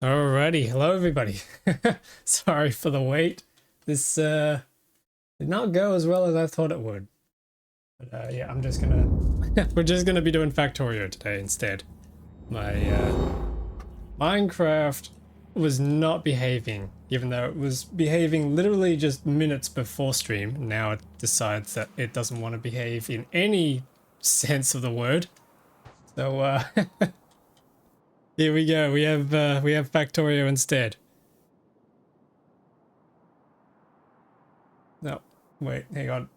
Alrighty, hello everybody. Sorry for the wait. This did not go as well as I thought it would. But yeah, I'm just gonna we're just gonna be doing Factorio today instead. My Minecraft was not behaving, even though it was behaving literally just minutes before stream. Now it decides that it doesn't want to behave in any sense of the word. So here we go. We have Factorio instead. No, wait, hang on.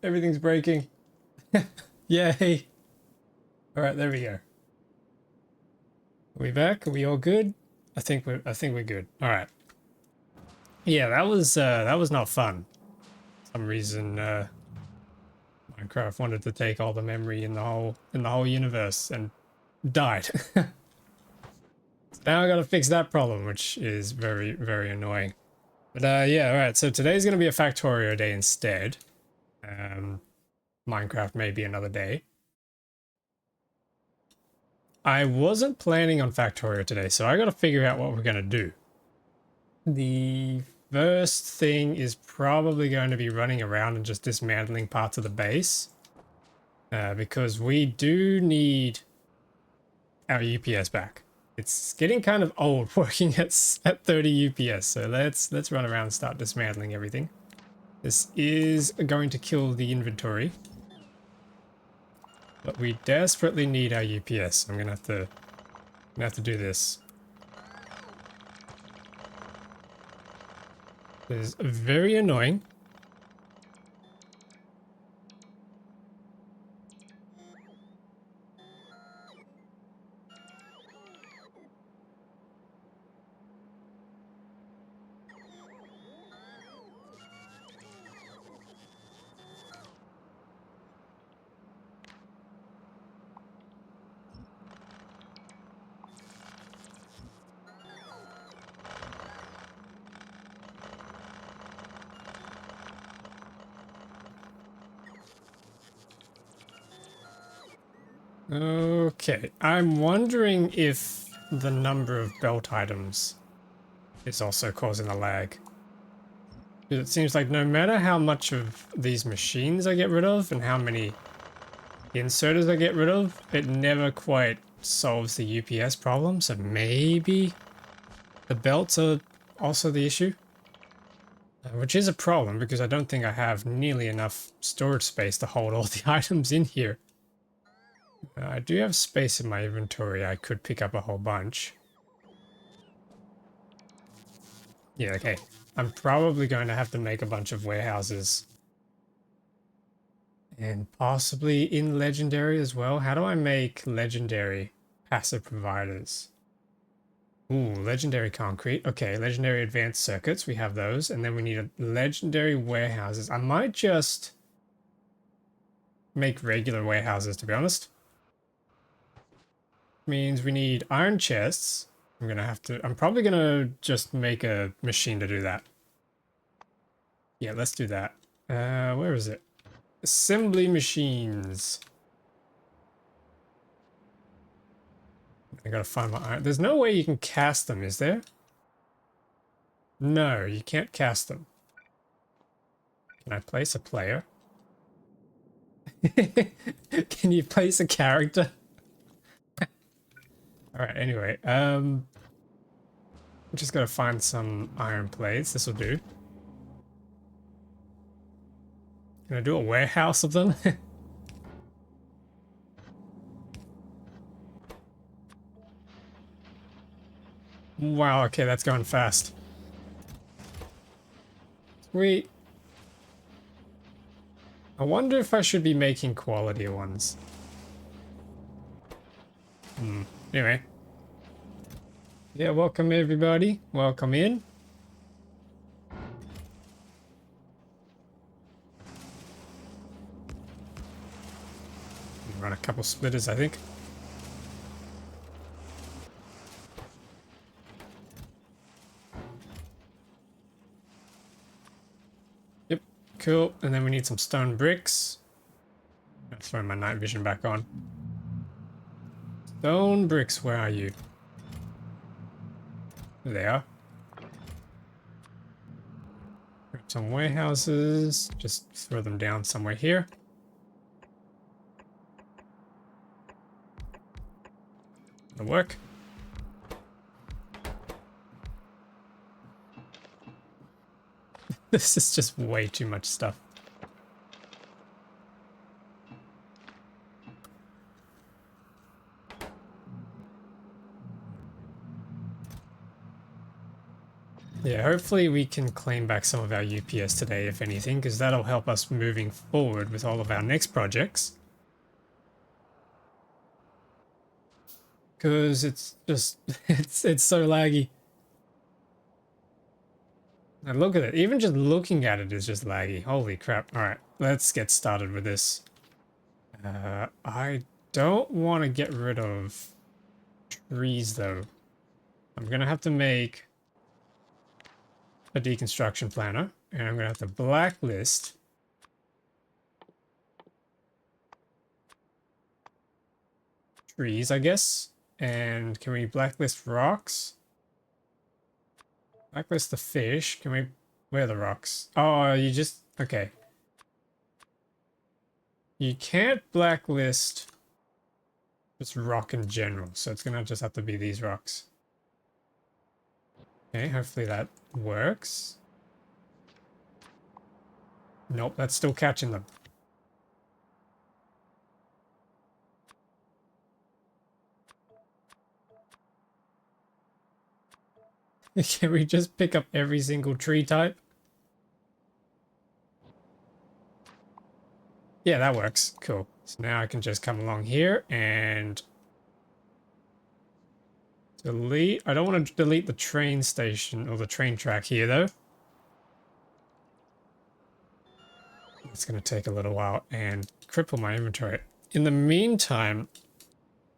Everything's breaking. Yay. All right, there we go. Are we back? Are we all good? I think we're good. All right. Yeah, that was not fun. For some reason Minecraft wanted to take all the memory in the whole universe and died. So now I got to fix that problem, which is very, very annoying. But yeah, all right. So today's going to be a Factorio day instead. Minecraft may be another day. I wasn't planning on Factorio today, so I got to figure out what we're going to do. The first thing is probably going to be running around and just dismantling parts of the base. Because we do need our UPS back. It's getting kind of old working at 30 UPS, so let's run around and start dismantling everything. This is going to kill the inventory. But we desperately need our UPS. I'm gonna have to do this. This is very annoying. Okay, I'm wondering if the number of belt items is also causing a lag. It seems like no matter how much of these machines I get rid of and how many inserters I get rid of, it never quite solves the UPS problem. So maybe the belts are also the issue. Which is a problem because I don't think I have nearly enough storage space to hold all the items in here. I do have space in my inventory. I could pick up a whole bunch. Yeah, okay. I'm probably going to have to make a bunch of warehouses. And possibly in Legendary as well. How do I make Legendary passive providers? Ooh, Legendary Concrete. Okay, Legendary Advanced Circuits. We have those. And then we need a Legendary Warehouses. I might just make regular warehouses, to be honest. Means we need iron chests. I'm probably gonna just make a machine to do that. Yeah, let's do that. Where is it? Assembly machines. I gotta find my iron. There's no way you can cast them, is there? No, you can't cast them. Can I place a player? Can you place a character? Alright, anyway, I'm just gotta find some iron plates. This will do. Can I do a warehouse of them? Wow, okay, that's going fast. Sweet. I wonder if I should be making quality ones. Anyway. Yeah, welcome everybody. Welcome in. Run a couple splitters, I think. Yep, cool. And then we need some stone bricks. I'm gonna throw my night vision back on. Stone bricks, where are you? There. Grab some warehouses. Just throw them down somewhere here. That'll work. This is just way too much stuff. Yeah, hopefully we can claim back some of our UPS today, if anything, because that'll help us moving forward with all of our next projects. Because it's just, it's so laggy. And look at it, even just looking at it is just laggy. Holy crap. Alright, let's get started with this. I don't want to get rid of trees though. I'm gonna have to make a deconstruction planner, and I'm gonna have to blacklist trees, I guess. And can we blacklist rocks? Blacklist the fish. Can we... Where are the rocks? Oh, you just... Okay. You can't blacklist just rock in general, so it's gonna just have to be these rocks. Okay, hopefully that works. Nope, that's still catching them. Can we just pick up every single tree type? Yeah, that works. Cool. So now I can just come along here and delete. I don't want to delete the train station or the train track here though. It's going to take a little while and cripple my inventory. In the meantime,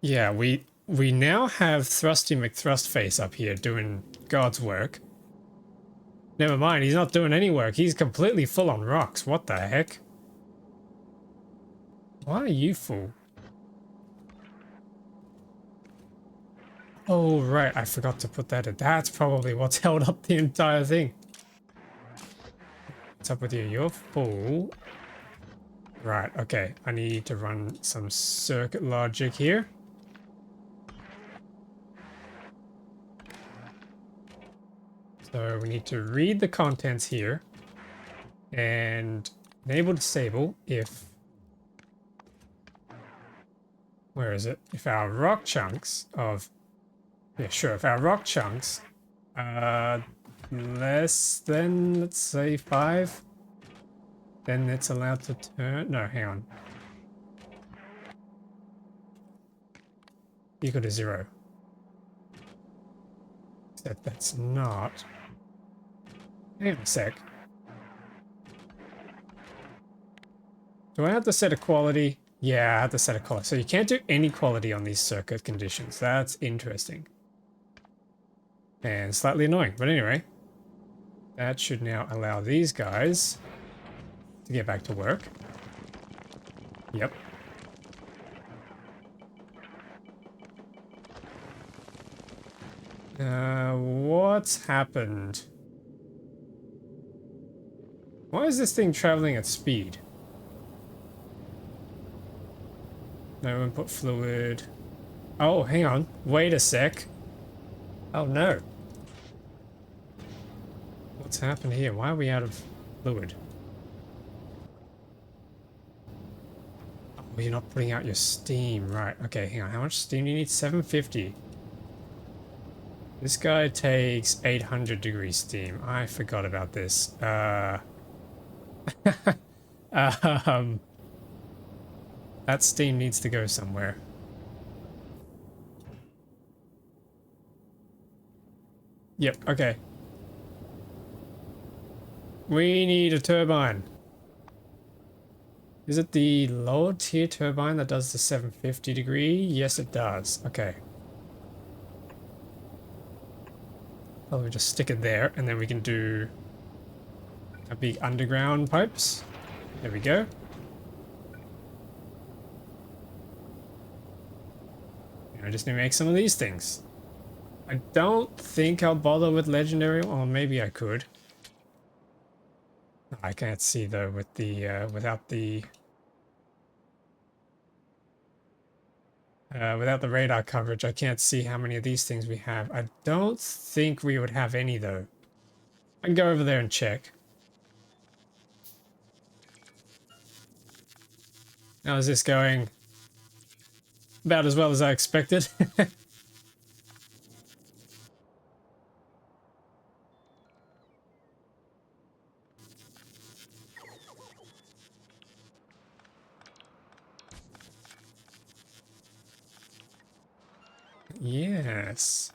yeah, we now have Thrusty McThrustface up here doing God's work. Never mind, he's not doing any work. He's completely full on rocks. What the heck? Why are you full? Oh, right. I forgot to put that in. That's probably what's held up the entire thing. What's up with you? You're full. Right, okay. I need to run some circuit logic here. So we need to read the contents here and enable disable if... Where is it? If our rock chunks of... Yeah, sure. If our rock chunks less than, let's say, 5, then it's allowed to turn... No, hang on. Equal to 0. Except that's not... Hang on a sec. Do I have to set a quality? Yeah, I have to set a quality. So you can't do any quality on these circuit conditions. That's interesting. And slightly annoying. But anyway, that should now allow these guys to get back to work. Yep. What's happened? Why is this thing traveling at speed? No input fluid. Oh, hang on. Wait a sec. Oh no. What's happened here? Why are we out of fluid? Oh, you're not putting out your steam. Right. Okay, hang on. How much steam do you need? 750. This guy takes 800 degrees steam. I forgot about this. That steam needs to go somewhere. Yep, okay. We need a turbine. Is it the lower tier turbine that does the 750 degree? Yes, it does. Okay. Probably just stick it there, and then we can do a big underground pipes. There we go. I just need to make some of these things. I don't think I'll bother with legendary, or maybe I could. I can't see though with the without the radar coverage. I can't see how many of these things we have. I don't think we would have any though. I can go over there and check. How is this going? About as well as I expected. Yes.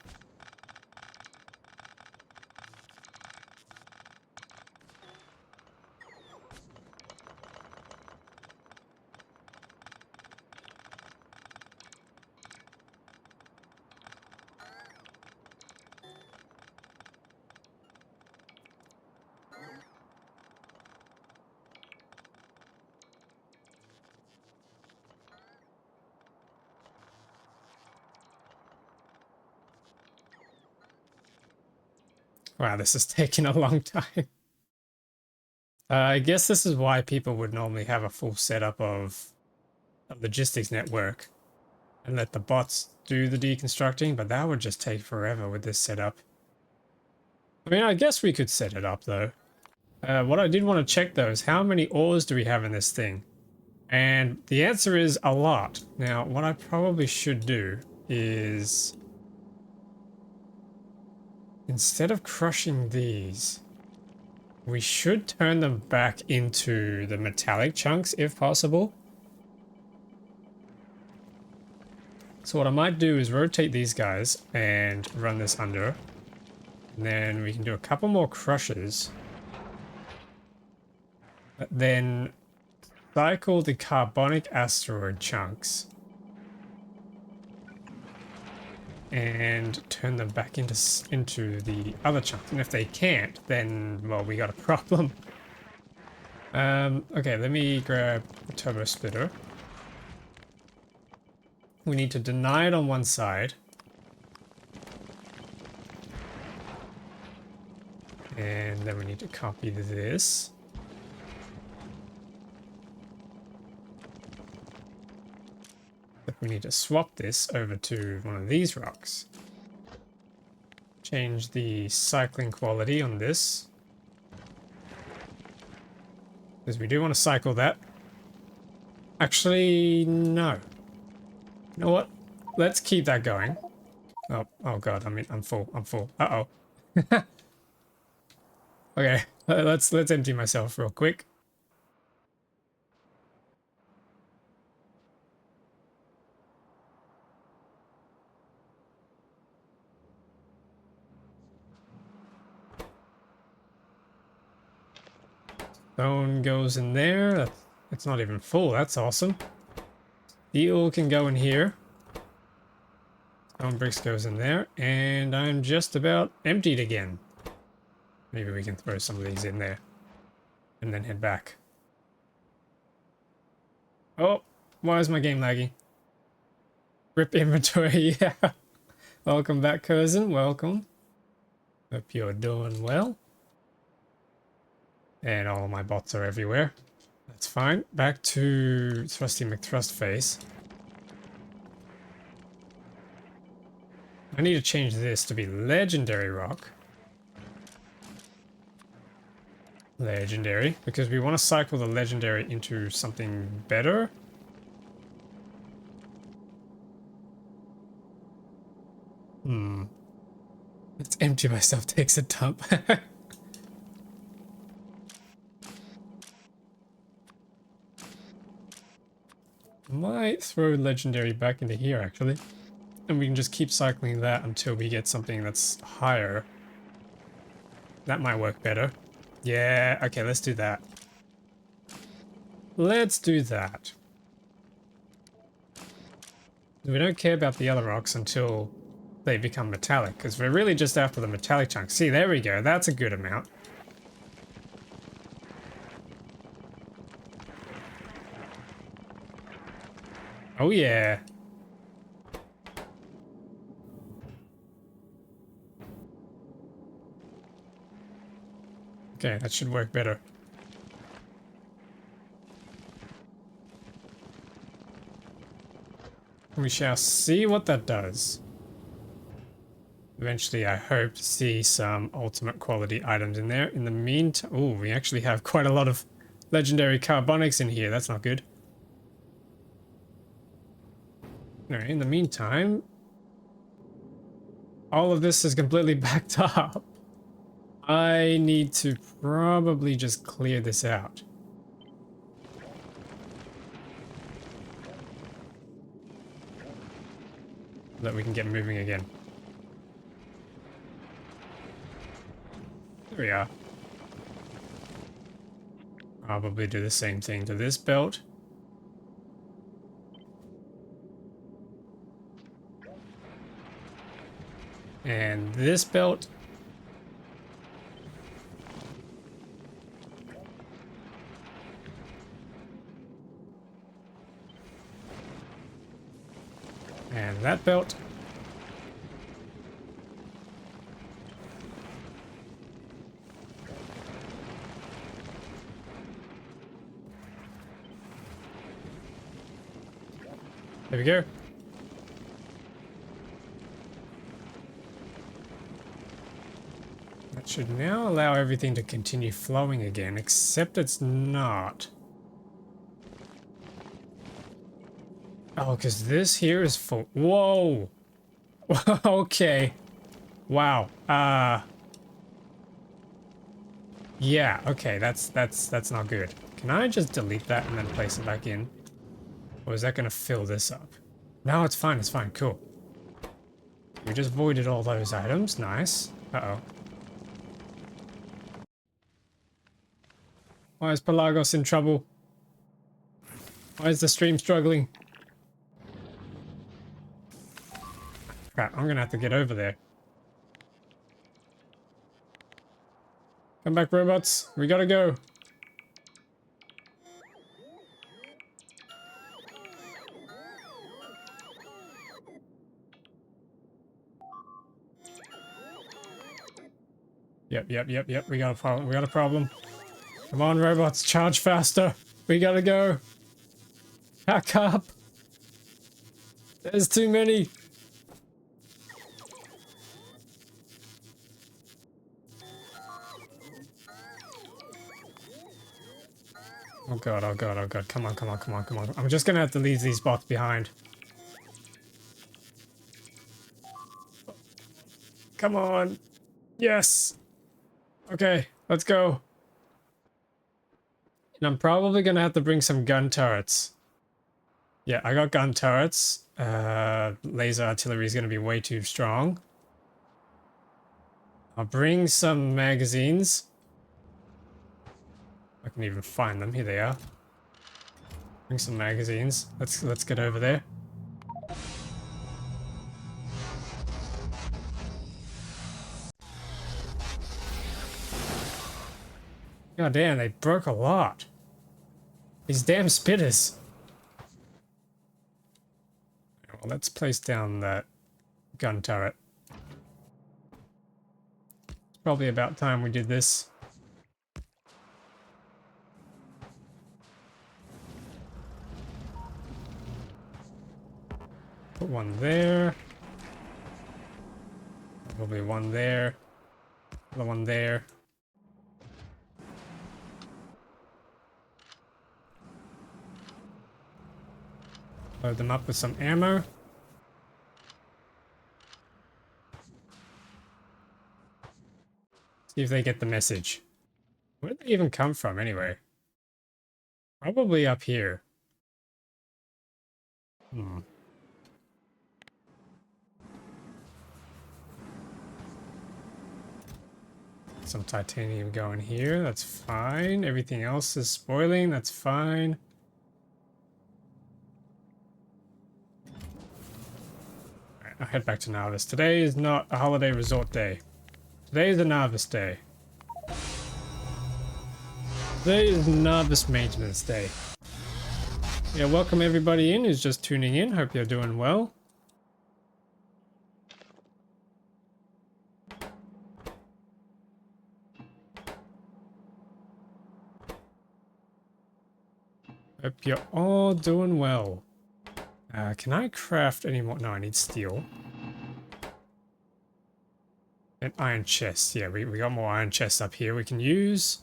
Wow, this is taking a long time. I guess this is why people would normally have a full setup of a logistics network and let the bots do the deconstructing, but that would just take forever with this setup. I mean, I guess we could set it up though. What I did want to check though is how many ores do we have in this thing? And the answer is a lot. Now, what I probably should do is, instead of crushing these, we should turn them back into the metallic chunks if possible. So what I might do is rotate these guys and run this under. And then we can do a couple more crushes. But then cycle the carbonic asteroid chunks. And turn them back into the other chunks. And if they can't, then, well, we got a problem. Okay, let me grab the turbo splitter. We need to deny it on one side. And then we need to copy this. But we need to swap this over to one of these rocks. Change the cycling quality on this. Because we do want to cycle that. Actually, no. You know what? Let's keep that going. Oh god, I mean, I'm full. Uh-oh. Okay, let's empty myself real quick. Stone goes in there. It's not even full. That's awesome. Steel can go in here. Stone bricks goes in there. And I'm just about emptied again. Maybe we can throw some of these in there. And then head back. Oh, why is my game lagging? Rip inventory, yeah. Welcome back, cousin. Welcome. Hope you're doing well. And all my bots are everywhere. That's fine. Back to Thrusty McThrustface. I need to change this to be legendary rock. Legendary, because we want to cycle the legendary into something better. Let's empty myself, takes a dump. Might throw legendary back into here actually. And we can just keep cycling that until we get something that's higher. That might work better. Yeah, okay, let's do that. Let's do that. We don't care about the other rocks until they become metallic, because we're really just after the metallic chunks. See, there we go. That's a good amount. Oh yeah. Okay, that should work better. We shall see what that does. Eventually, I hope to see some ultimate quality items in there. In the meantime, oh, we actually have quite a lot of legendary carbonics in here. That's not good. No, in the meantime, all of this is completely backed up. I need to probably just clear this out. So that we can get moving again. There we are. Probably do the same thing to this belt. And this belt. And that belt. There we go. That should now allow everything to continue flowing again, except it's not. Oh, because this here is full. Whoa! Okay. Wow. Yeah, okay, that's not good. Can I just delete that and then place it back in? Or is that gonna fill this up? No, it's fine, cool. We just voided all those items, nice. Uh-oh. Why is Pelagos in trouble? Why is the stream struggling? Crap, I'm gonna have to get over there. Come back, robots. We gotta go. Yep. We got a problem. Come on, robots, charge faster. We gotta go. Pack up. There's too many. Oh god. Come on. I'm just gonna have to leave these bots behind. Come on. Yes. Okay, let's go. And I'm probably gonna have to bring some gun turrets. Yeah, I got gun turrets. Laser artillery is gonna be way too strong. I'll bring some magazines. I can even find them. Here they are. Bring some magazines. Let's get over there. God damn, they broke a lot. These damn spitters. Well, let's place down that gun turret. It's probably about time we did this. Put one there. Probably one there. Another one there. Load them up with some ammo. See if they get the message. Where did they even come from anyway? Probably up here. Some titanium going here, that's fine. Everything else is spoiling, that's fine. Alright, I'll head back to Narvis. Today is not a holiday resort day. Today is a Narvis day. Today is Narvis maintenance day. Yeah, welcome everybody in who's just tuning in. Hope you're doing well. Hope you're all doing well. Can I craft any more? No, I need steel. An iron chest. Yeah, we got more iron chests up here we can use.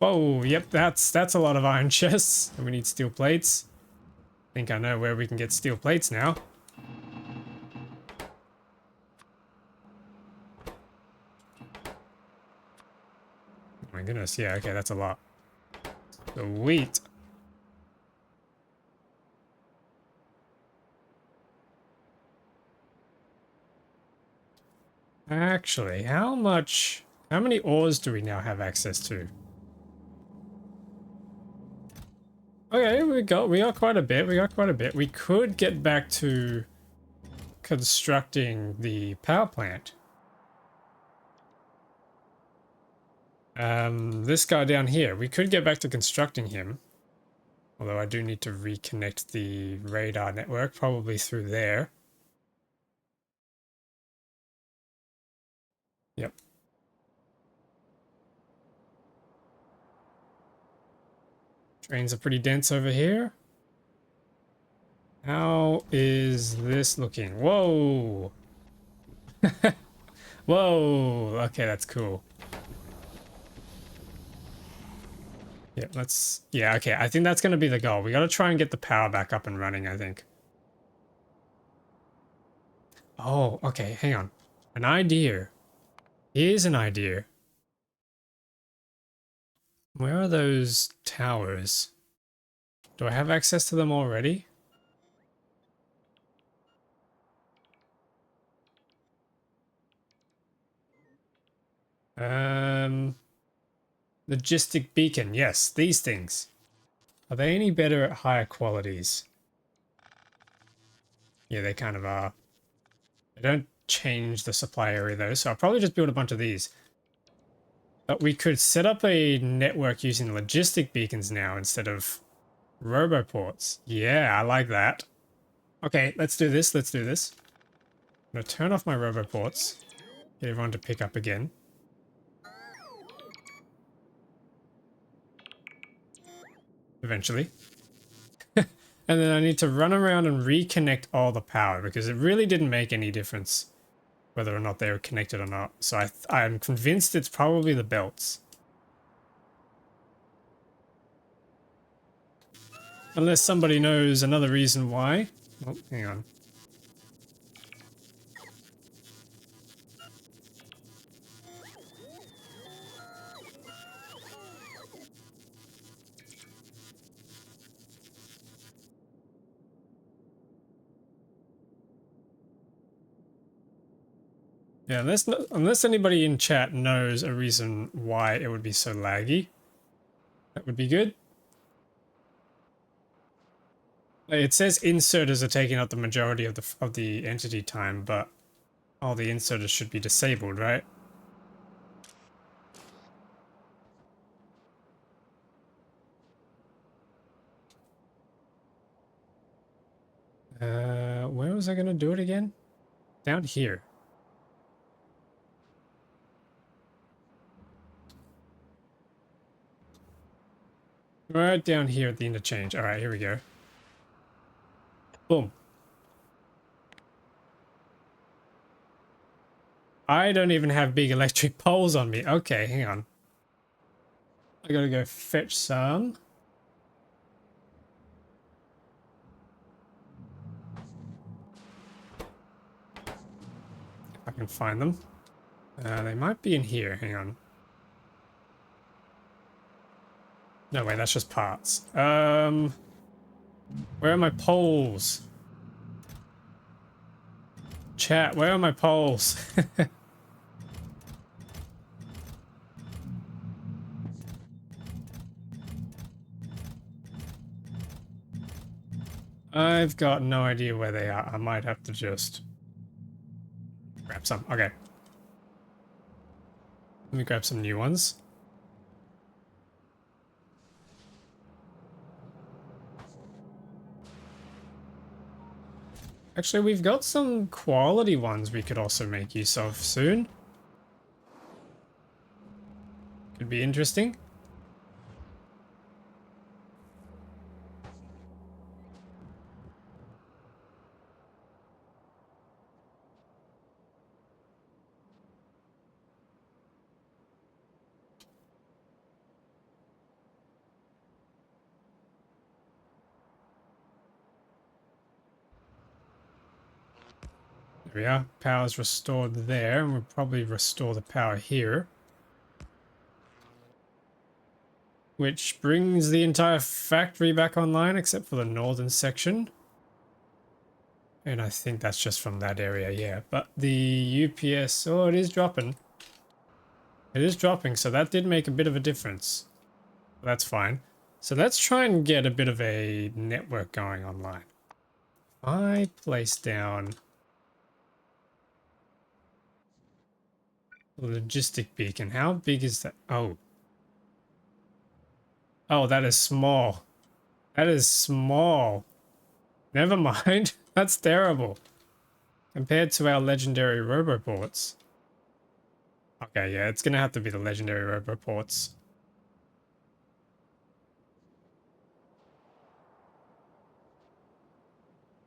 Oh, yep, that's a lot of iron chests. And we need steel plates. I think I know where we can get steel plates now. Oh my goodness, yeah, okay, that's a lot. Sweet. Actually, how many ores do we now have access to? Okay, we got quite a bit. We could get back to constructing the power plant. This guy down here, we could get back to constructing him. Although I do need to reconnect the radar network, probably through there. Yep. Trains are pretty dense over here. How is this looking? Whoa! Whoa! Okay, that's cool. Yeah, yeah, okay, I think that's gonna be the goal. We gotta try and get the power back up and running, I think. Oh, okay, hang on. An idea. Here's an idea. Where are those towers? Do I have access to them already? Logistic beacon. Yes, these things. Are they any better at higher qualities? Yeah, they kind of are. They don't change the supply area though, so I'll probably just build a bunch of these. But we could set up a network using logistic beacons now instead of roboports. Yeah, I like that. Okay, let's do this. Let's do this. I'm gonna turn off my roboports. Get everyone to pick up again. Eventually. And then I need to run around and reconnect all the power because it really didn't make any difference whether or not they were connected or not. So I'm convinced it's probably the belts. Unless somebody knows another reason why. Oh, hang on. Yeah, unless anybody in chat knows a reason why it would be so laggy, that would be good. It says inserters are taking up the majority of the entity time, but all the inserters should be disabled, right? Where was I gonna do it again? Down here. Right down here at the interchange. All right, here we go. Boom. I don't even have big electric poles on me. Okay, hang on. I gotta go fetch some. If I can find them. They might be in here. Hang on. No, wait, that's just parts. Where are my poles? Chat, where are my poles? I've got no idea where they are. I might have to just grab some. Okay. Let me grab some new ones. Actually, we've got some quality ones we could also make use of soon. Could be interesting. There we are. Power's restored there, and we'll probably restore the power here. Which brings the entire factory back online, except for the northern section. And I think that's just from that area, yeah. But the UPS, oh, it is dropping. It is dropping, so that did make a bit of a difference. That's fine. So let's try and get a bit of a network going online. I place down the logistic beacon. How big is that? Oh. Oh, that is small. That is small. Never mind. That's terrible. Compared to our legendary roboports. Okay, yeah, it's gonna have to be the legendary roboports.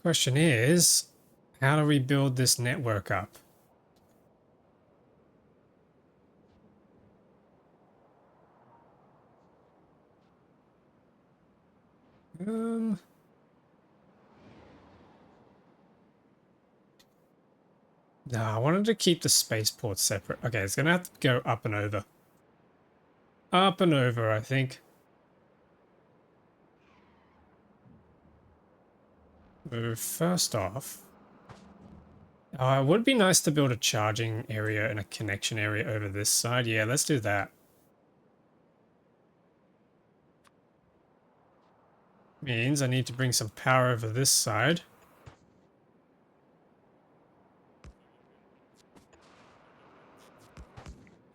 Question is, how do we build this network up? No, I wanted to keep the spaceports separate. Okay, it's gonna have to go up and over. Up and over, I think. So first off, it would be nice to build a charging area and a connection area over this side. Yeah, let's do that. Means I need to bring some power over this side.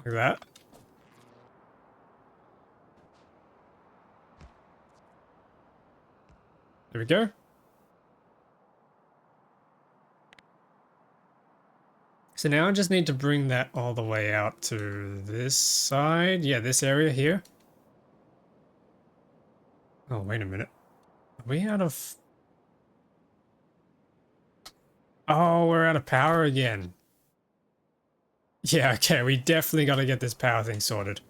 Like that. There we go. So now I just need to bring that all the way out to this side. Yeah, this area here. Oh, wait a minute. Are we out of... Oh, we're out of power again. Yeah, okay, we definitely got to get this power thing sorted.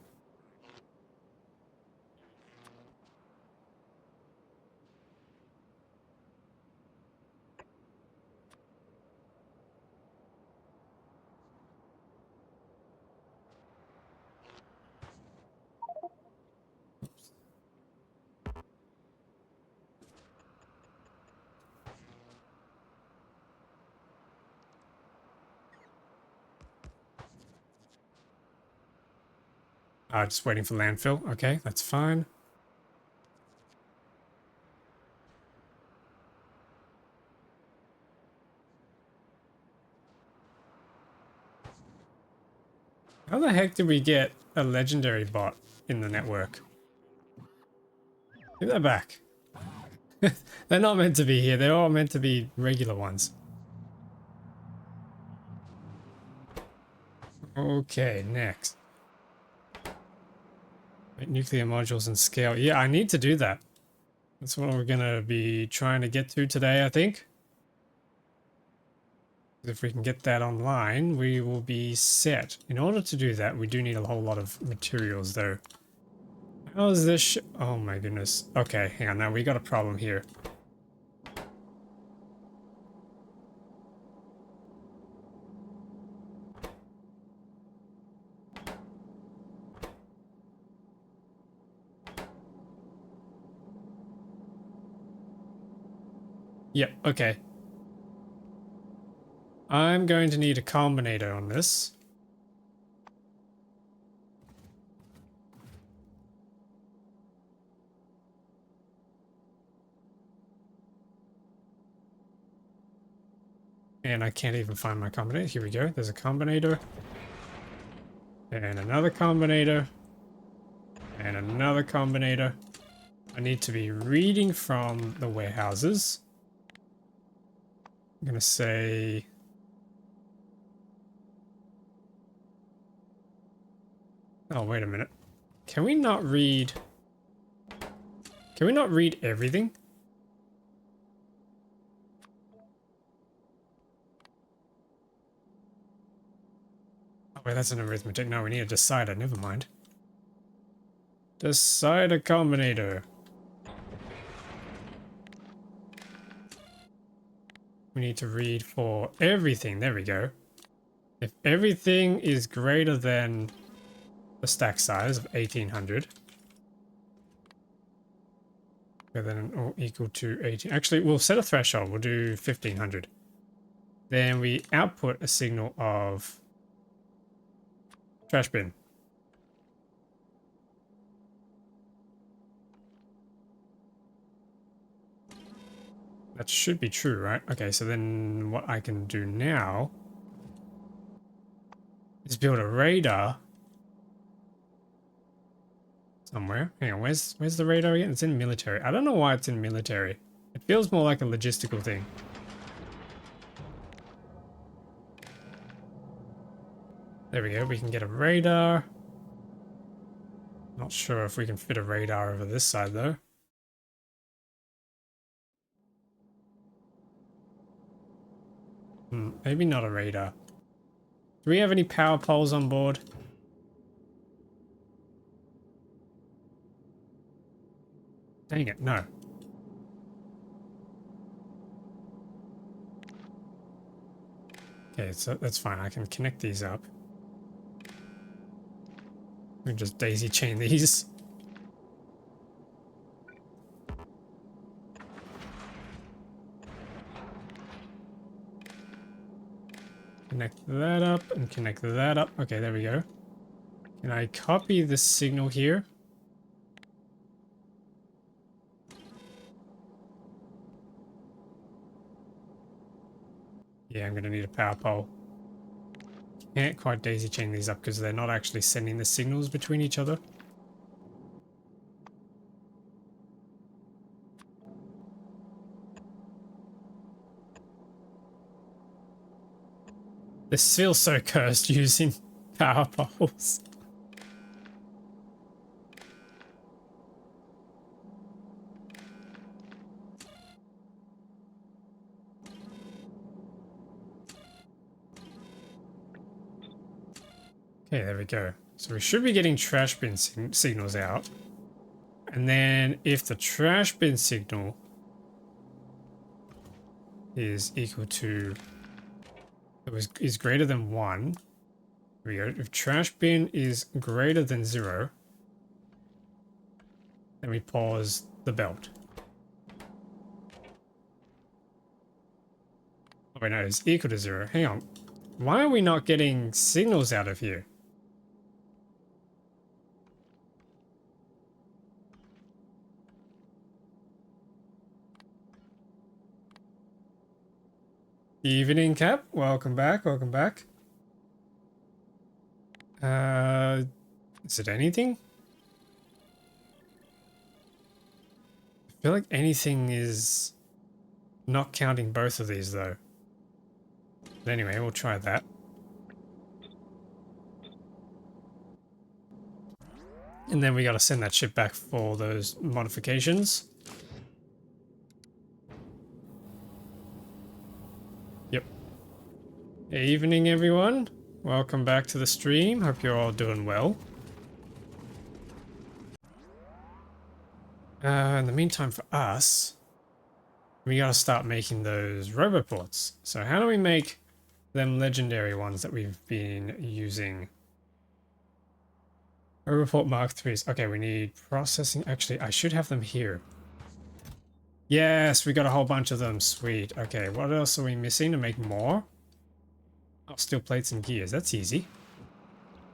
Just waiting for landfill. Okay, that's fine. How the heck did we get a legendary bot in the network? Give that back. They're not meant to be here. They're all meant to be regular ones. Okay, next. Nuclear modules and scale. Yeah, I need to do that. That's what we're gonna be trying to get to today, I think. If we can get that online, we will be set. In order to do that, we do need a whole lot of materials, though. How is this oh my goodness. Okay, hang on. Now we got a problem here. Yep, okay. I'm going to need a combinator on this. And I can't even find my combinator. Here we go. There's a combinator. And another combinator. And another combinator. I need to be reading from the warehouses. I'm going to say... Oh, wait a minute. Can we not read... Can we not read everything? Oh, wait, that's an arithmetic. No, we need a decider. Never mind. Decider combinator. we need to read for everything. There we go. If everything is greater than the stack size of 1800, then or equal to 18. Actually, we'll set a threshold. We'll do 1500. Then we output a signal of trash bin. That should be true, right? Okay, so then what I can do now is build a radar somewhere. Hang on, where's the radar again? It's in military. I don't know why it's in military. It feels more like a logistical thing. There we go. We can get a radar. Not sure if we can fit a radar over this side though. Maybe not a radar. Do we have any power poles on board? Dang it, no. Okay, so that's fine. I can connect these up. We can just daisy chain these. Connect that up and connect that up. Okay, there we go. Can I copy the signal here? Yeah, I'm going to need a power pole. Can't quite daisy chain these up because they're not actually sending the signals between each other. This feels so cursed using power poles. Okay, there we go. So we should be getting trash bin signals out. And then if the trash bin signal is equal to, is greater than 1, here we go. If trash bin is greater than 0, then we pause the belt. Oh wait, no, it's equal to 0. Hang on. Why are we not getting signals out of here? Evening, Cap. Welcome back. Welcome back. Is it anything? I feel like anything is not counting both of these though. But anyway, we'll try that. And then we got to send that ship back for those modifications. Yep. Evening, everyone. Welcome back to the stream. Hope you're all doing well. In the meantime, for us, we got to start making those roboports. So how do we make them legendary ones that we've been using? Roboport Mark 3s. Okay, we need processing. Actually, I should have them here. Yes, we got a whole bunch of them. Sweet. Okay, what else are we missing to make more? Oh, steel plates and gears. That's easy.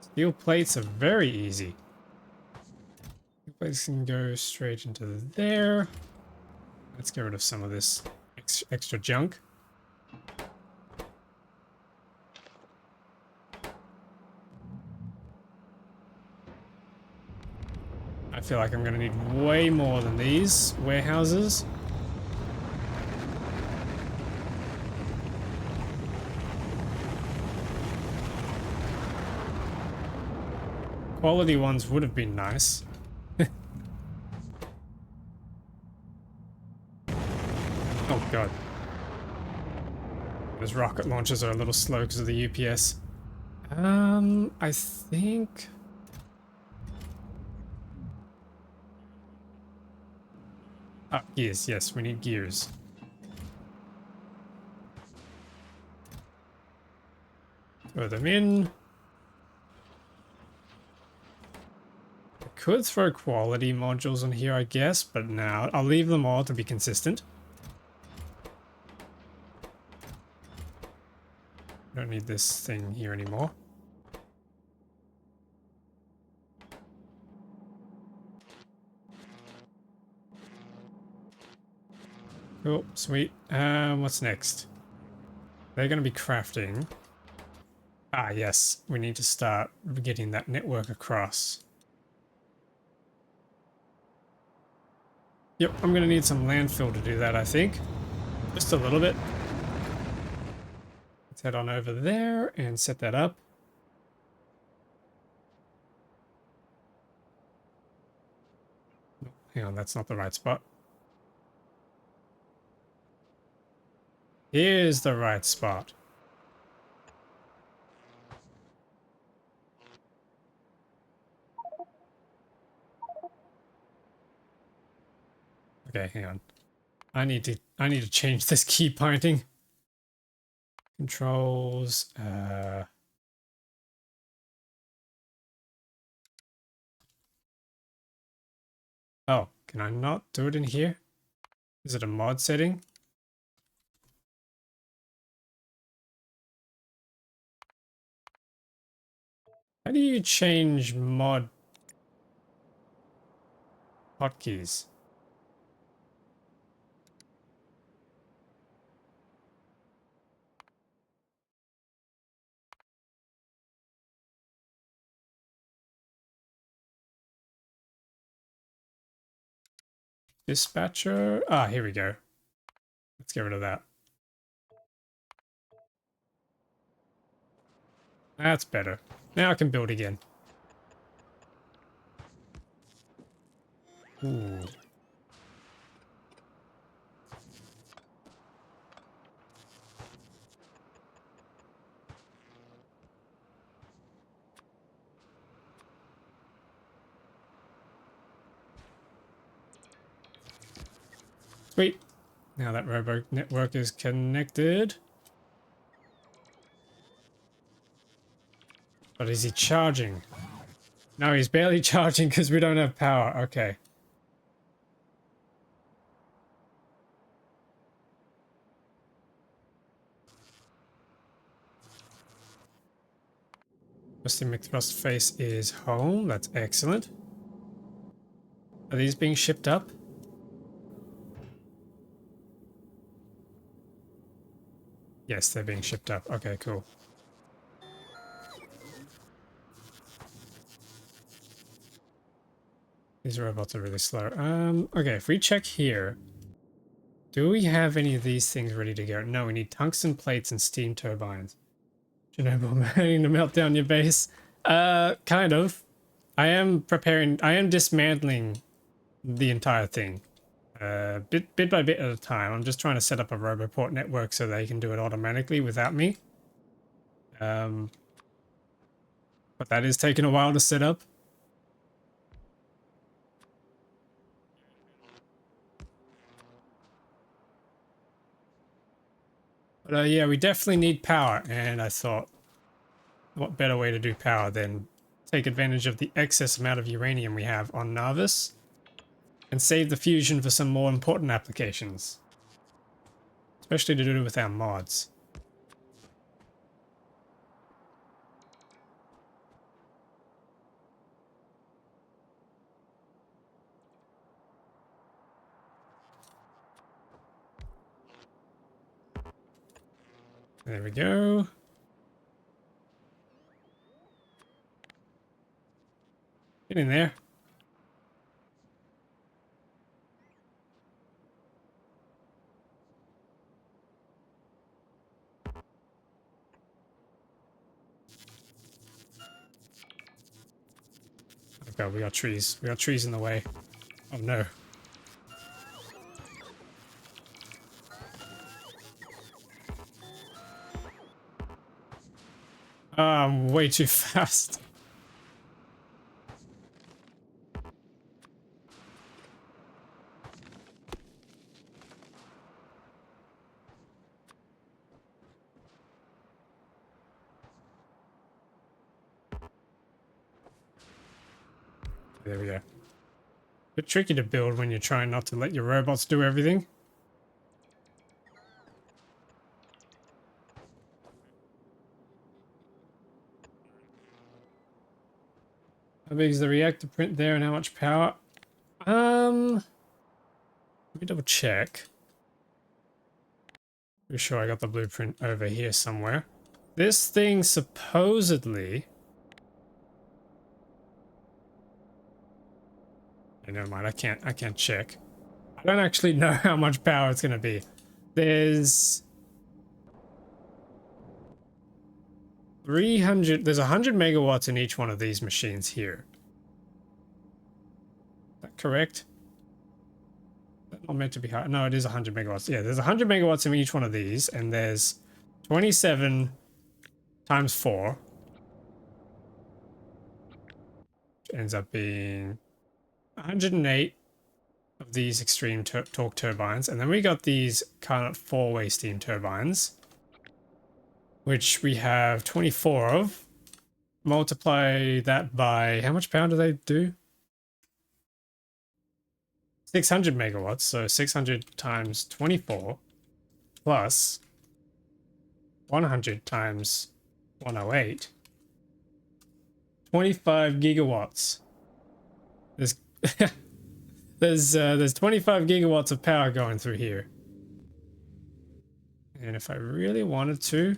Steel plates are very easy. Steel plates can go straight into there. Let's get rid of some of this extra junk. I feel like I'm going to need way more than these warehouses. Quality ones would have been nice. Oh god. Those rocket launchers are a little slow because of the UPS. I think... Ah, gears. Yes, we need gears. Throw them in. I could throw quality modules on here, I guess, but now I'll leave them all to be consistent. Don't need this thing here anymore. Cool, sweet. What's next? They're going to be crafting. Ah, yes. We need to start getting that network across. Yep, I'm going to need some landfill to do that, I think. Just a little bit. Let's head on over there and set that up. Hang on, that's not the right spot. Here's the right spot. Okay, hang on. I need to change this key pointing. Controls, oh, can I not do it in here? Is it a mod setting? How do you change mod hotkeys? Dispatcher? Ah, here we go. Let's get rid of that. That's better. Now I can build again. Ooh. Sweet. Now that robo network is connected. But is he charging? No, he's barely charging because we don't have power. Okay. Mr. McThrust face is home. That's excellent. Are these being shipped up? Yes, they're being shipped up. Okay, cool. These robots are really slow. Okay, if we check here, do we have any of these things ready to go? No, we need tungsten plates and steam turbines. Chernobyl managing to melt down your base. Kind of. I am dismantling the entire thing. Bit by bit at a time. I'm just trying to set up a Roboport network so they can do it automatically without me. But that is taking a while to set up. But yeah, we definitely need power, and I thought, what better way to do power than take advantage of the excess amount of uranium we have on Narvis and save the fusion for some more important applications, especially to do with our mods. There we go. Get in there. Oh god, we got trees. We got trees in the way. Oh no. I'm way too fast. There we go. Bit tricky to build when you're trying not to let your robots do everything. How big is the reactor print there and how much power? Let me double check. Pretty sure I got the blueprint over here somewhere. This thing supposedly... Oh, never mind, I can't check. I don't actually know how much power it's gonna be. There's 300, there's 100 megawatts in each one of these machines here. Is that correct? That's not meant to be high. No, it is 100 megawatts. Yeah, there's 100 megawatts in each one of these, and there's 27 times 4. Which ends up being 108 of these extreme torque turbines. And then we got these kind of 4-way steam turbines, which we have 24 of. Multiply that by, how much power do they do? 600 megawatts, so 600 times 24 plus 100 times 108. 25 gigawatts. There's there's 25 gigawatts of power going through here. And if I really wanted to,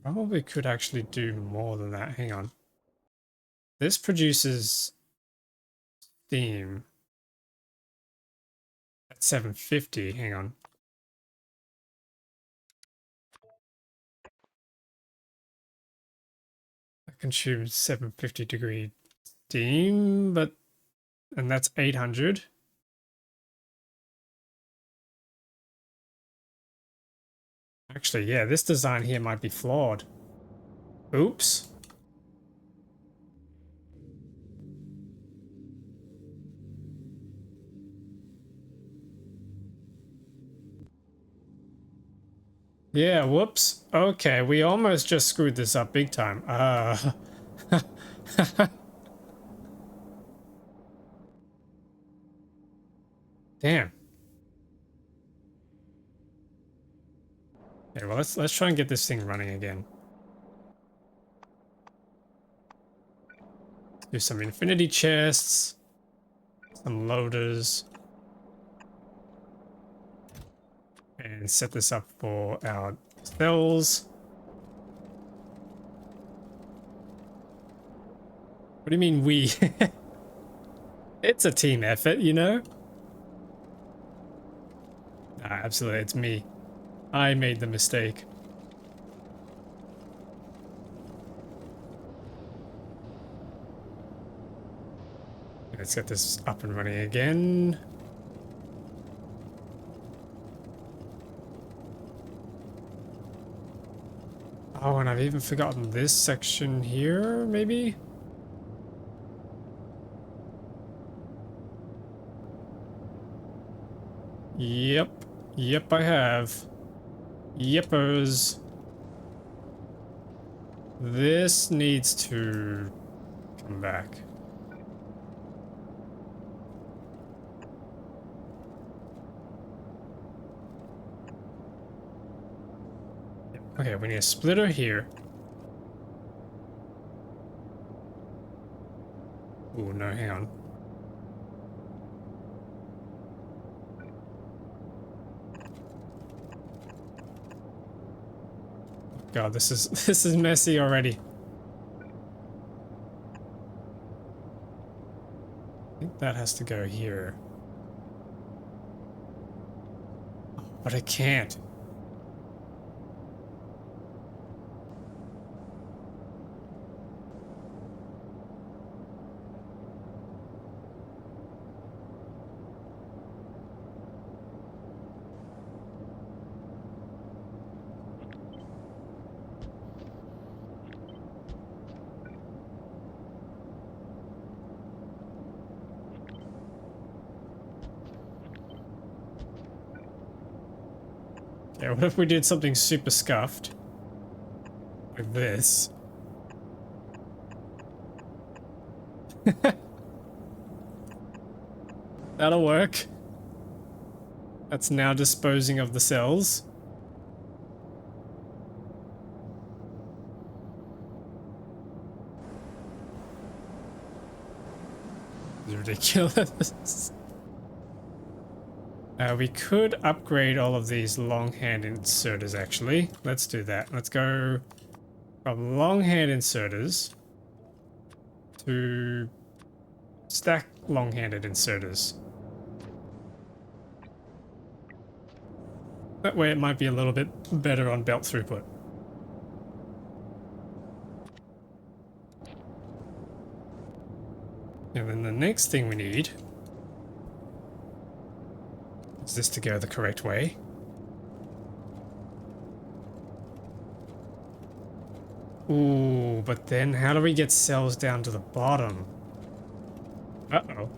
probably could actually do more than that. Hang on. This produces steam at 750. Hang on. That consumes 750 degree steam, but and that's 800. Actually, yeah, this design here might be flawed. Oops. Yeah, whoops. Okay, we almost just screwed this up big time. Damn. Okay, well let's try and get this thing running again. Do some infinity chests, some loaders, and set this up for our cells. What do you mean we? It's a team effort, you know? Nah, absolutely, it's me. I made the mistake. Let's get this up and running again. Oh, and I've even forgotten this section here, maybe? Yep. Yep, I have. Yippers. This needs to come back. Okay, we need a splitter here. Oh no, hang on. God, this is messy already. I think that has to go here. But I can't. Yeah, what if we did something super scuffed? Like this. That'll work. That's now disposing of the cells. It's ridiculous. We could upgrade all of these long hand inserters actually. Let's do that. Let's go from long hand inserters to stack long-handed inserters. That way it might be a little bit better on belt throughput. And then the next thing we need is this to go the correct way. Ooh, but then how do we get cells down to the bottom? Uh-oh.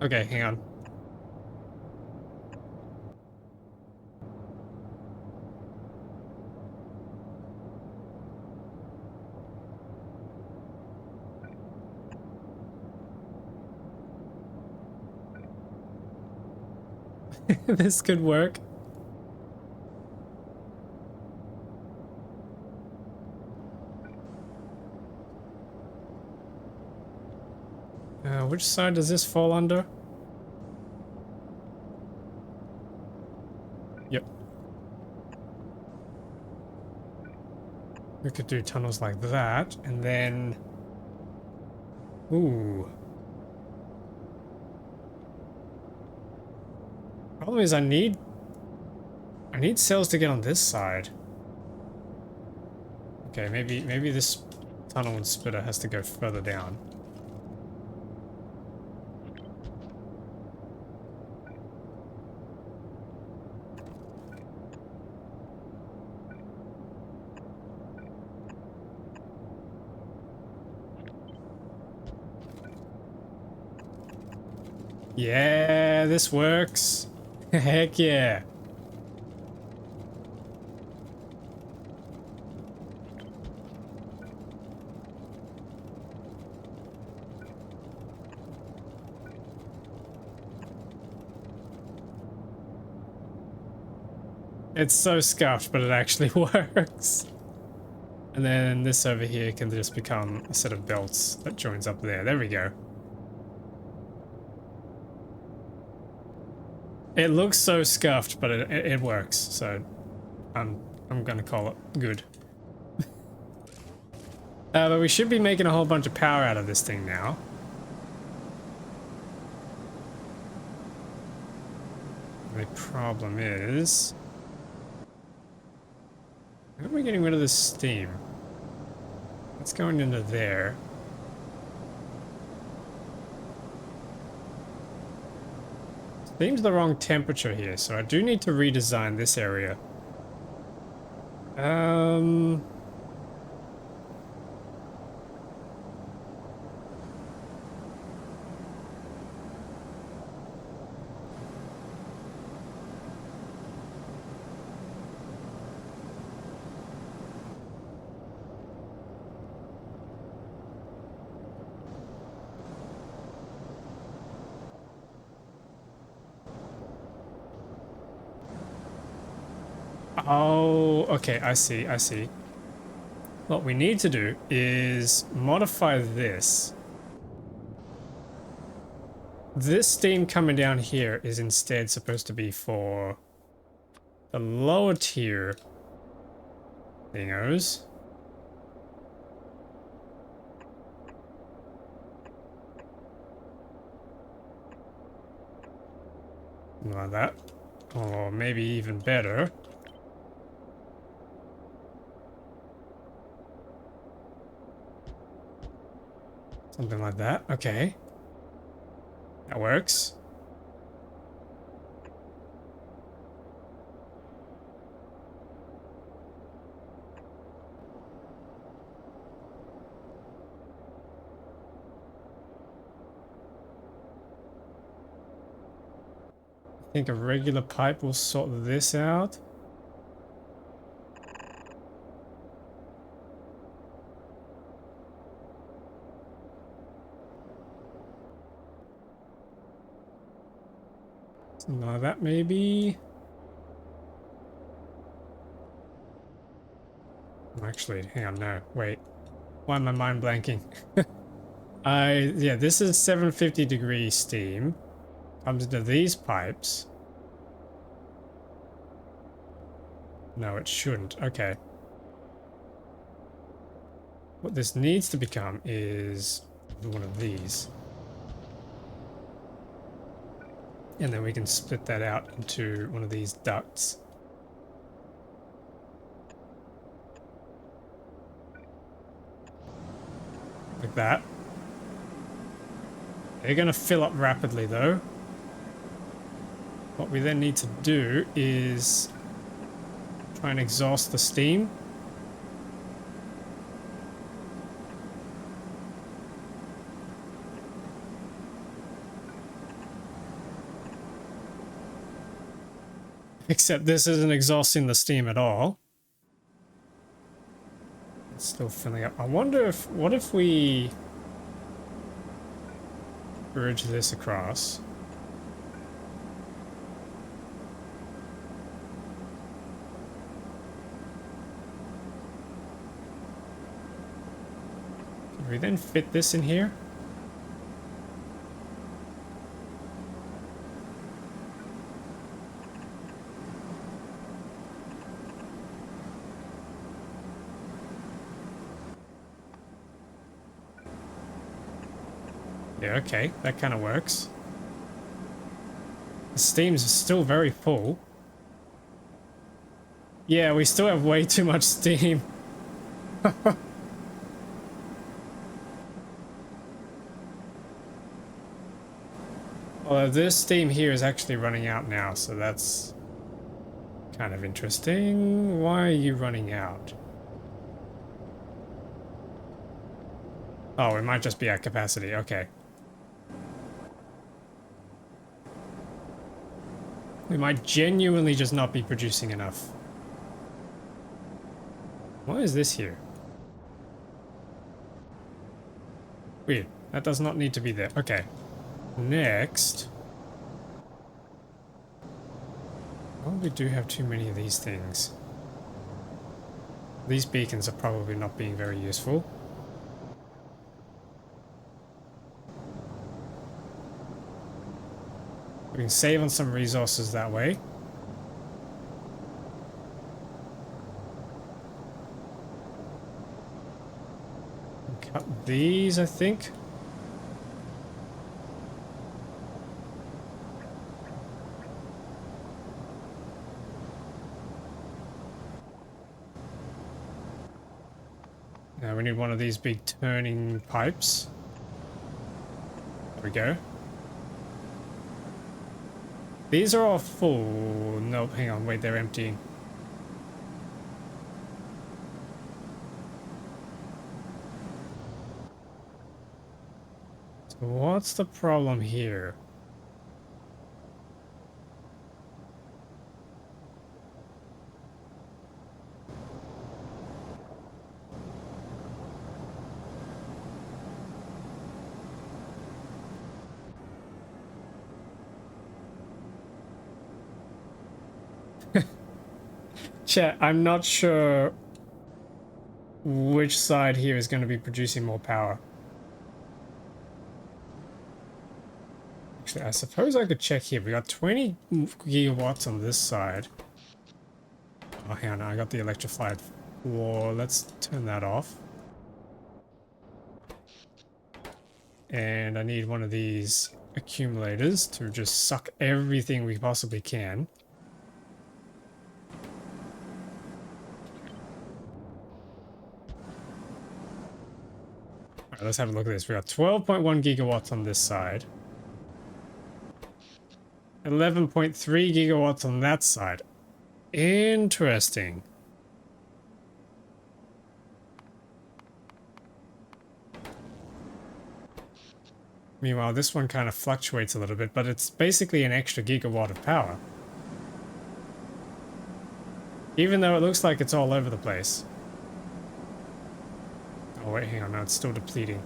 Okay, hang on. This could work. Which side does this fall under? Yep. We could do tunnels like that, and then... Ooh. Problem is I need cells to get on this side. Okay, maybe this tunnel and splitter has to go further down. Yeah, this works. Heck yeah. It's so scuffed, but it actually works. And then this over here can just become a set of belts that joins up there. There we go. It looks so scuffed, but it works. So I'm gonna call it good. But we should be making a whole bunch of power out of this thing now. The problem is, how are we getting rid of this steam? It's going into there. Steam's the wrong temperature here, so I do need to redesign this area. Oh, okay, I see, I see. What we need to do is modify this. This steam coming down here is instead supposed to be for the lower tier thingos. Like that. Or maybe even better. Something like that. Okay. That works. I think a regular pipe will sort this out. Something like that, maybe. Actually, hang on, no, wait. Why am I mind blanking? Yeah, this is 750 degree steam. Comes into these pipes. No, it shouldn't. Okay. What this needs to become is one of these. And then we can split that out into one of these ducts. Like that. They're going to fill up rapidly though. What we then need to do is try and exhaust the steam. Except this isn't exhausting the steam at all. It's still filling up. I wonder if, what if we bridge this across? Can we then fit this in here? Yeah, okay, that kind of works. The steam's still very full. Yeah, we still have way too much steam. Although this steam here is actually running out now, so that's kind of interesting. Why are you running out? Oh, it might just be at capacity. Okay. We might genuinely just not be producing enough. Why is this here? Weird. That does not need to be there. Okay. Next. Well, we do have too many of these things. These beacons are probably not being very useful. We can save on some resources that way. Cut these, I think. Now we need one of these big turning pipes. There we go. These are all full. Nope, hang on, wait, they're emptying. So what's the problem here? Chat, I'm not sure which side here is going to be producing more power. Actually, I suppose I could check here. We got 20 gigawatts on this side. Oh, hang on, I got the electrified floor. Let's turn that off. And I need one of these accumulators to just suck everything we possibly can. Alright, let's have a look at this. We got 12.1 gigawatts on this side. 11.3 gigawatts on that side. Interesting. Meanwhile, this one kind of fluctuates a little bit, but it's basically an extra gigawatt of power. Even though it looks like it's all over the place. Oh wait, hang on, no, it's still depleting.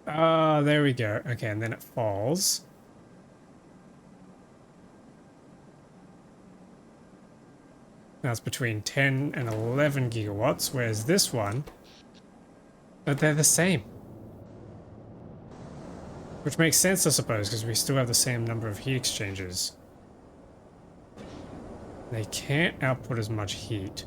Ah, there we go. Okay, and then it falls. Now it's between 10 and 11 gigawatts, whereas this one, but they're the same. Which makes sense, I suppose, because we still have the same number of heat exchangers. They can't output as much heat.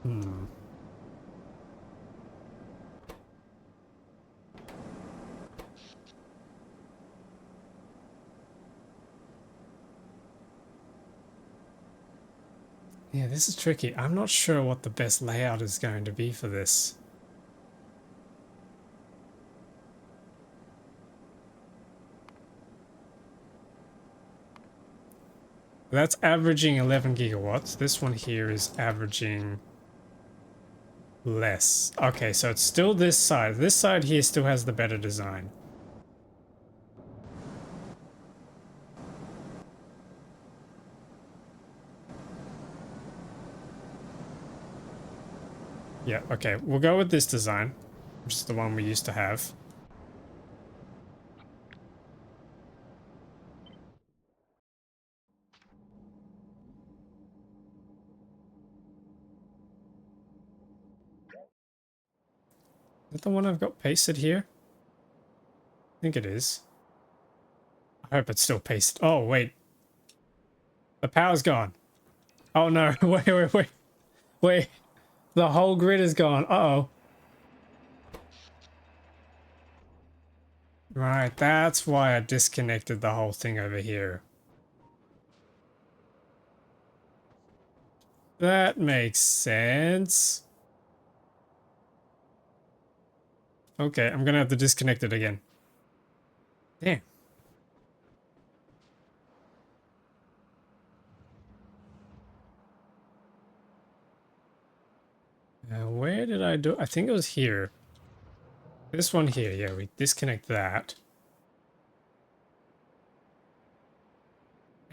Hmm. Yeah, this is tricky. I'm not sure what the best layout is going to be for this. That's averaging 11 gigawatts. This one here is averaging less. Okay, so it's still this side. This side here still has the better design. Yeah, okay. We'll go with this design, which is the one we used to have. Is that the one I've got pasted here? I think it is. I hope it's still pasted. Oh, wait. The power's gone. Oh, no. Wait. The whole grid is gone. Uh-oh. Right, that's why I disconnected the whole thing over here. That makes sense. Okay, I'm gonna have to disconnect it again. Damn. Where did I do? I think it was here. This one here. Yeah, we disconnect that.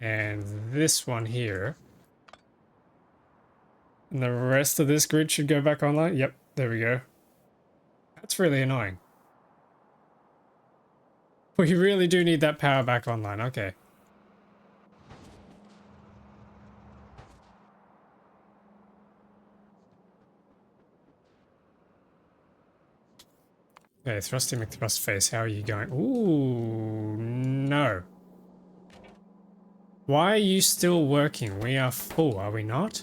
And this one here. And the rest of this grid should go back online. Yep, there we go. That's really annoying. We really do need that power back online. Okay. Okay, Thrusty McThrustface, how are you going? Ooh, no. Why are you still working? We are full, are we not?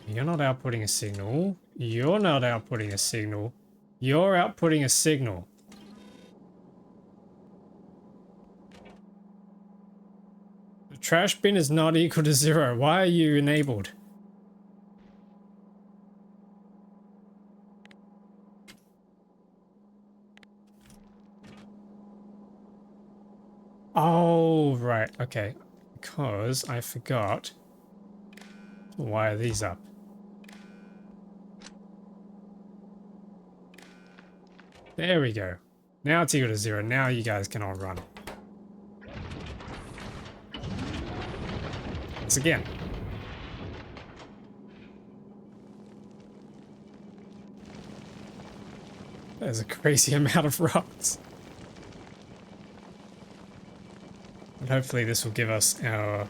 You're not outputting a signal. You're not outputting a signal. You're outputting a signal. The trash bin is not equal to 0. Why are you enabled? Oh, right. Okay. Because I forgot to wire these up. There we go. Now it's equal to 0. Now you guys can all run. Once again. There's a crazy amount of rocks. And hopefully this will give us our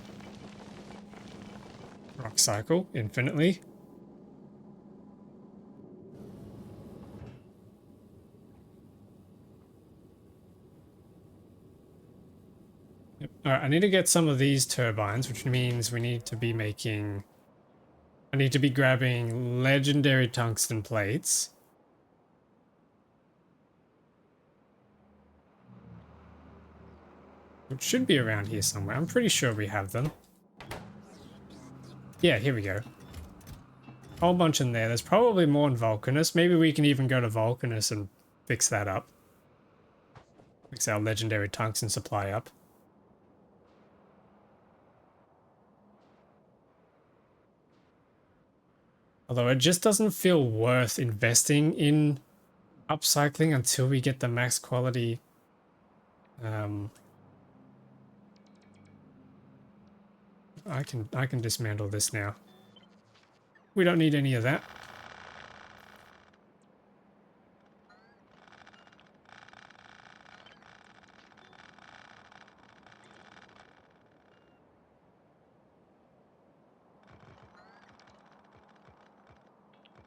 rock cycle infinitely. Yep. Alright, I need to get some of these turbines, which means we need to be making... I need to be grabbing legendary tungsten plates. It should be around here somewhere. I'm pretty sure we have them. Yeah, here we go. Whole bunch in there. There's probably more in Vulcanus. Maybe we can even go to Vulcanus and fix that up. Fix our legendary tungsten supply up. Although it just doesn't feel worth investing in upcycling until we get the max quality. I can dismantle this now. We don't need any of that.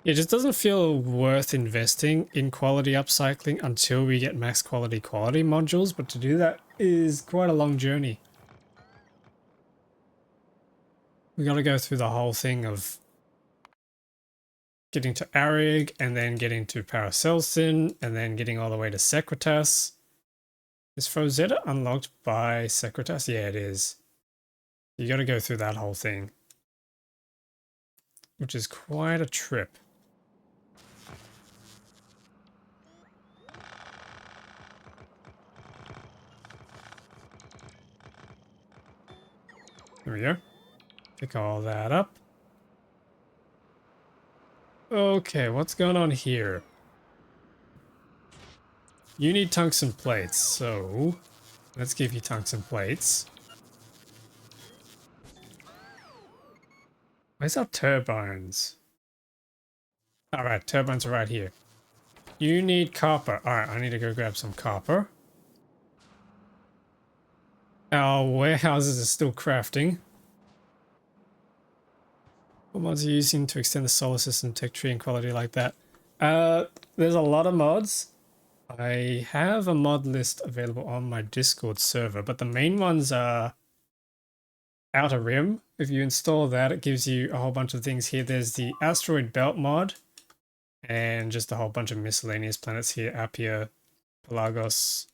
It just doesn't feel worth investing in quality upcycling until we get max quality modules, but to do that is quite a long journey. We got to go through the whole thing of getting to Arig, and then getting to Paracelsin, and then getting all the way to Secretas. Is Frozetta unlocked by Secretas? Yeah, it is. You got to go through that whole thing, which is quite a trip. There we go. Pick all that up. Okay, what's going on here? You need tungsten plates, so let's give you tungsten plates. Where's our turbines? Alright, turbines are right here. You need copper. Alright, I need to go grab some copper. Our warehouses are still crafting. What mods are you using to extend the solar system, tech tree, and quality like that? There's a lot of mods. I have a mod list available on my Discord server, but the main ones are Outer Rim. If you install that, it gives you a whole bunch of things here. There's the Asteroid Belt mod, and just a whole bunch of miscellaneous planets here. Apia, Pelagos,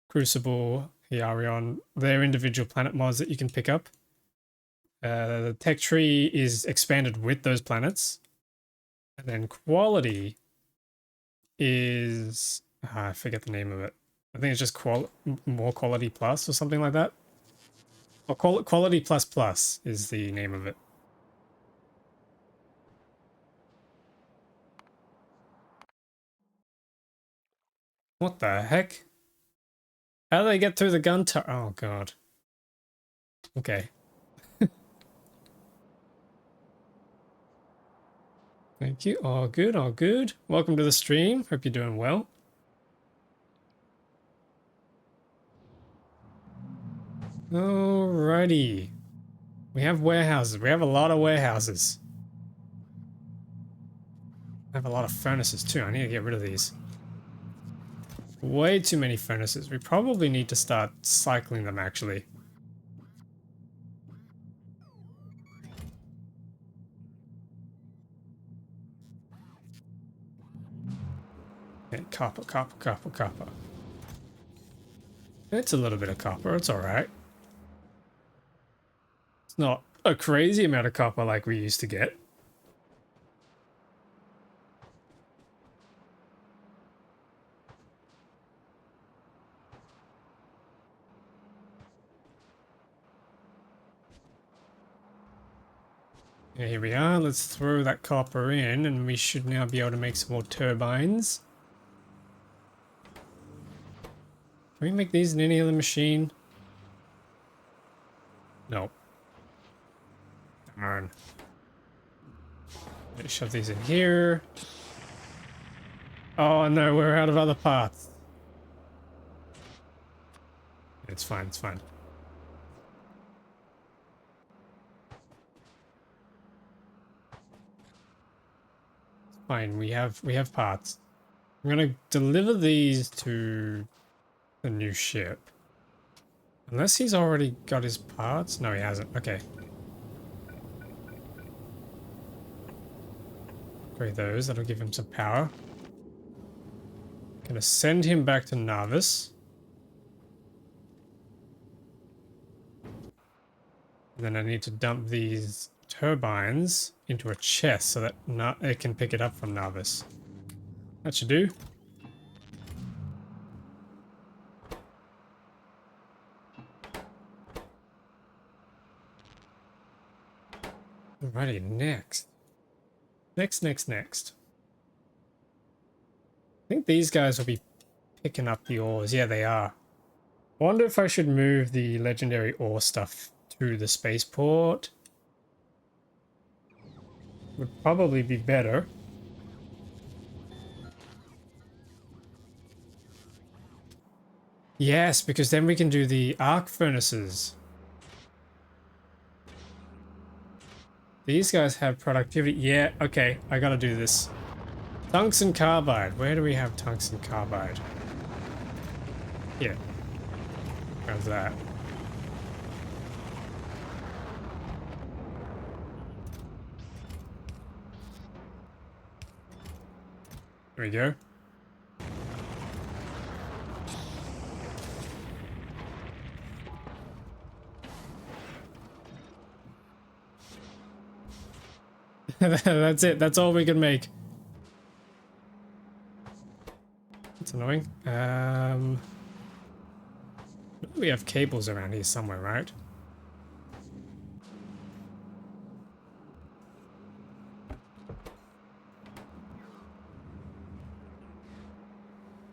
Crucible, Hyarion. They're individual planet mods that you can pick up. The tech tree is expanded with those planets. And then quality is... I forget the name of it. I think it's just more quality plus or something like that. Or quality plus plus is the name of it. What the heck? How do they get through the gun turret? Oh god. Okay. Thank you. All good, all good. Welcome to the stream. Hope you're doing well. Alrighty. We have warehouses. We have a lot of warehouses. I have a lot of furnaces too. I need to get rid of these. Way too many furnaces. We probably need to start cycling them actually. Okay, copper, copper, copper, copper. It's a little bit of copper. It's alright. It's not a crazy amount of copper like we used to get. Yeah, here we are. Let's throw that copper in and we should now be able to make some more turbines. Can we make these in any other machine? No. Darn. Let's shove these in here. Oh no, we're out of other parts. It's fine, it's fine. It's fine, we have parts. I'm gonna deliver these to the new ship. Unless he's already got his parts? No, he hasn't. Okay. Upgrade those, that'll give him some power. Gonna send him back to Narvis. And then I need to dump these turbines into a chest so that it can pick it up from Navis. That should do. Alrighty, next. Next. I think these guys will be picking up the ores. Yeah, they are. I wonder if I should move the legendary ore stuff to the spaceport. Would probably be better. Yes, because then we can do the arc furnaces. These guys have productivity. Yeah, okay, I gotta do this. Tungsten carbide. Where do we have tungsten carbide? Here. How's that? There we go. That's it. That's all we can make. It's annoying. We have cables around here somewhere, right?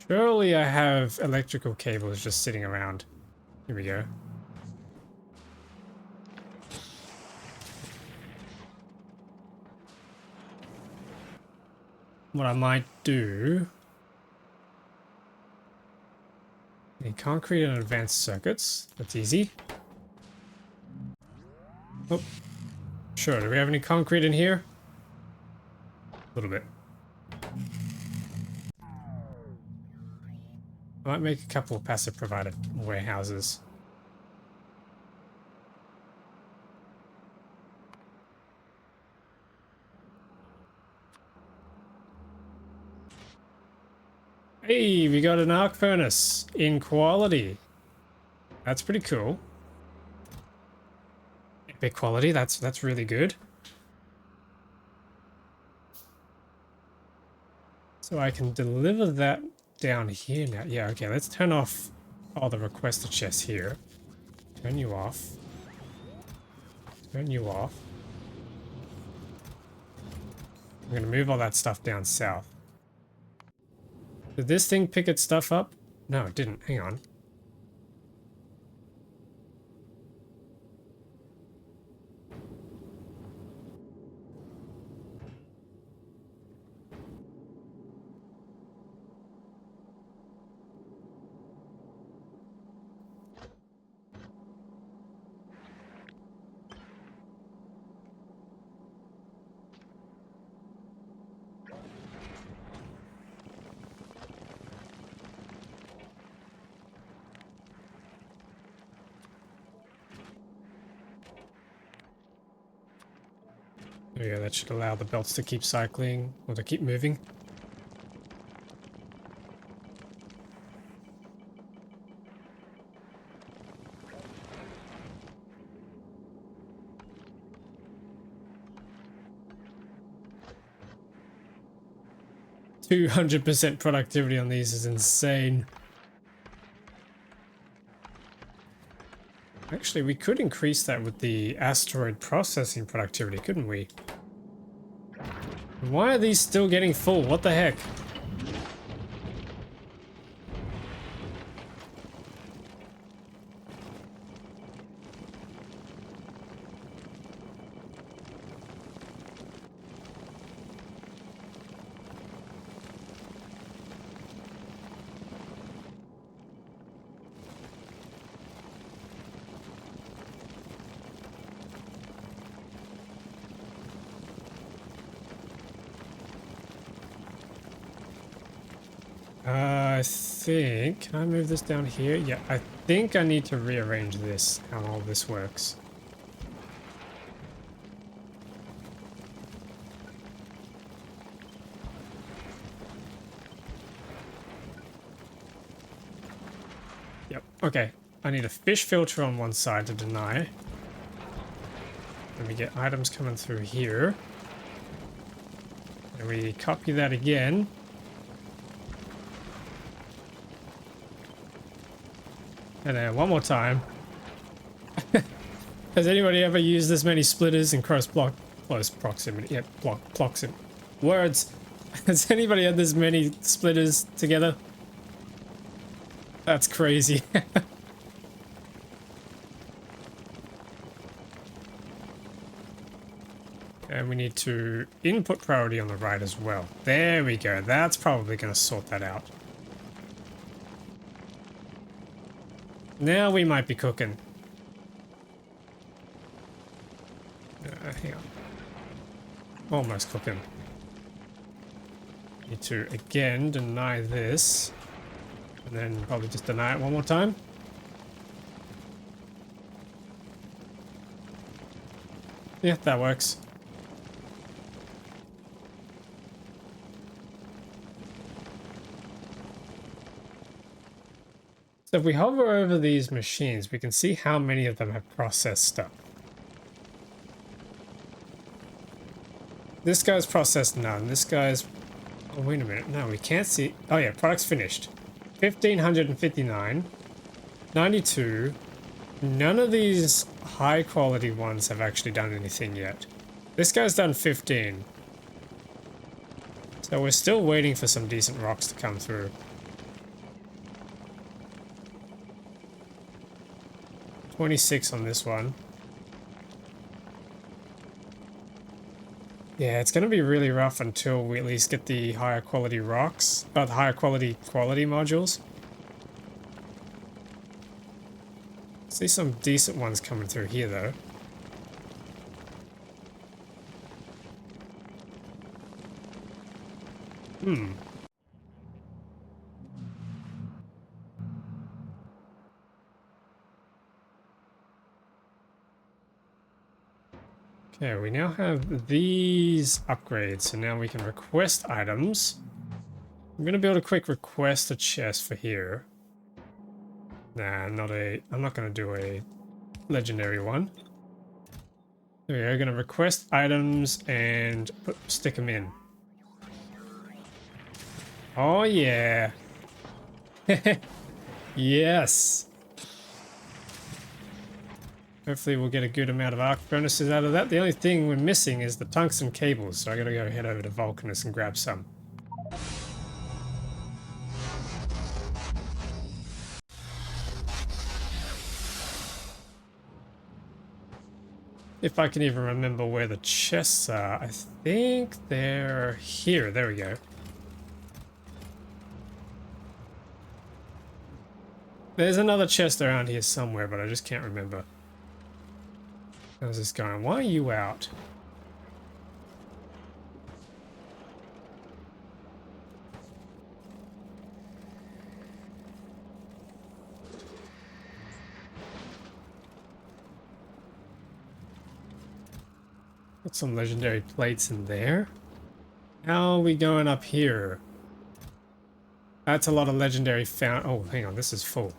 Surely I have electrical cables just sitting around. Here we go. What I might do... Need concrete and advanced circuits. That's easy. Oh. Sure, do we have any concrete in here? A little bit. I might make a couple of passive provided warehouses. Hey, we got an arc furnace in quality. That's pretty cool. Epic quality, that's really good. So I can deliver that down here now. Yeah, okay, let's turn off all the requester chests here. Turn you off. Turn you off. I'm gonna move all that stuff down south. Did this thing pick its stuff up? No, it didn't. Hang on. There we go, that should allow the belts to keep cycling, or to keep moving. %200 productivity on these is insane. Actually, we could increase that with the asteroid processing productivity, couldn't we? Why are these still getting full? What the heck? I think... Can I move this down here? Yeah, I think I need to rearrange this, how all this works. Yep, okay. I need a fish filter on one side to deny. Then we get items coming through here. And we copy that again. And then one more time. Has anybody ever used this many splitters in close proximity? Yep, proximity. Words. Has anybody had this many splitters together? That's crazy. And we need to input priority on the right as well. There we go. That's probably going to sort that out. Now we might be cooking. Hang on. Almost cooking. Need to again deny this. And then probably just deny it one more time. Yeah, that works. So if we hover over these machines, we can see how many of them have processed stuff. This guy's processed none. This guy's... Oh, wait a minute. No, we can't see... Oh yeah, product's finished. 1,559. 92. None of these high quality ones have actually done anything yet. This guy's done 15. So we're still waiting for some decent rocks to come through. 26 on this one. Yeah, it's going to be really rough until we at least get the higher quality rocks, the higher quality modules. See some decent ones coming through here though. Okay, we now have these upgrades, so now we can request items. I'm gonna build a quick request a chest for here. Nah, I'm not gonna do a legendary one. We are gonna request items and stick them in. Oh yeah. Yes. Hopefully we'll get a good amount of arc furnaces out of that. The only thing we're missing is the tungsten cables, so I gotta go head over to Vulcanus and grab some. If I can even remember where the chests are, I think they're here. There we go. There's another chest around here somewhere, but I just can't remember. How's this going? Why are you out? Got some legendary plates in there. How are we going up here? That's a lot of legendary found. Oh, hang on, this is full.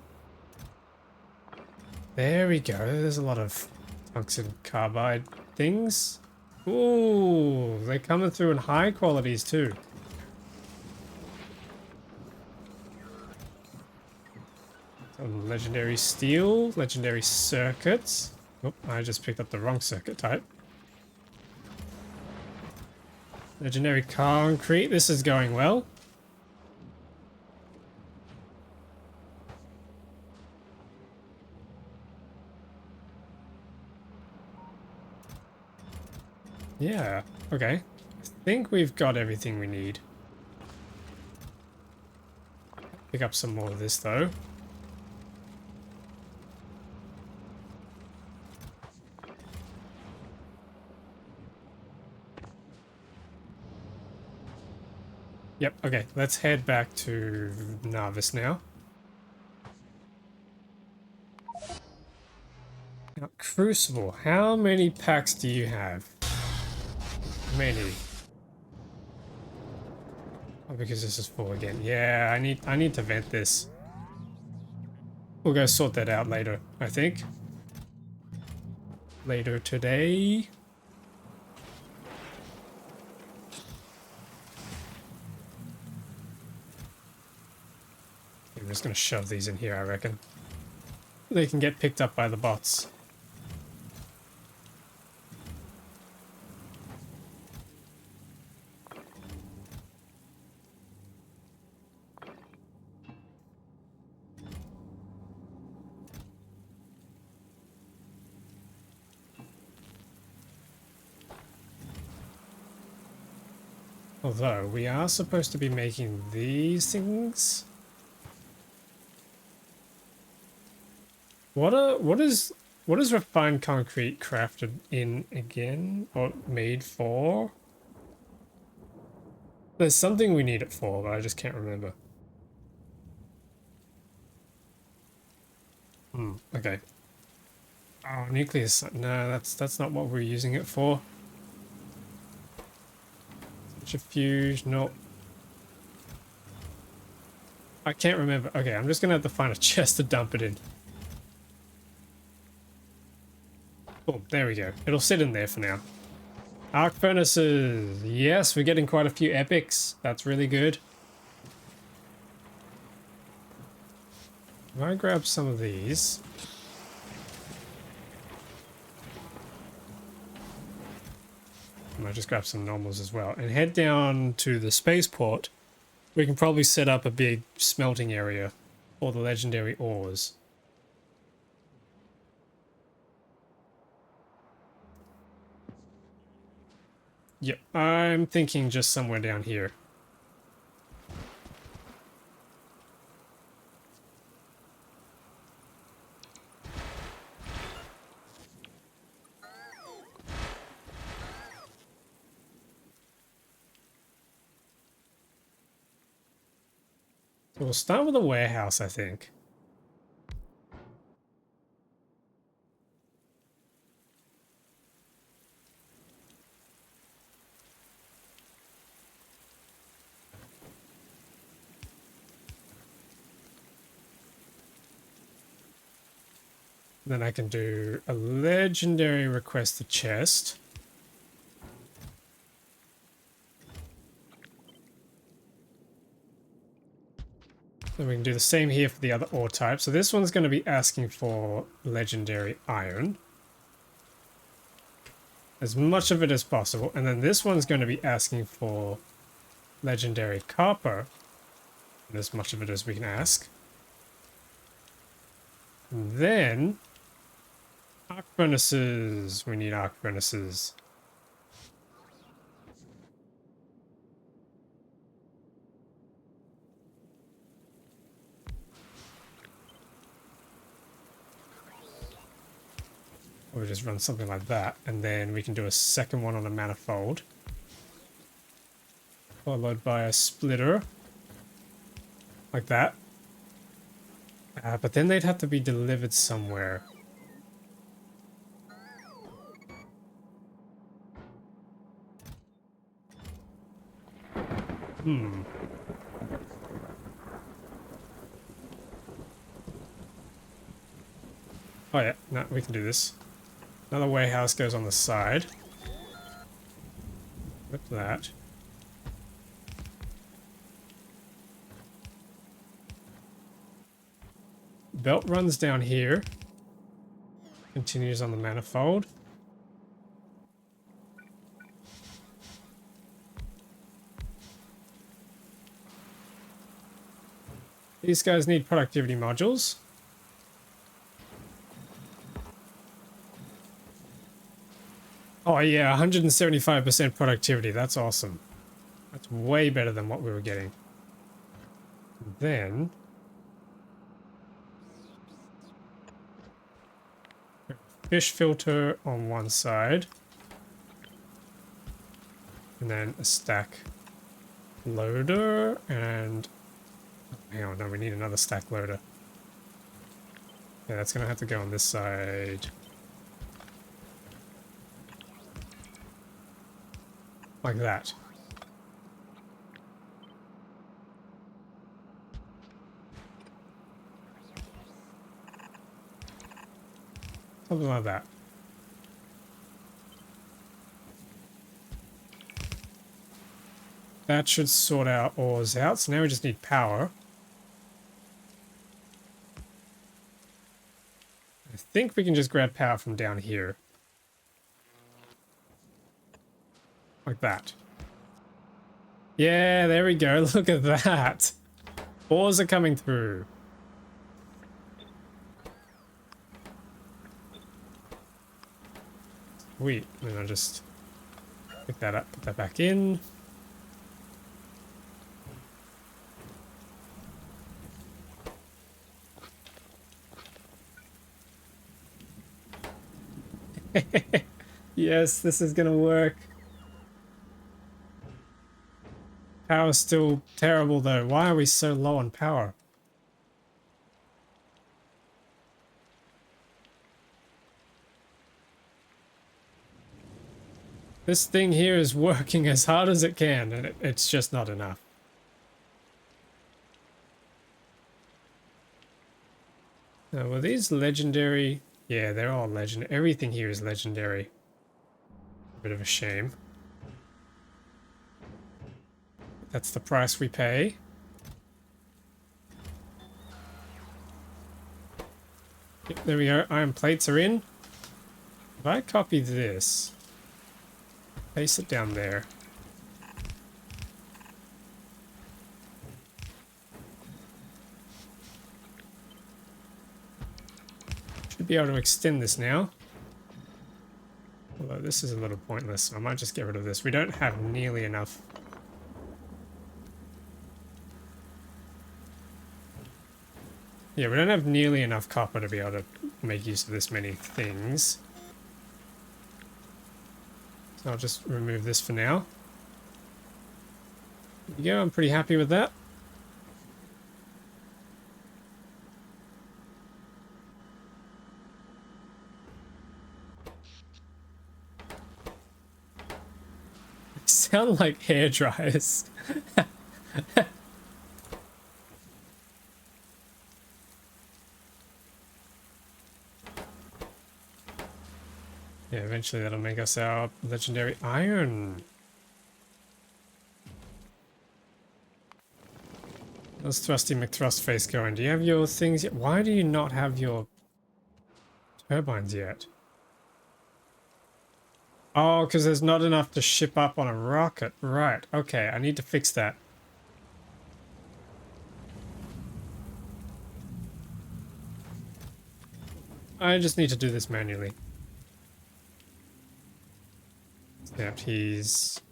There we go. There's a lot of tungsten carbide things. Ooh, they're coming through in high qualities too. Some legendary steel, legendary circuits. Oh, I just picked up the wrong circuit type. Legendary concrete. This is going well. Yeah, okay. I think we've got everything we need. Pick up some more of this though. Yep, okay, let's head back to Narvis now. Now, Crucible, how many packs do you have? Many. Oh, because this is full again. Yeah, I need to vent this. We'll go sort that out later, I think. later today. I'm just going to shove these in here, I reckon. They can get picked up by the bots. Although, we are supposed to be making these things. What is refined concrete crafted in again? Or made for? There's something we need it for, but I just can't remember. Okay. Oh, nucleus. No, that's not what we're using it for. Centrifuge, no. I can't remember. Okay, I'm just gonna have to find a chest to dump it in. Boom, there we go. It'll sit in there for now. Arc furnaces. Yes, we're getting quite a few epics. That's really good. If I grab some of these. I might just grab some normals as well. And head down to the spaceport. We can probably set up a big smelting area for the legendary ores. Yep, I'm thinking just somewhere down here. So we'll start with a warehouse, I think. Then I can do a legendary requested chest. Then we can do the same here for the other ore type. So this one's going to be asking for legendary iron. As much of it as possible. And then this one's going to be asking for legendary copper. And as much of it as we can ask. And then arc furnaces. We need arc furnaces. Or we just run something like that, and then we can do a second one on a manifold. Followed by a splitter. Like that. But then they'd have to be delivered somewhere. Oh yeah, no, we can do this. Another warehouse goes on the side. With that. Belt runs down here. Continues on the manifold. These guys need productivity modules. Oh yeah, 175% productivity. That's awesome. That's way better than what we were getting. Then fish filter on one side. And then a stack loader and... Hang on, no, we need another stack loader. Yeah, that's gonna have to go on this side. Like that. Something like that. That should sort our ores out. So now we just need power. I think we can just grab power from down here. Like that. Yeah, there we go. Look at that. Ores are coming through. Sweet. And I'll just pick that up, put that back in. Yes, this is gonna work. Power's still terrible though. Why are we so low on power? This thing here is working as hard as it can, and it's just not enough. Now, were these legendary? Yeah, they're all legendary. Everything here is legendary. A bit of a shame. That's the price we pay. Yep, there we go. Iron plates are in. If I copy this, paste it down there. Should be able to extend this now. Although this is a little pointless, so I might just get rid of this. We don't have nearly enough. Yeah, we don't have nearly enough copper to be able to make use of this many things. So I'll just remove this for now. There you go, I'm pretty happy with that. They sound like hair dryers. Yeah, eventually that'll make us our legendary iron. How's Thrusty McThrustface going? Do you have your things yet? Why do you not have your turbines yet? Oh, because there's not enough to ship up on a rocket. Right, okay, I need to fix that. I just need to do this manually. Except he's...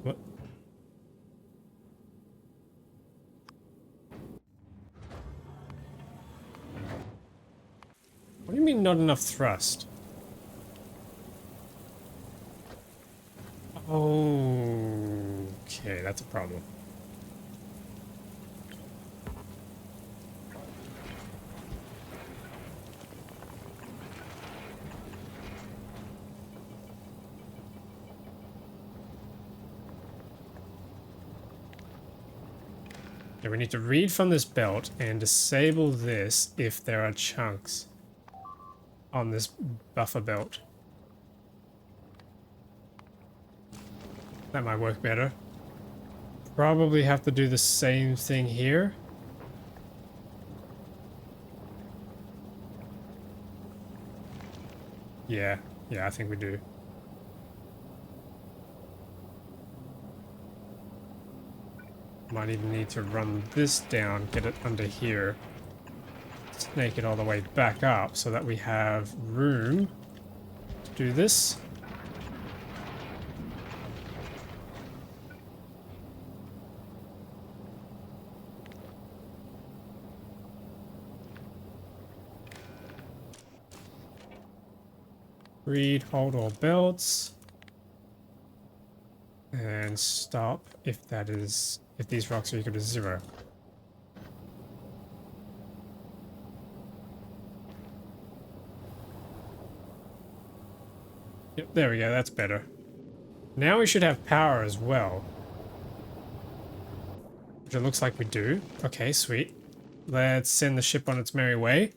What? What do you mean not enough thrust? Okay, that's a problem. Okay, we need to read from this belt and disable this if there are chunks on this buffer belt. That might work better. Probably have to do the same thing here. Yeah, I think we do. Might even need to run this down, get it under here. Snake it all the way back up so that we have room to do this. Read, hold all belts. And stop if that is, if these rocks are equal to 0. Yep, there we go, that's better. Now we should have power as well. Which it looks like we do. Okay, sweet. Let's send the ship on its merry way.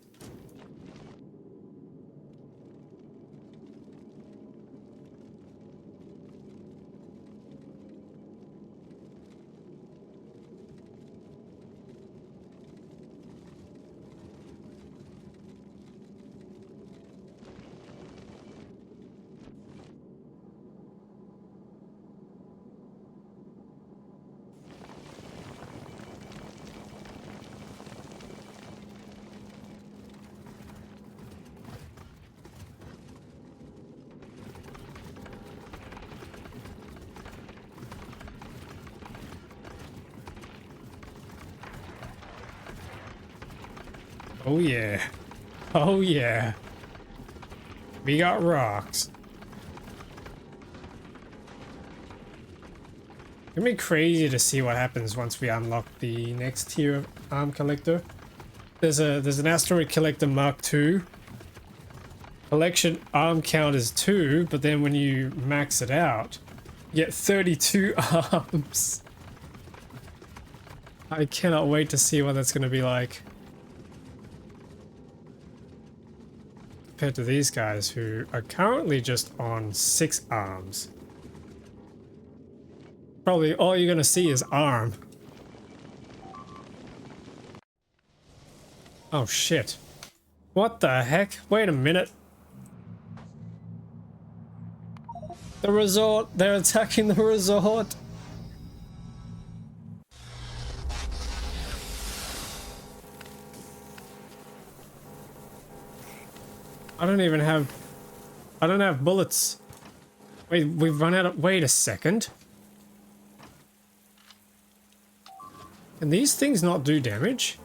Oh yeah. Oh yeah. We got rocks. It's gonna be crazy to see what happens once we unlock the next tier of arm collector. There's an asteroid collector Mark II. Collection arm count is 2, but then when you max it out, you get 32 arms. I cannot wait to see what that's gonna be like. Compared to these guys who are currently just on 6 arms. Probably all you're gonna see is arm. Oh shit. What the heck? Wait a minute. The resort! They're attacking the resort! I don't have bullets. Wait, we've run out of... Wait a second. Can these things not do damage?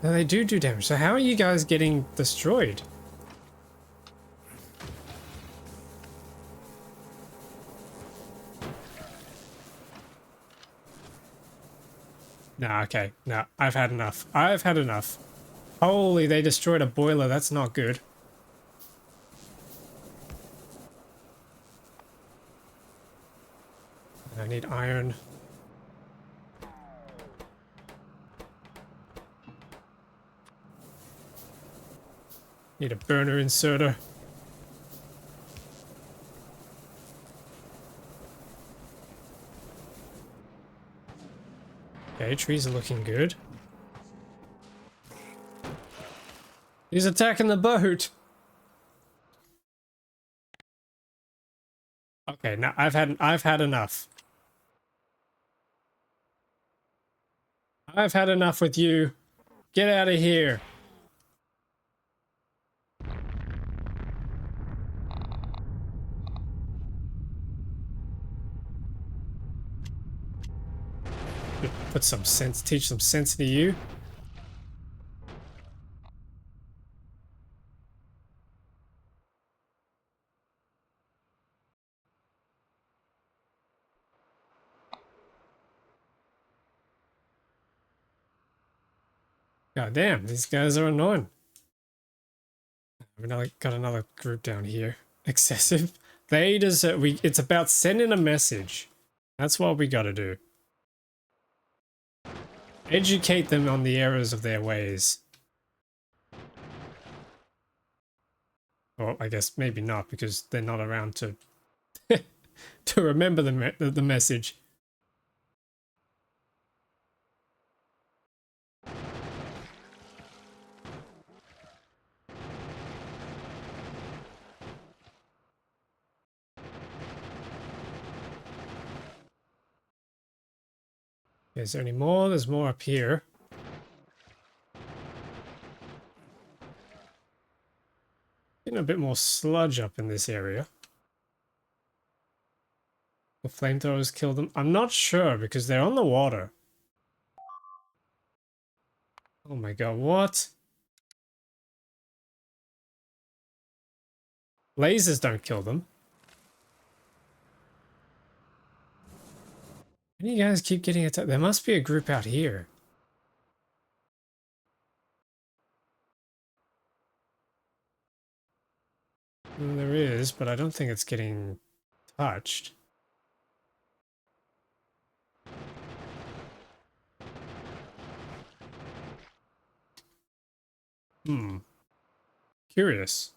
No, they do damage. So how are you guys getting destroyed? Nah, okay. Nah, I've had enough. I've had enough. Holy, they destroyed a boiler. That's not good. I need iron. Need a burner inserter. Okay, trees are looking good. He's attacking the boat. Okay, now I've had enough. I've had enough with you. Get out of here. Put some sense, teach some sense to you. God damn, these guys are annoying. We've got another group down here. Excessive. They deserve. It's about sending a message. That's what we got to do. Educate them on the errors of their ways. Or I guess maybe not, because they're not around to to remember the message. Is there any more? There's more up here. Getting a bit more sludge up in this area. The flamethrowers killed them. I'm not sure because they're on the water. Oh my god, what? Lasers don't kill them. Why do you guys keep getting attacked? There must be a group out here. Well, there is, but I don't think it's getting touched. Hmm. Curious.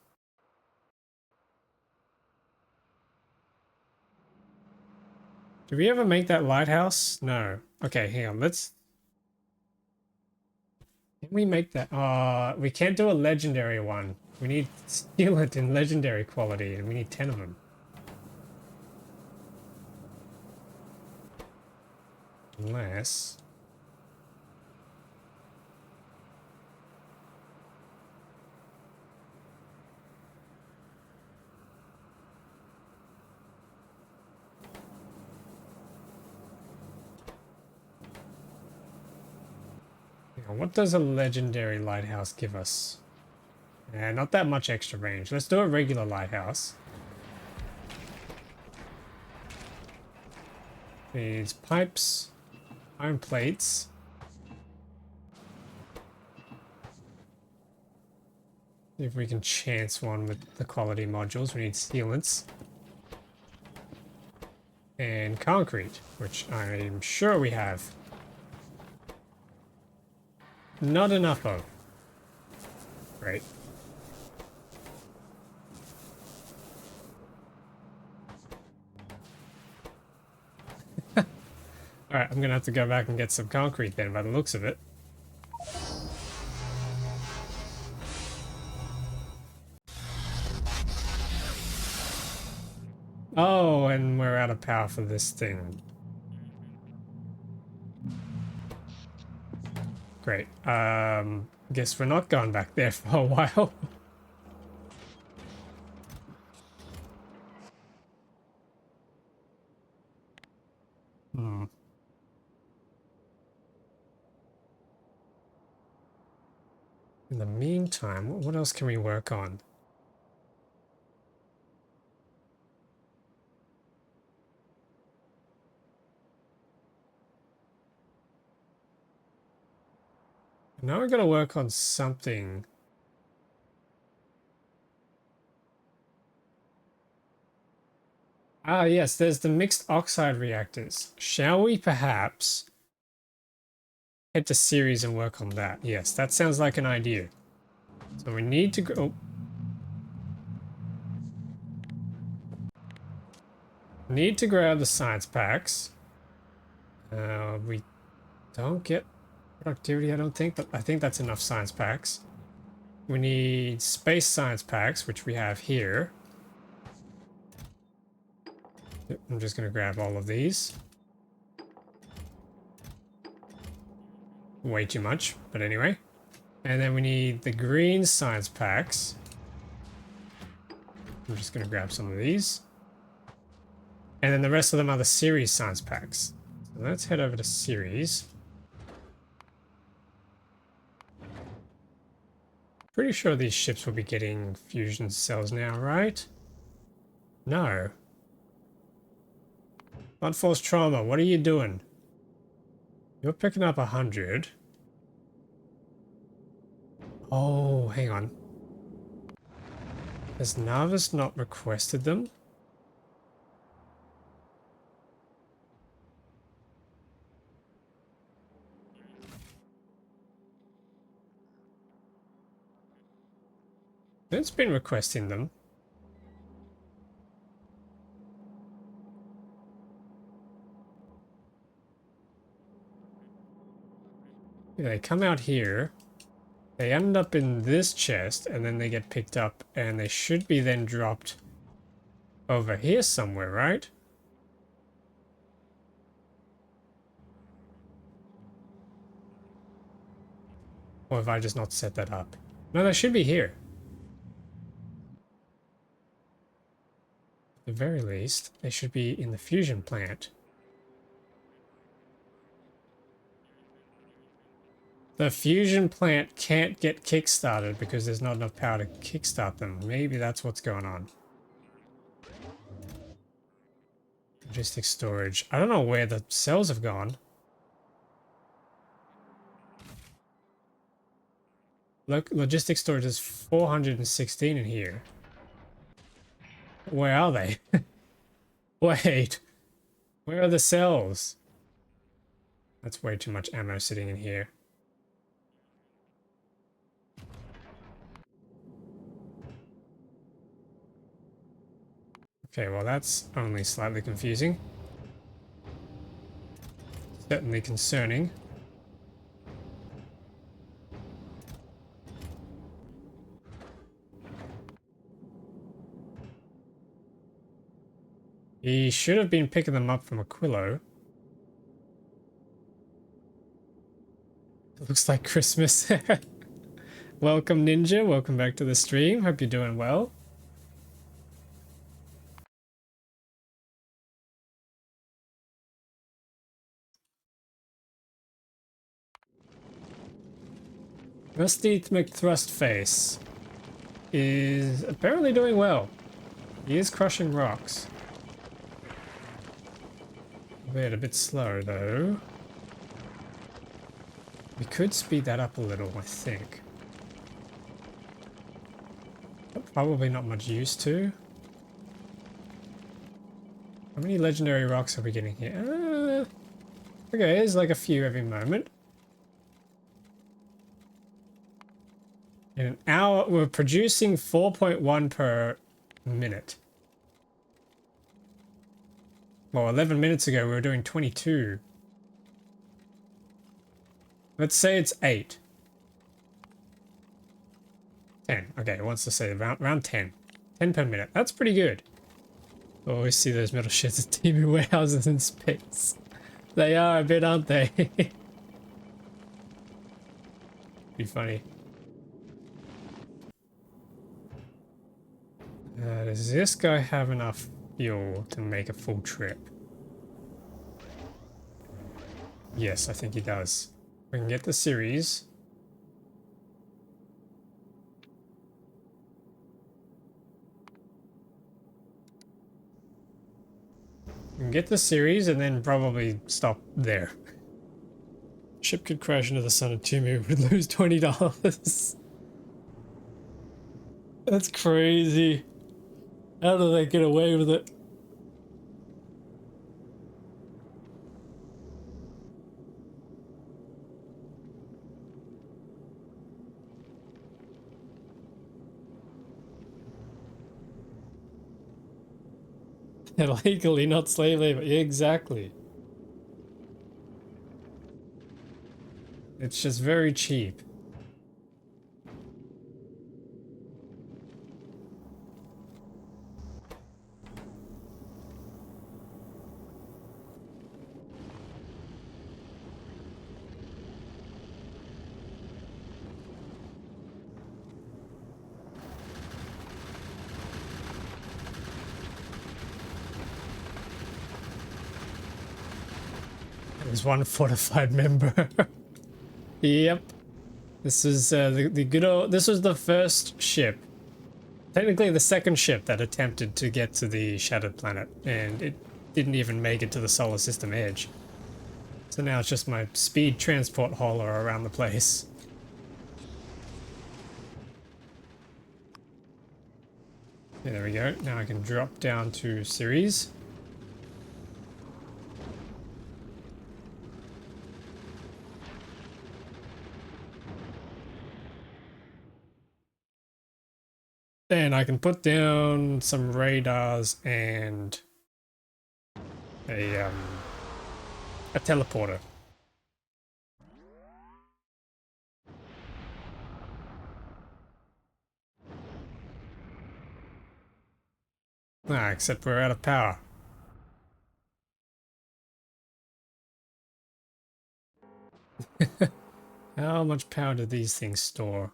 Did we ever make that lighthouse? No. Okay, hang on. Can we make that? We can't do a legendary one. We need sealant in legendary quality, and we need 10 of them. Unless... What does a legendary lighthouse give us? Not that much extra range. Let's do a regular lighthouse. Needs pipes, iron plates. If we can chance one with the quality modules, we need sealants. And concrete, which I'm sure we have. Not enough of. Great. Alright, I'm gonna have to go back and get some concrete then, by the looks of it. Oh, and we're out of power for this thing. Great. Guess we're not going back there for a while. Hmm. In the meantime, what else can we work on? Now we're gonna work on something. Ah, yes, there's the mixed oxide reactors. Shall we perhaps head to series and work on that? Yes, that sounds like an idea. So we need to go... Oh. Need to grab the science packs. We don't get productivity, I don't think, but I think that's enough science packs. We need space science packs, which we have here. I'm just going to grab all of these. Way too much, but anyway. And then we need the green science packs. I'm just going to grab some of these. And then the rest of them are the series science packs. So let's head over to series. Pretty sure these ships will be getting fusion cells now, right? No. Blunt force trauma, what are you doing? You're picking up 100. Oh, hang on. Has Narvis not requested them? It's been requesting them. Yeah, they come out here. They end up in this chest, and then they get picked up, and they should be then dropped over here somewhere, right? Or have I just not set that up? No, they should be here. At the very least, they should be in the fusion plant. The fusion plant can't get kickstarted because there's not enough power to kickstart them. Maybe that's what's going on. Logistics storage. I don't know where the cells have gone. Look, logistics storage is 416 in here. Where are they? Wait. Where are the cells? That's way too much ammo sitting in here. Okay, well that's only slightly confusing. Certainly concerning. He should have been picking them up from Aquilo. It looks like Christmas. Welcome, Ninja. Welcome back to the stream. Hope you're doing well. Rusty McThrustface is apparently doing well. He is crushing rocks. A bit slow though. We could speed that up a little, I think. But probably not much use to. How many legendary rocks are we getting here? Okay, there's like a few every moment. In an hour, we're producing 4.1 per minute. Well, 11 minutes ago we were doing 22. Let's say it's 8. 10. Okay, it wants to say around 10. 10 per minute. That's pretty good. I always see those metal sheds as teeming warehouses in space. They are a bit, aren't they? Be funny. Does this guy have enough fuel to make a full trip? Yes, I think he does. We can get the series. We can get the series and then probably stop there. Ship could crash into the sun of Tumu, would lose $20. That's crazy. How do they get away with it? Illegally, not slave labor. Yeah, exactly. It's just very cheap. There's one fortified member. Yep. This is the good old. This was the first ship. Technically, the second ship that attempted to get to the Shattered Planet, and it didn't even make it to the solar system edge. So now it's just my speed transport hauler around the place. Yeah, there we go. Now I can drop down to series. And I can put down some radars and a teleporter. Ah, except we're out of power. How much power do these things store?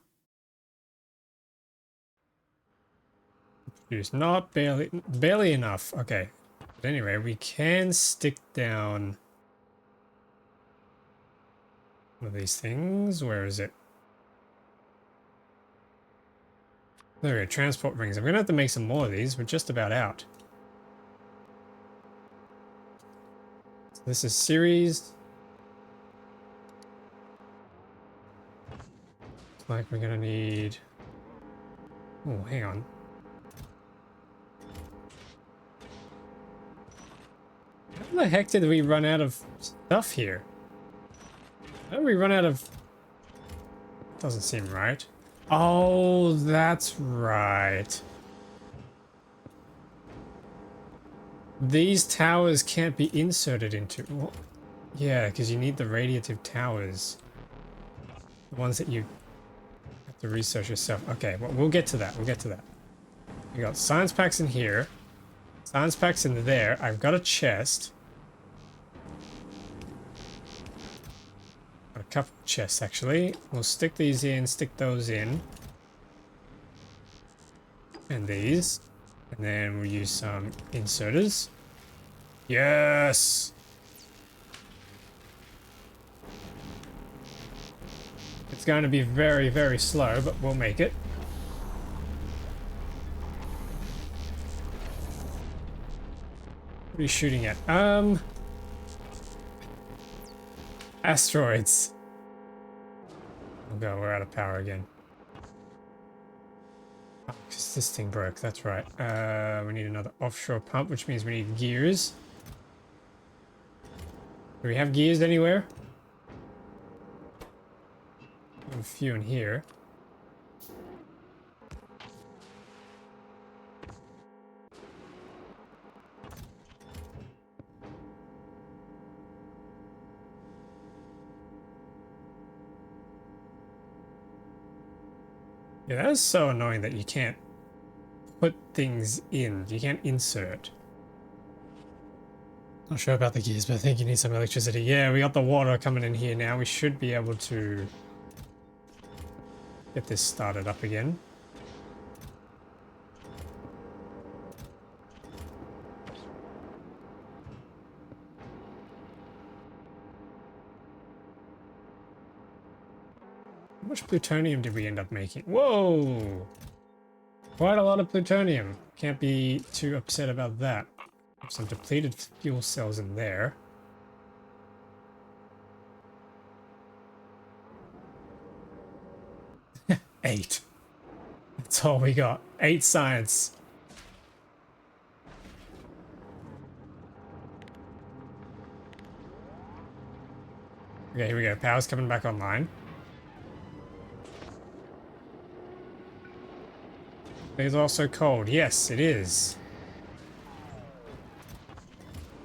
Produce not barely enough. Okay. But anyway, we can stick down one of these things. Where is it? There we go, transport rings. I'm gonna have to make some more of these. We're just about out. So this is series. Looks like we're gonna need. Oh, hang on. How the heck did we run out of stuff here? How did we run out of... Doesn't seem right. Oh, that's right. These towers can't be inserted into... Well, yeah, because you need the radiative towers. The ones that you have to research yourself. Okay, well, we'll get to that. We'll get to that. We got science packs in here. Science packs in there. I've got a chest. Got a couple of chests, actually. We'll stick these in, stick those in. And these. And then we'll use some inserters. Yes! It's going to be very, very slow, but we'll make it. What are you shooting at? Asteroids. Oh god, we're out of power again. Oh, 'cause this thing broke, that's right. We need another offshore pump, which means we need gears. Do we have gears anywhere? A few in here. Yeah, that is so annoying that you can't put things in. You can't insert. Not sure about the gears, but I think you need some electricity. Yeah, we got the water coming in here now. We should be able to get this started up again. How much plutonium did we end up making? Whoa! Quite a lot of plutonium. Can't be too upset about that. Some depleted fuel cells in there. Eight. That's all we got. 8 science. Okay, here we go. Power's coming back online. It's also cold. Yes, it is.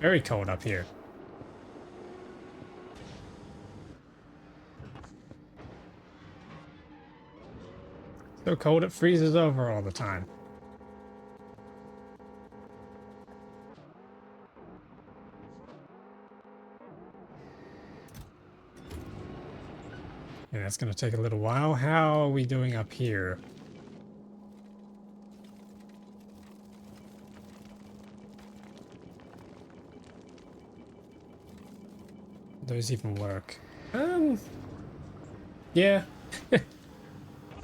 Very cold up here. So cold it freezes over all the time. Yeah, that's going to take a little while. How are we doing up here? Those even work? Yeah.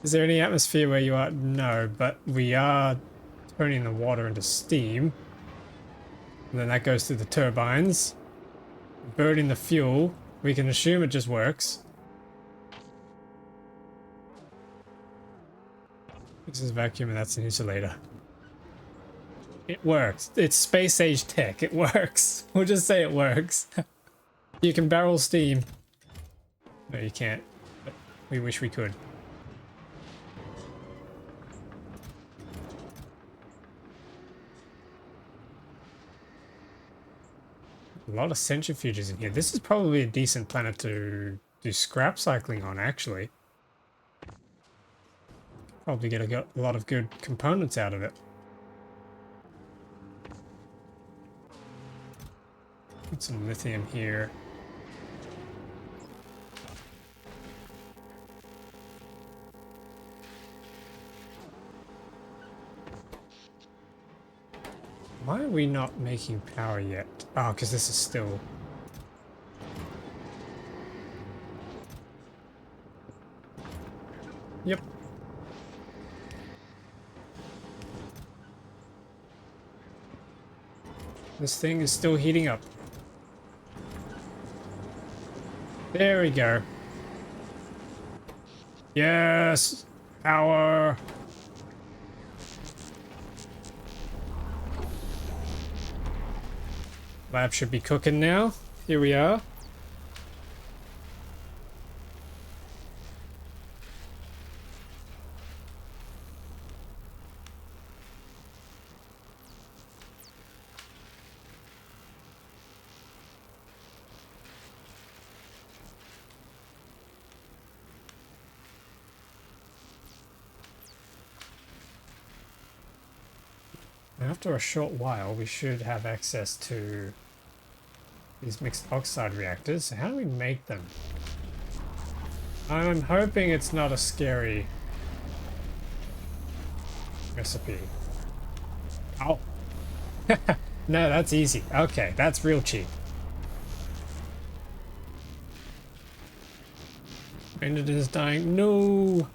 Is there any atmosphere where you are? No, but we are turning the water into steam. And then that goes through the turbines. Burning the fuel. We can assume it just works. This is vacuum and that's an insulator. It works. It's space age tech. It works. We'll just say it works. You can barrel steam. No, you can't. But we wish we could. A lot of centrifuges in here. This is probably a decent planet to do scrap cycling on, actually. Probably get a lot of good components out of it. Put some lithium here. Why are we not making power yet? Oh, because this is still... Yep. This thing is still heating up. There we go. Yes! Power! Lab should be cooking now. Here we are. After a short while, we should have access to these mixed oxide reactors. So how do we make them? I'm hoping it's not a scary recipe. Oh. No, that's easy. Okay, that's real cheap. Engine is dying. No!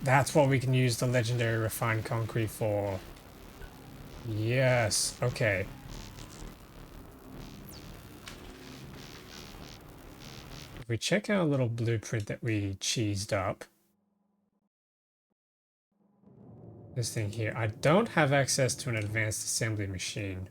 That's what we can use the legendary refined concrete for. Yes, okay. If we check our little blueprint that we cheesed up, this thing here, I don't have access to an advanced assembly machine.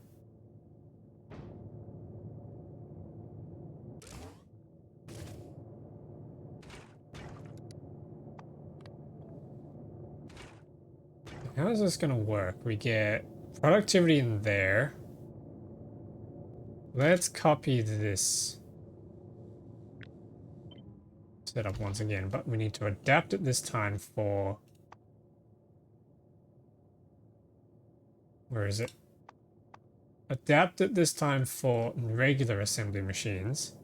How is this gonna work? We get productivity in there. Let's copy this setup once again, but we need to adapt it this time for... Where is it? Adapt it this time for regular assembly machines.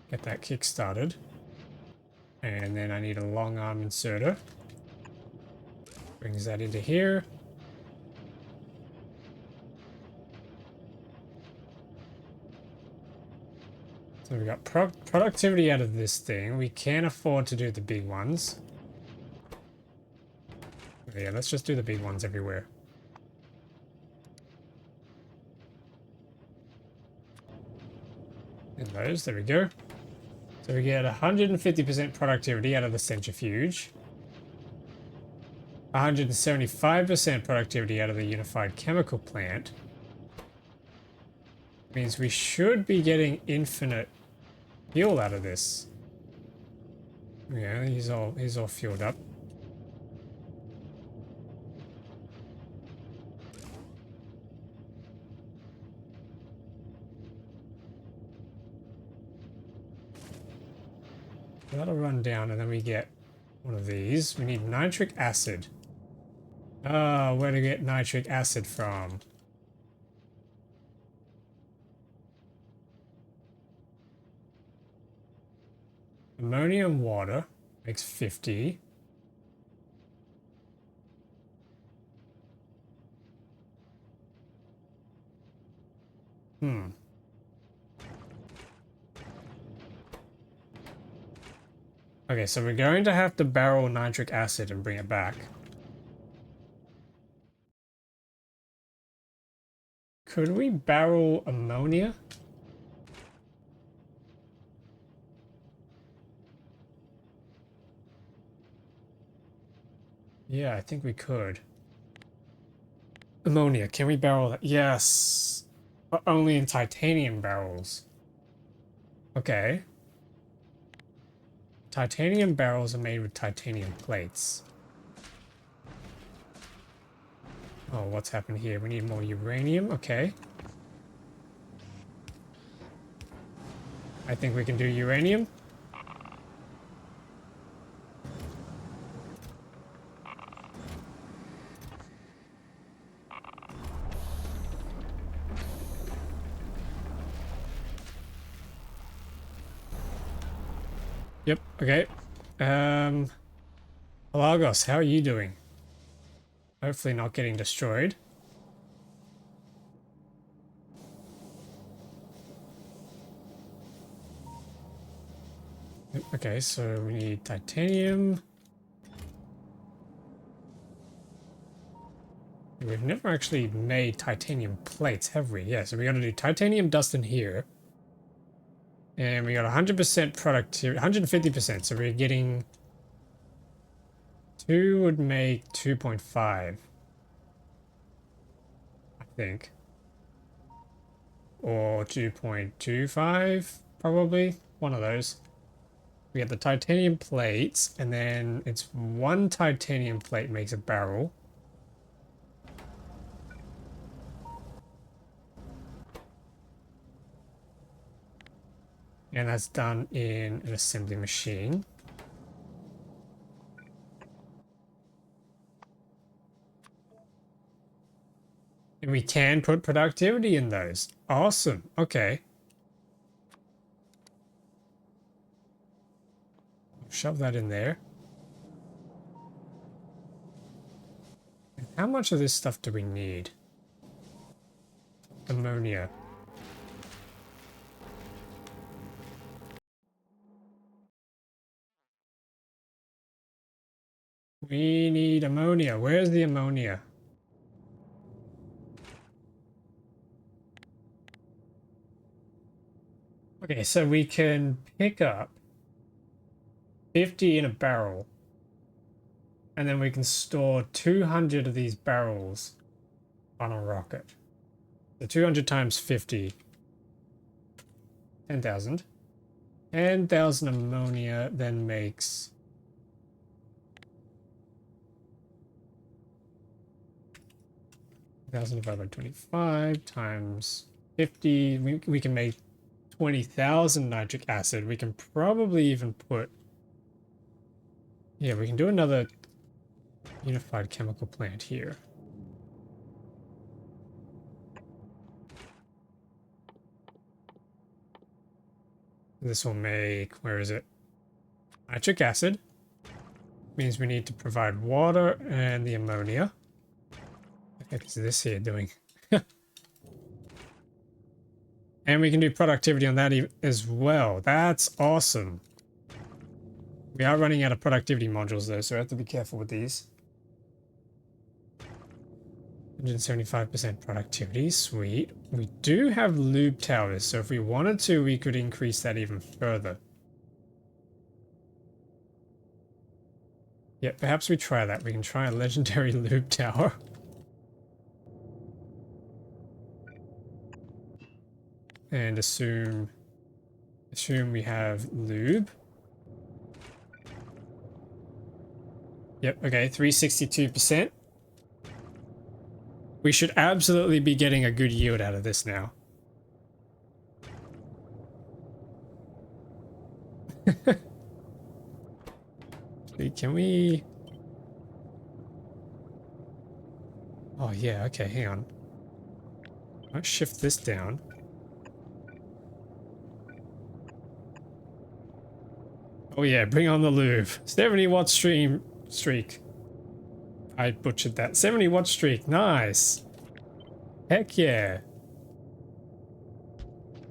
Get that kick started. And then I need a long arm inserter. Brings that into here. So we got productivity out of this thing. We can't afford to do the big ones. Yeah, let's just do the big ones everywhere. And those, there we go. So we get 150% productivity out of the centrifuge. 175% productivity out of the unified chemical plant. Means we should be getting infinite fuel out of this. Yeah, he's all fueled up. That'll run down and then we get one of these. We need nitric acid. Ah, where to get nitric acid from? Ammonia and water makes 50. Okay, so we're going to have to barrel nitric acid and bring it back. Could we barrel ammonia? Yeah, I think we could. Ammonia, can we barrel that? Yes. But only in titanium barrels. Okay. Titanium barrels are made with titanium plates. Oh, what's happened here? We need more uranium. Okay. I think we can do uranium. Yep, okay. Halagos, how are you doing? Hopefully not getting destroyed. Yep, okay, so we need titanium. We've never actually made titanium plates, have we? Yeah, so we got to do titanium dust in here. And we got 100% productivity, 150%, so we're getting... 2 would make 2.5. I think. Or 2.25, probably. One of those. We have the titanium plates, and then it's 1 titanium plate makes a barrel. And that's done in an assembly machine. And We can put productivity in those. Awesome. Okay. Shove that in there. How much of this stuff do we need? Ammonia. We need ammonia. Where's the ammonia? Okay, so we can pick up 50 in a barrel. And then we can store 200 of these barrels on a rocket. So 200 times 50. 10,000. 10,000 ammonia then makes 1,000 divided by 25 times 50. We can make 20,000 nitric acid. We can probably even put... Yeah, we can do another unified chemical plant here. This will make... Where is it? Nitric acid. Means we need to provide water and the ammonia. What the heck is this here doing? And we can do productivity on that as well. That's awesome. We are running out of productivity modules though, so we have to be careful with these. 175% productivity, sweet. We do have lube towers, so if we wanted to, we could increase that even further. Yeah, perhaps we try that. We can try a legendary lube tower. And assume we have lube. Yep, okay, 362%. We should absolutely be getting a good yield out of this now. Can we... Oh yeah, okay, hang on. Let's shift this down. Oh yeah, bring on the lube. 70-watt streak. I butchered that. 70-watt streak, nice. Heck yeah.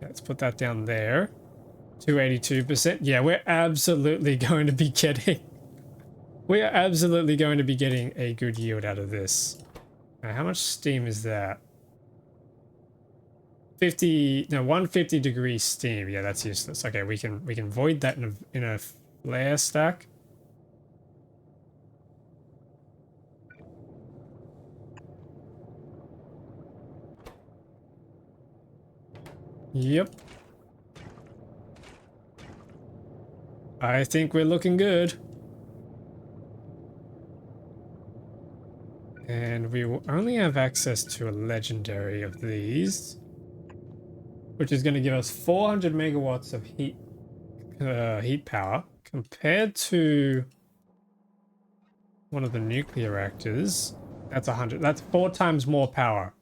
Let's put that down there. 282%. Yeah, we're absolutely going to be getting... We are absolutely going to be getting a good yield out of this. Now, how much steam is that? 150 degree steam. Yeah, that's useless. Okay, we can void that in a flare stack. Yep. I think we're looking good. And we will only have access to a legendary of these, which is going to give us 400 megawatts of heat power compared to one of the nuclear reactors. That's 100. That's 4 times more power.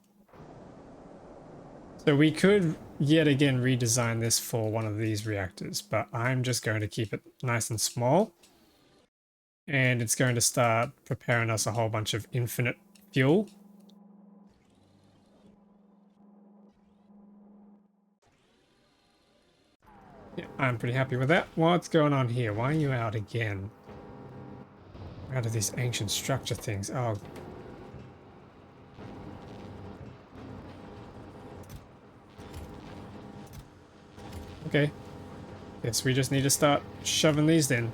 So we could yet again redesign this for one of these reactors, but I'm just going to keep it nice and small. And it's going to start preparing us a whole bunch of infinite fuel. Yeah, I'm pretty happy with that. What's going on here? Why are you out again? Out of these ancient structure things. Oh. Okay. Guess we just need to start shoving these then.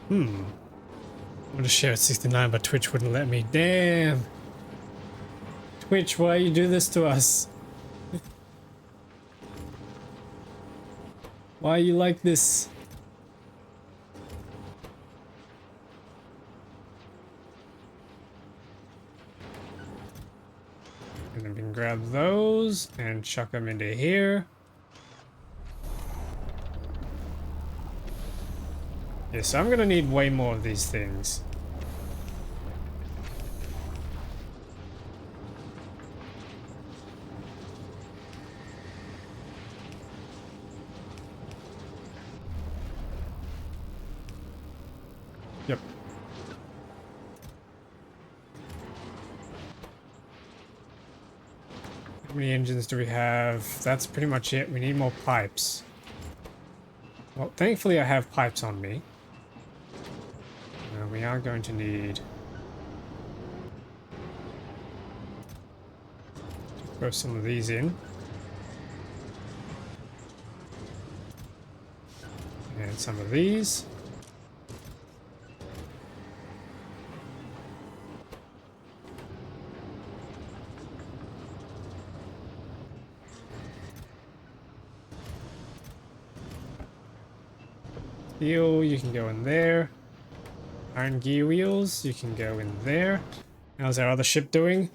I want to share at 69, but Twitch wouldn't let me. Damn! Twitch, why you do this to us? Why are you like this? grab those and chuck them into here. Yeah, so I'm gonna need way more of these things. Yep. How many engines do we have? That's pretty much it. We need more pipes. Well, thankfully I have pipes on me. We are going to need to throw some of these in. And some of these. Steel, you can go in there. Iron gear wheels, you can go in there. How's our other ship doing?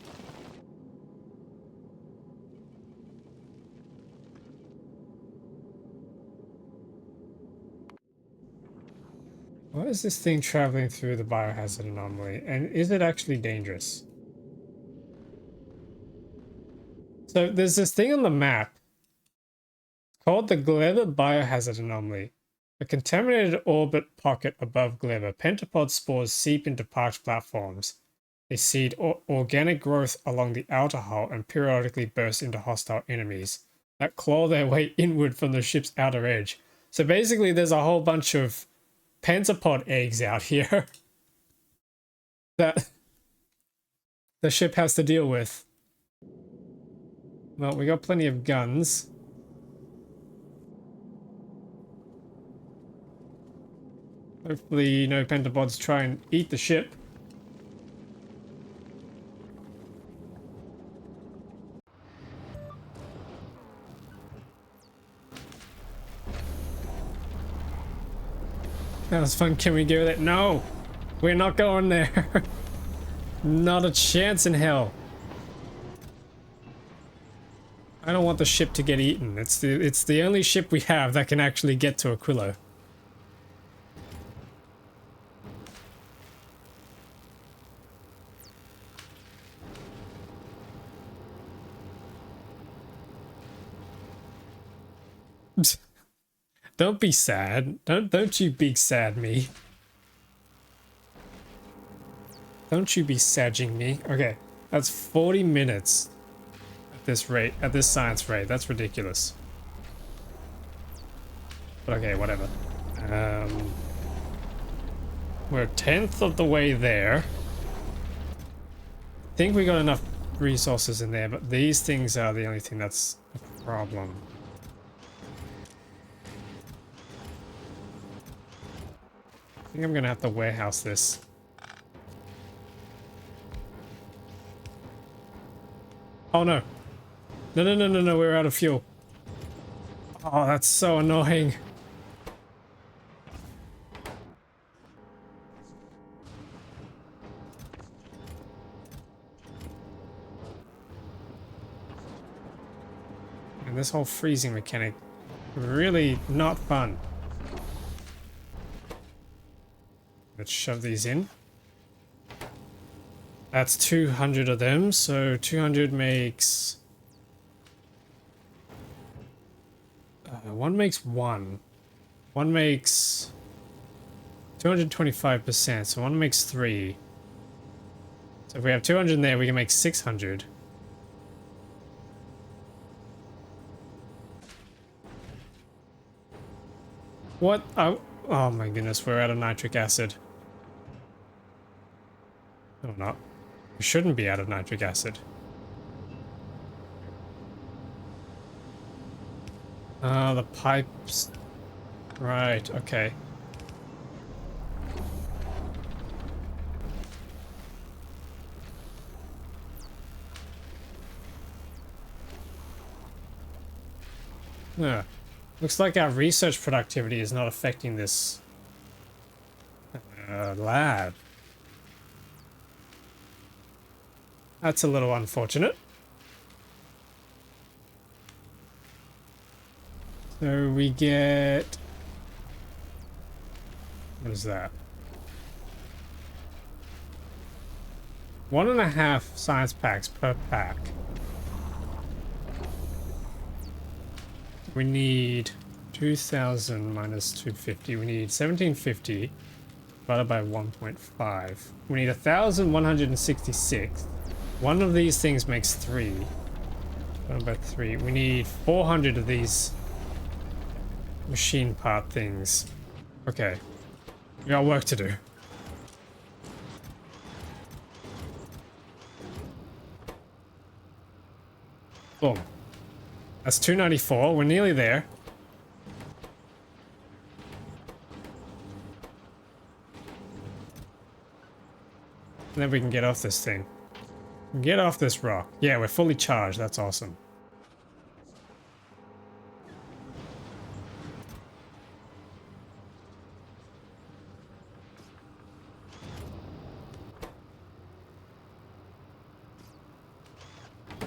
What is this thing traveling through the biohazard anomaly? And is it actually dangerous? So there's this thing on the map called the Gleba biohazard anomaly. A contaminated orbit pocket above Gleba. Pentapod spores seep into parked platforms. They seed organic growth along the outer hull and periodically burst into hostile enemies that claw their way inward from the ship's outer edge. So basically there's a whole bunch of pentapod eggs out here that the ship has to deal with. Well, we got plenty of guns. Hopefully no pentapods try and eat the ship. That was fun. Can we go there? No! We're not going there. Not a chance in hell. I don't want the ship to get eaten. It's the only ship we have that can actually get to Aquilo. Don't be sad. Don't you big sad me. Don't you be sagging me. Okay, that's 40 minutes at this rate, at this science rate. That's ridiculous. But okay, whatever. We're a 10th of the way there. I think we got enough resources in there, but these things are the only thing that's a problem. I think I'm gonna have to warehouse this. Oh no. No, we're out of fuel. Oh, that's so annoying. And this whole freezing mechanic, really not fun. Let's shove these in. That's 200 of them, so 200 makes... one makes one. One makes 225%, so one makes 3. So if we have 200 in there, we can make 600. What? Oh my goodness, we're out of nitric acid. No, not. We shouldn't be out of nitric acid. The pipes. Right, okay. Yeah. Looks like our research productivity is not affecting this lab. That's a little unfortunate. So we get... What is that? 1.5 science packs per pack. We need 2,000 minus 250. We need 1,750 divided by 1.5. We need 1,166. One of these things makes 3. Divided by 3. We need 400 of these machine part things. Okay. We got work to do. Boom. That's 294. We're nearly there. And then we can get off this thing. Get off this rock. Yeah, we're fully charged. That's awesome.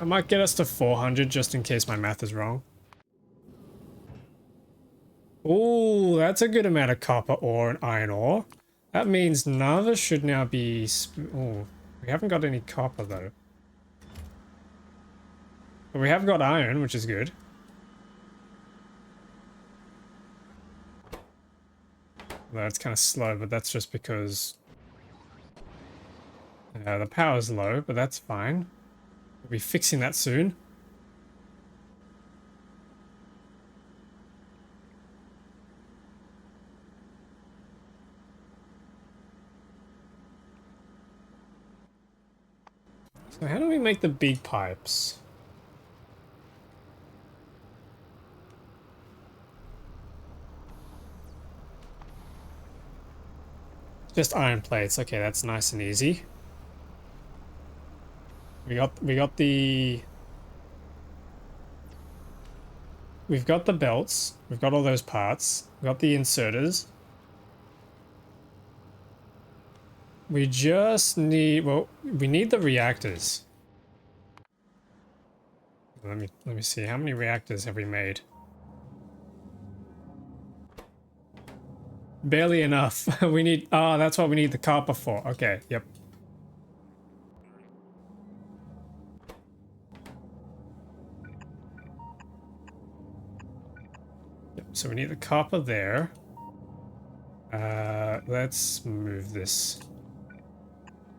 I might get us to 400 just in case my math is wrong. Oh, that's a good amount of copper ore and iron ore. That means Nava should now be... Oh, we haven't got any copper though. But we have got iron, which is good. Well, it's kind of slow, but that's just because the power's low, but that's fine. We'll be fixing that soon. So how do we make the big pipes? Just iron plates. Okay, that's nice and easy. We've got the belts. We've got all those parts. We've got the inserters. We just need, well, we need the reactors. Let me see, how many reactors have we made? Barely enough. We need, oh, that's what we need the copper for. Okay, yep. Yep, so we need the copper there. Let's move this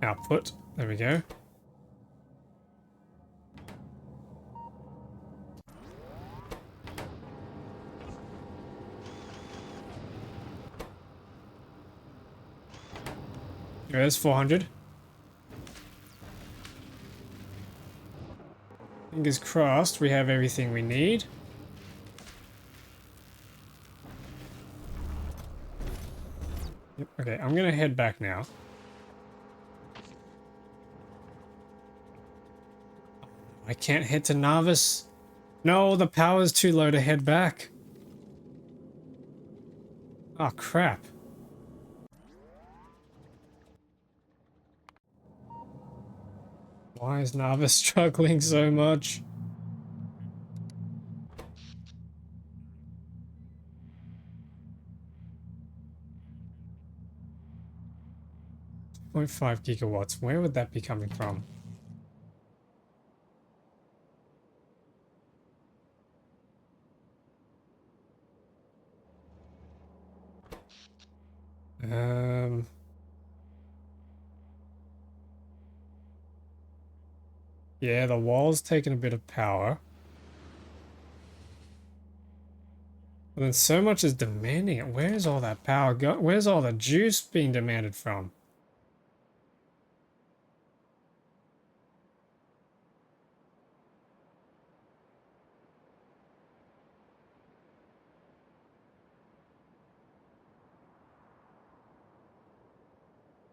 output. There we go. There's 400. Fingers crossed we have everything we need. Yep, okay, I'm gonna head back now. I can't head to Navis. No, the power's too low to head back. Oh, crap. Why is Navis struggling so much? .5 gigawatts. Where would that be coming from? Yeah, the wall's taking a bit of power. But then so much is demanding it. Where's all that power go? Where's all the juice being demanded from?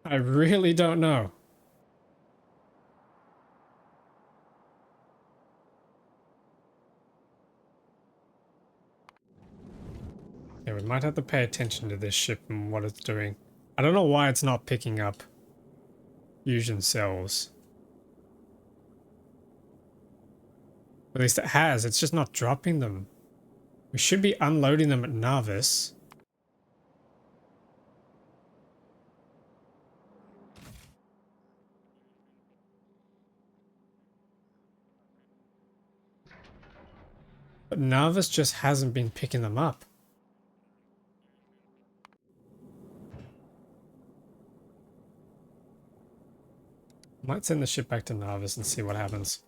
I really don't know. Yeah, we might have to pay attention to this ship and what it's doing. I don't know why it's not picking up fusion cells. At least it has, it's just not dropping them. We should be unloading them at Narvis. But Narvis just hasn't been picking them up. Might send the ship back to Narvis and see what happens.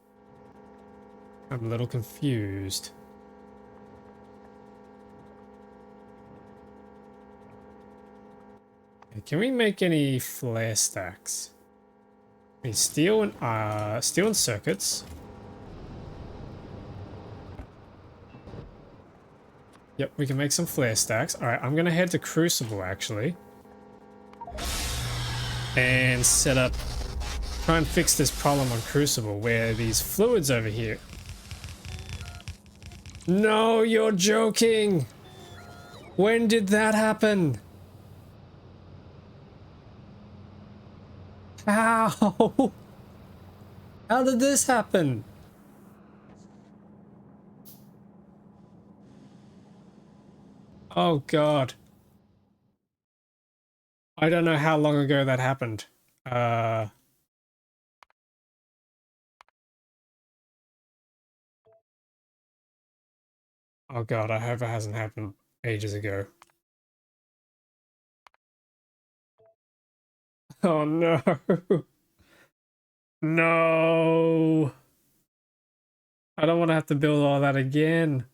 I'm a little confused. Can we make any flare stacks? I mean, steel and circuits. Yep, we can make some flare stacks. All right, I'm gonna head to Crucible actually, and set up. Try and fix this problem on Crucible where these fluids over here. No, you're joking. When did that happen? How? How did this happen? Oh God. I don't know how long ago that happened. Oh God, I hope it hasn't happened ages ago. Oh no. No. I don't want to have to build all that again.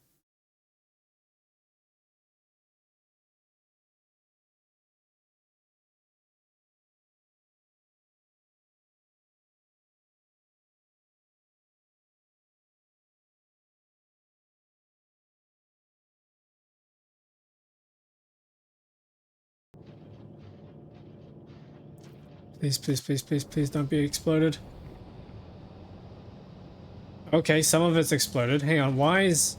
Please, please, please, please, please don't be exploded. Okay, some of it's exploded. Hang on, why is...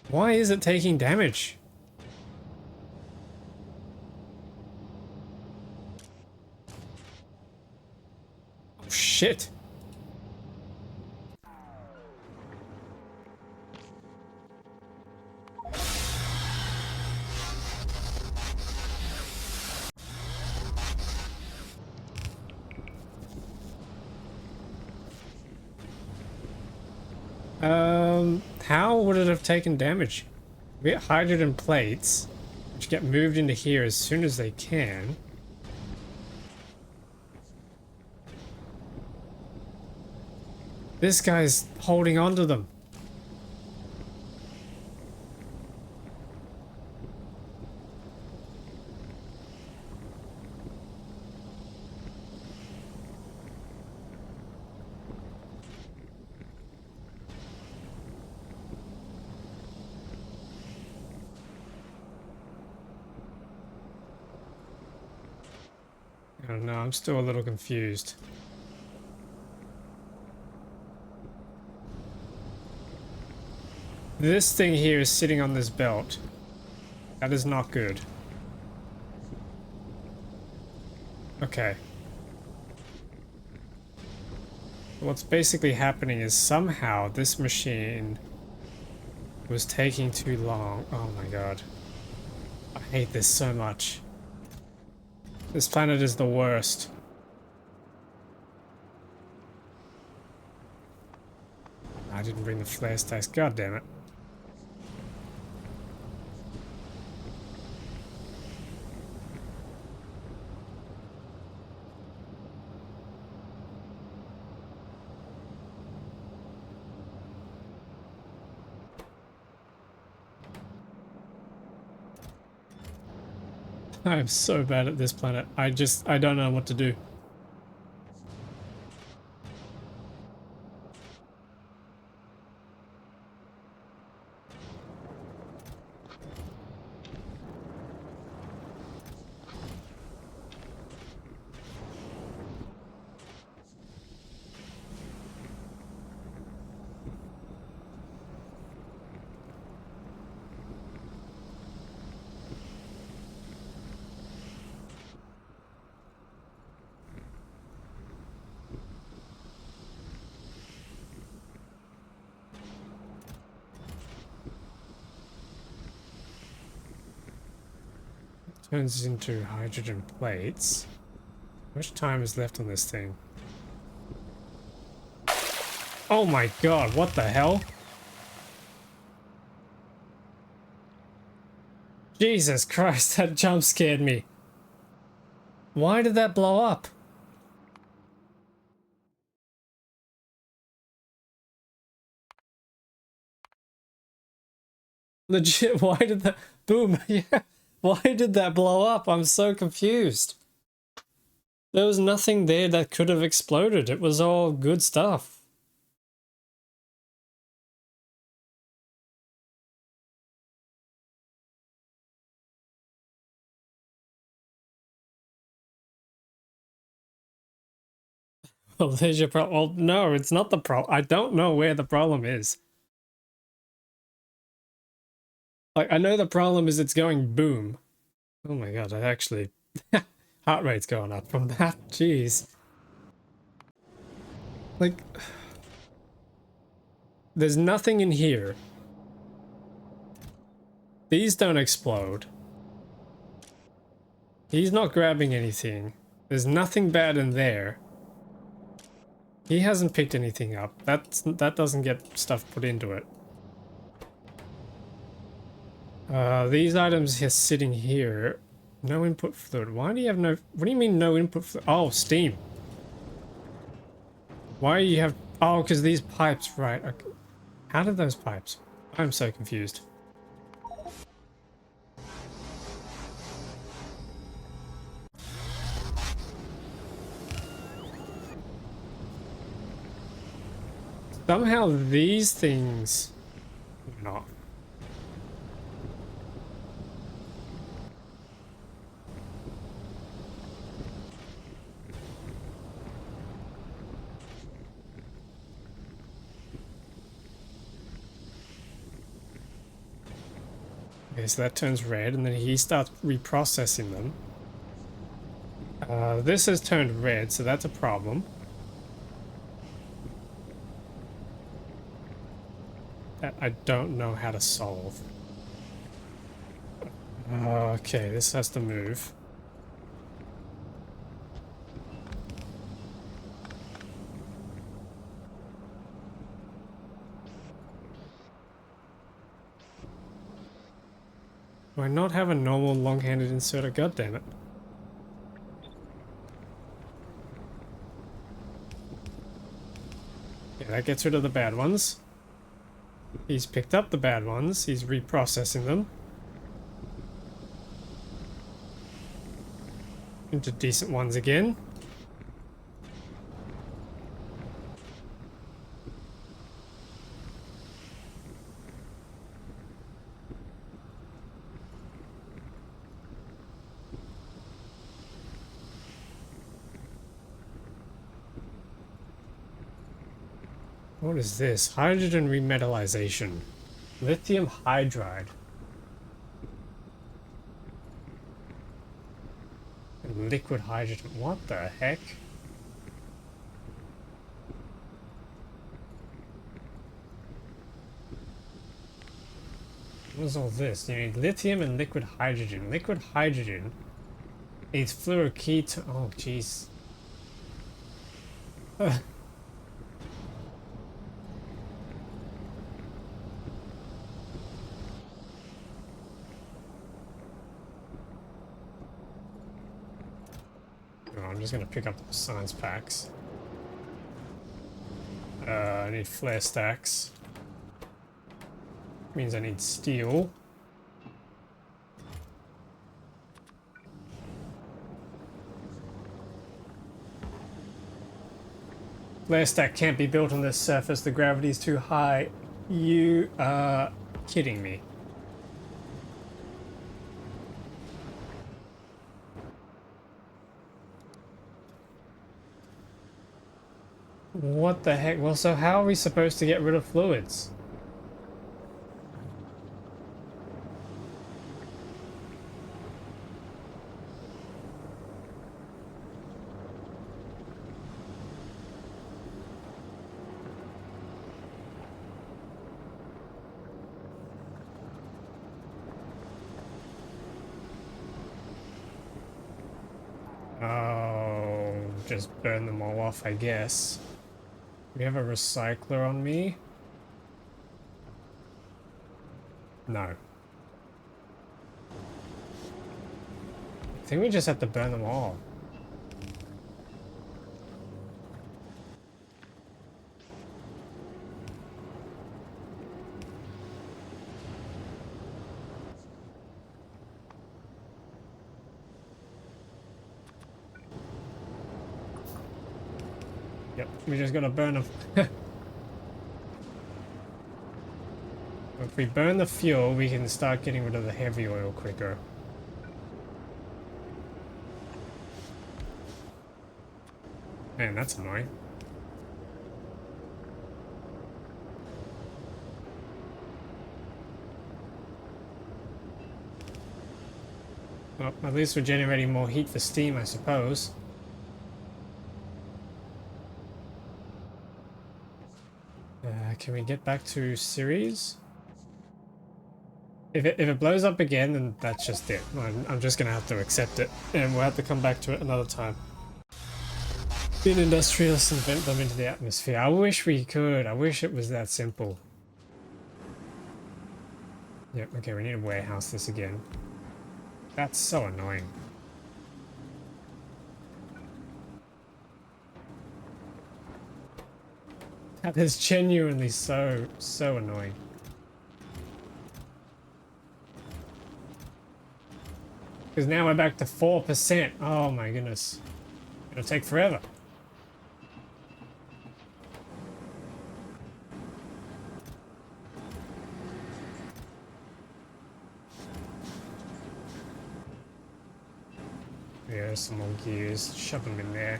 Why is it taking damage? Oh, shit. How would it have taken damage? We get hydrogen plates, which get moved into here as soon as they can. This guy's holding on to them. I don't know, I'm still a little confused. This thing here is sitting on this belt. That is not good. Okay. What's basically happening is somehow this machine was taking too long. Oh my God. I hate this so much. This planet is the worst. I didn't bring the flare stacks. God damn it. I'm so bad at this planet. I don't know what to do. Turns into hydrogen plates. How much time is left on this thing? Oh my god, what the hell? Jesus Christ, that jump scared me. Why did that blow up? Legit, why did that... Boom, yeah. Why did that blow up? I'm so confused. There was nothing there that could have exploded. It was all good stuff. Well, there's your problem. Well, no, it's not the problem. I don't know where the problem is. Like, I know the problem is it's going boom. Oh my god, I actually... Heart rate's going up from that. Jeez. Like... There's nothing in here. These don't explode. He's not grabbing anything. There's nothing bad in there. He hasn't picked anything up. That doesn't get stuff put into it. These items are sitting here. No input fluid. Why do you have no... What do you mean no input fluid? Oh, steam. Why do you have... Oh, because these pipes, right. Okay. How did those pipes... I'm so confused. Somehow these things... Not. Okay, so that turns red, and then he starts reprocessing them. This has turned red, so that's a problem. That I don't know how to solve. Okay, this has to move. Do I not have a normal long-handed inserter? God damn it. Yeah, that gets rid of the bad ones. He's picked up the bad ones. He's reprocessing them into decent ones again. What is this? Hydrogen remetallization. Lithium hydride. And liquid hydrogen. What the heck? What is all this? You need lithium and liquid hydrogen. Liquid hydrogen needs fluoroketone. Oh, jeez. I'm just gonna pick up the science packs. I need flare stacks. Means I need steel. Flare stack can't be built on this surface. The gravity is too high. You are kidding me. What the heck? Well, so how are we supposed to get rid of fluids? just burn them all off, I guess. We have a recycler on me? No. I think we just have to burn them all. Yep, we just gotta burn them. If we burn the fuel, we can start getting rid of the heavy oil quicker. Man, that's annoying. Well, at least we're generating more heat for steam, I suppose. Can we get back to series? If it blows up again, then that's just it. I'm just gonna have to accept it, and we'll have to come back to it another time. Be an industrialist and vent them into the atmosphere. I wish we could. I wish it was that simple. Yep, okay, we need to warehouse this again. That's so annoying. That is genuinely so annoying. Because now we're back to 4%. Oh my goodness. It'll take forever. Yeah, some more gears. Shove them in there.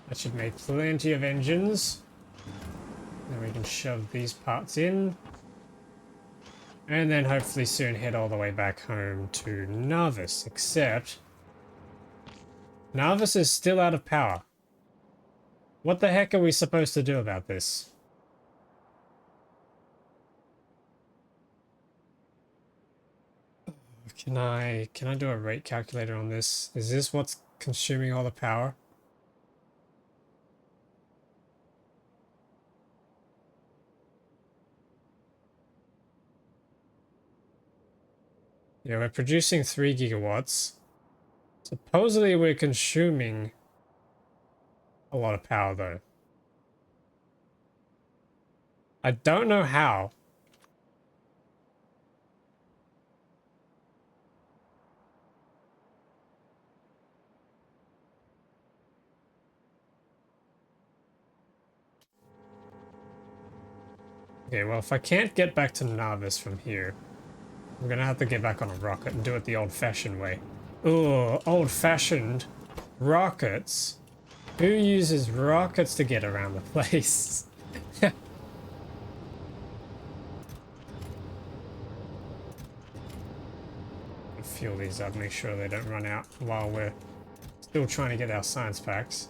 That should make plenty of engines. Then we can shove these parts in. And then hopefully soon head all the way back home to Narvis, except Narvis is still out of power. What the heck are we supposed to do about this? Can I do a rate calculator on this? Is this what's consuming all the power? Yeah, we're producing 3 gigawatts. Supposedly we're consuming a lot of power though. I don't know how. Okay, well if I can't get back to Narvis from here, I'm gonna have to get back on a rocket and do it the old-fashioned way. Ooh, old-fashioned rockets? Who uses rockets to get around the place? Fuel these up, make sure they don't run out while we're still trying to get our science packs.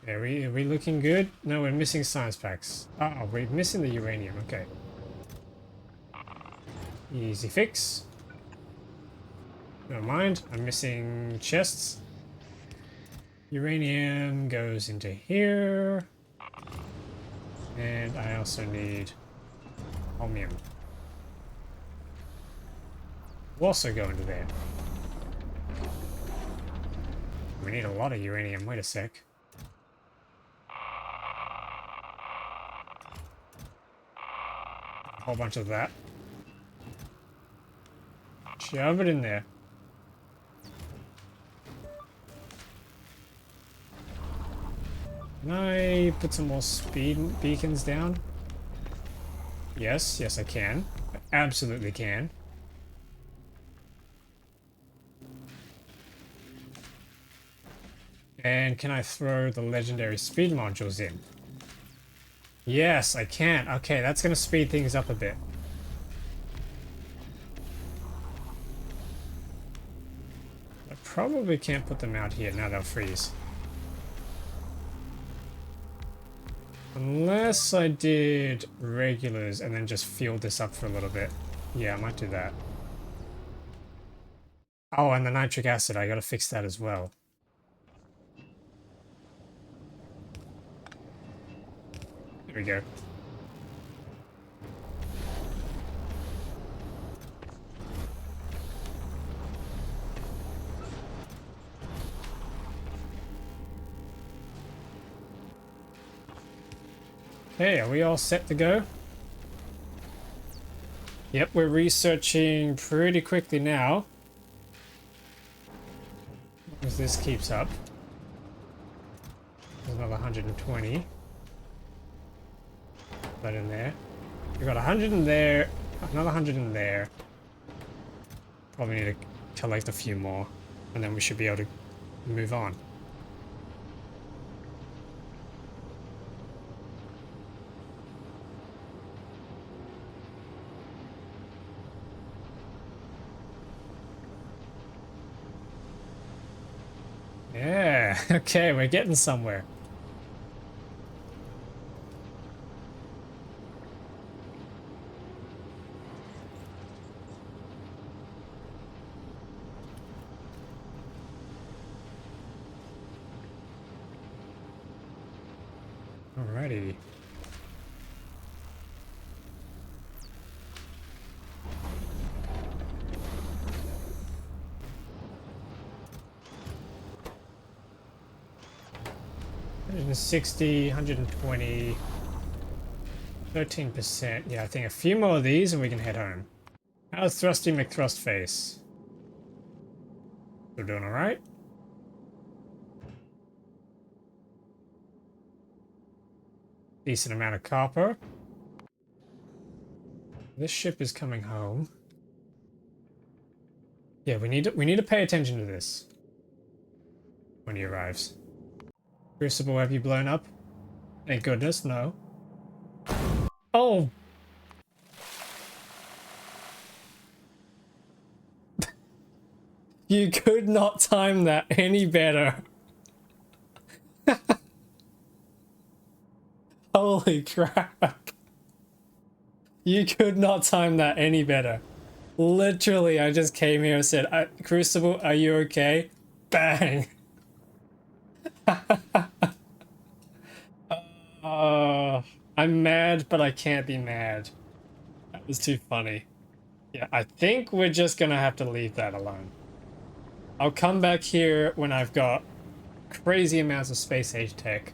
Are we looking good? No, we're missing science packs. Oh, we're missing the uranium. Okay. Easy fix. Never mind. I'm missing chests. Uranium goes into here. And I also need holmium. Will also go into there. We need a lot of uranium. Wait a sec. A whole bunch of that. Shove it in there. Can I put some more speed beacons down? Yes, yes I can. I absolutely can. And can I throw the legendary speed modules in? Yes, I can. Okay, that's gonna speed things up a bit. I probably can't put them out here. Now they'll freeze. Unless I did regulars and then just fueled this up for a little bit. Yeah, I might do that. Oh, and the nitric acid, I gotta fix that as well. There we go. Hey, are we all set to go? Yep, we're researching pretty quickly now. As this keeps up. There's another 120. Put that in there. We got 100 in there, another 100 in there. Probably need to collect a few more, and then we should be able to move on. Yeah, okay, we're getting somewhere. Alrighty. $160, 120, 13%. Yeah, I think a few more of these and we can head home. How's Thrusty McThrustface? They're doing alright? Decent amount of copper. This ship is coming home. Yeah, we need to pay attention to this when he arrives. Crucible, have you blown up? Thank goodness, no. Oh! You could not time that any better. Holy crap. You could not time that any better. Literally, I just came here and said, Crucible, are you okay? Bang! I'm mad, but I can't be mad. That was too funny. Yeah, I think we're just gonna have to leave that alone. I'll come back here when I've got crazy amounts of space age tech.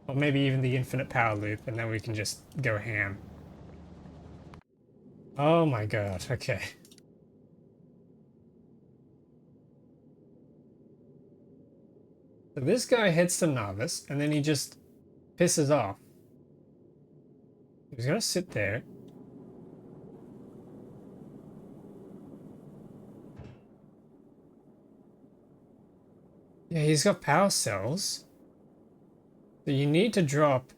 Or maybe even the infinite power loop, and then we can just go ham. Oh my god, okay. So this guy heads to Navis, and then he just pisses off. He's gonna sit there. Yeah, he's got power cells. So you need to drop...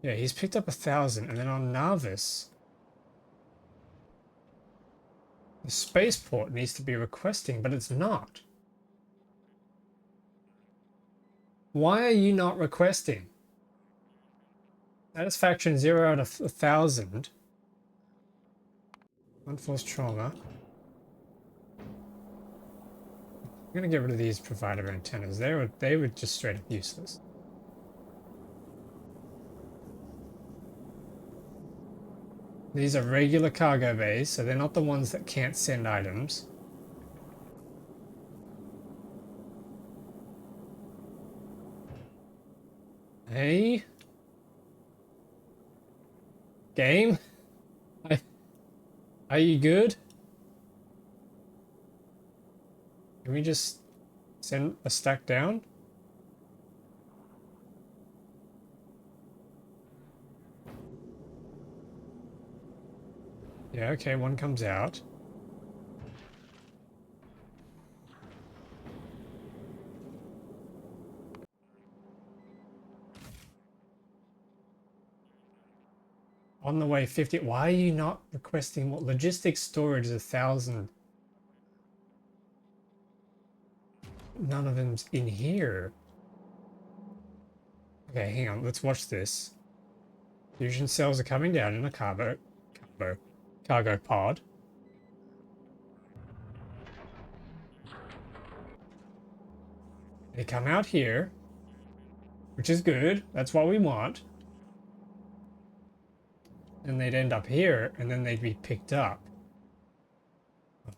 Yeah, he's picked up 1,000, and then on Navis... The spaceport needs to be requesting, but it's not. Why are you not requesting? Satisfaction 0 out of 1,000. Unforced trauma. I'm gonna get rid of these provider antennas. They were just straight up useless. These are regular cargo bays, so they're not the ones that can't send items. Hey? Game? Are you good? Can we just send a stack down? Yeah, Yeah, okay, one comes out. On the way 50. Why are you not requesting what? Logistics storage is 1,000. None of them's in here. Okay, hang on. Let's watch this. Fusion cells are coming down in a cargo pod. They come out here, which is good. That's what we want. And they'd end up here, and then they'd be picked up.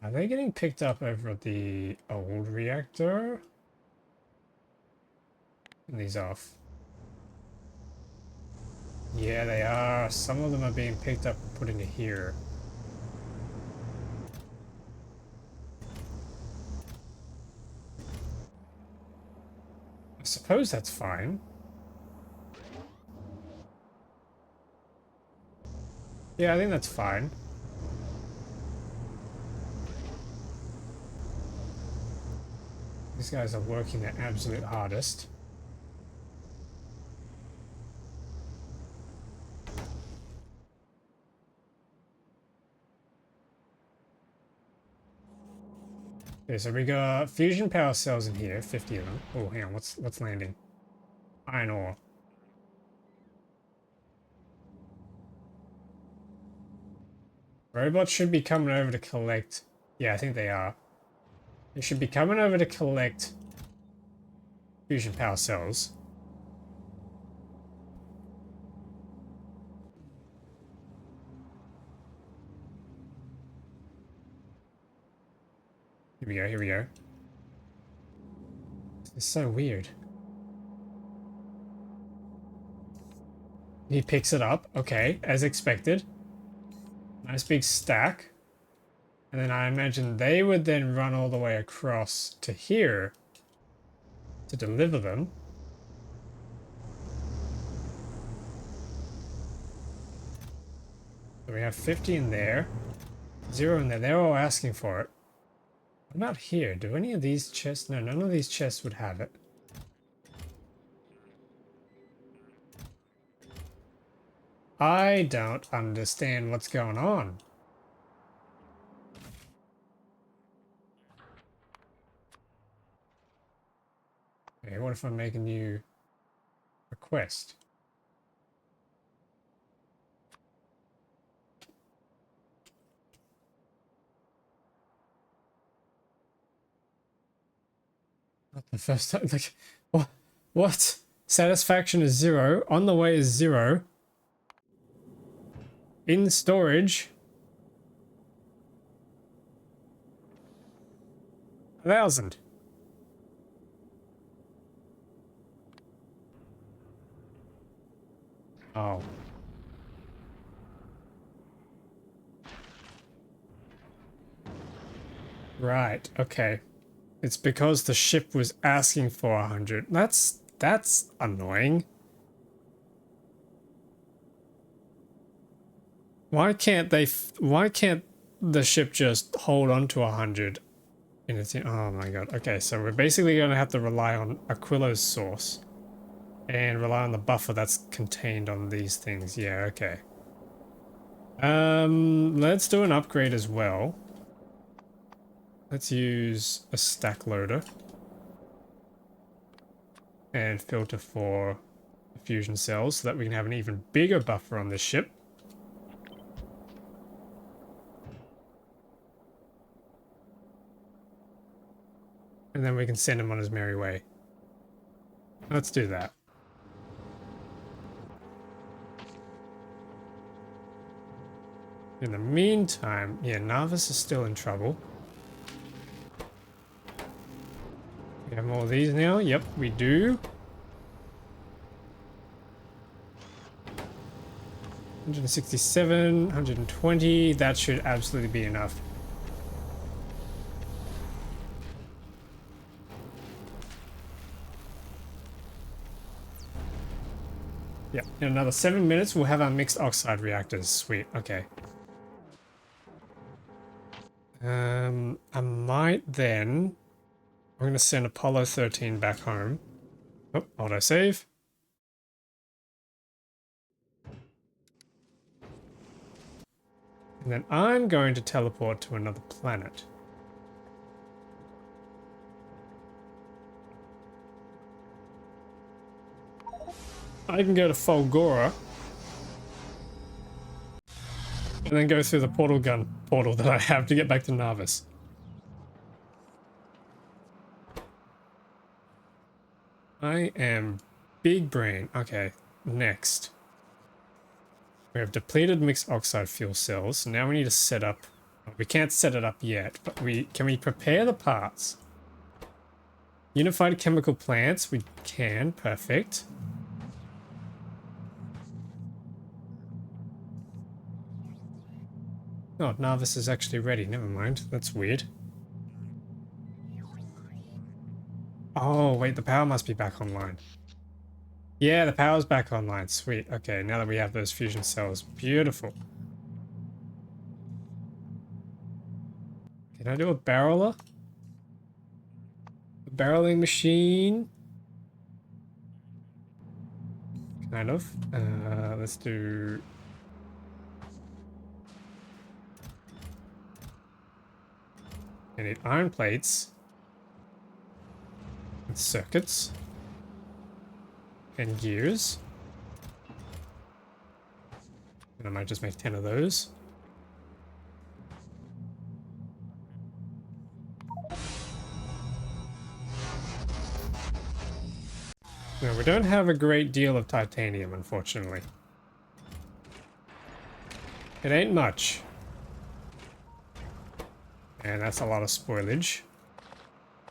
Are they getting picked up over at the old reactor? Turn these off. Yeah, they are. Some of them are being picked up and put into here. I suppose that's fine. Yeah, I think that's fine. These guys are working their absolute hardest. Okay, so we got fusion power cells in here, 50 of them. Oh, hang on, what's landing? Iron ore. Robots should be coming over to collect. Yeah, I think they are. They should be coming over to collect fusion power cells. Here we go, here we go. It's so weird. He picks it up. Okay, as expected. Nice big stack. And then I imagine they would then run all the way across to here to deliver them. So we have 50 in there, 0 in there. They're all asking for it. What about here? Do any of these chests? No, none of these chests would have it. I don't understand what's going on. Okay, what if I make a new request? Not the first time. Like, what? What? Satisfaction is 0. On the way is 0. In storage. 1,000. Oh. Right, okay. It's because the ship was asking for 100. That's annoying. Why can't the ship just hold on to 100 in its... Oh my god. Okay, so we're basically going to have to rely on Aquilo's source. And rely on the buffer that's contained on these things. Yeah, okay. Let's do an upgrade as well. Let's use a stack loader. And filter for fusion cells so that we can have an even bigger buffer on this ship. And then we can send him on his merry way. Let's do that. In the meantime, yeah, Narvis is still in trouble. We have more of these now. Yep, we do. 167, 120. That should absolutely be enough. Yeah, in another 7 minutes, we'll have our mixed oxide reactors. Sweet, okay. I might then... I'm going to send Apollo 13 back home. Oh, autosave. And then I'm going to teleport to another planet. I can go to Fulgora. And then go through the portal that I have to get back to Narvis. I am big brain. Okay, next. We have depleted mixed oxide fuel cells. Now we need to set up... We can't set it up yet, but can we prepare the parts? Unified chemical plants, we can. Perfect. Oh, Narvis is actually ready. Never mind. That's weird. Oh, wait, the power must be back online. Yeah, the power's back online. Sweet. Okay, now that we have those fusion cells. Beautiful. Can I do a barreler? A barreling machine? Kind of. Let's do... I need iron plates. And circuits. And gears. And I might just make 10 of those. No, we don't have a great deal of titanium, unfortunately. It ain't much. And that's a lot of spoilage.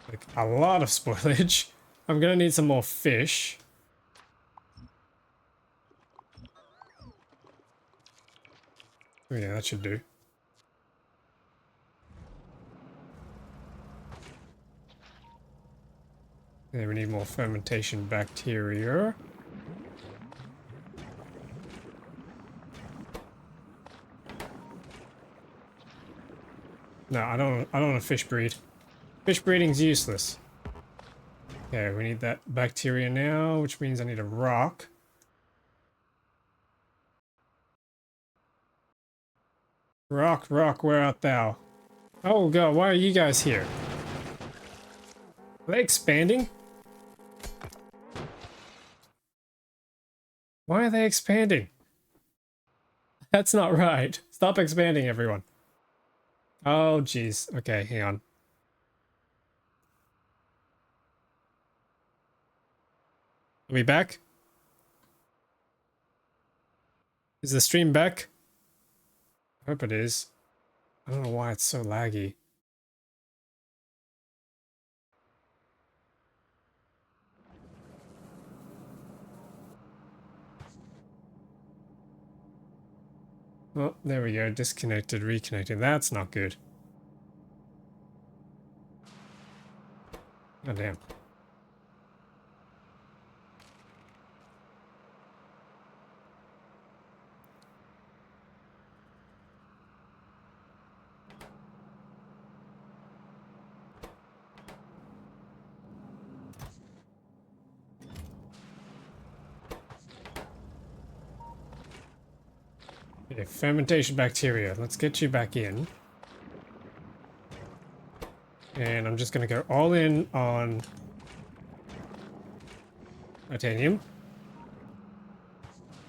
Like, a lot of spoilage. I'm gonna need some more fish. Oh yeah, that should do. Yeah, we need more fermentation bacteria. No, I don't want a fish breed. Fish breeding's useless. Okay, we need that bacteria now, which means I need a rock. Rock, rock, where art thou? Oh god, why are you guys here? Are they expanding? Why are they expanding? That's not right. Stop expanding, everyone. Oh, jeez. Okay, hang on. Are we back? Is the stream back? I hope it is. I don't know why it's so laggy. Oh, there we go. Disconnected, reconnected. That's not good. Oh, damn. Okay, fermentation bacteria. Let's get you back in. And I'm just going to go all in on titanium.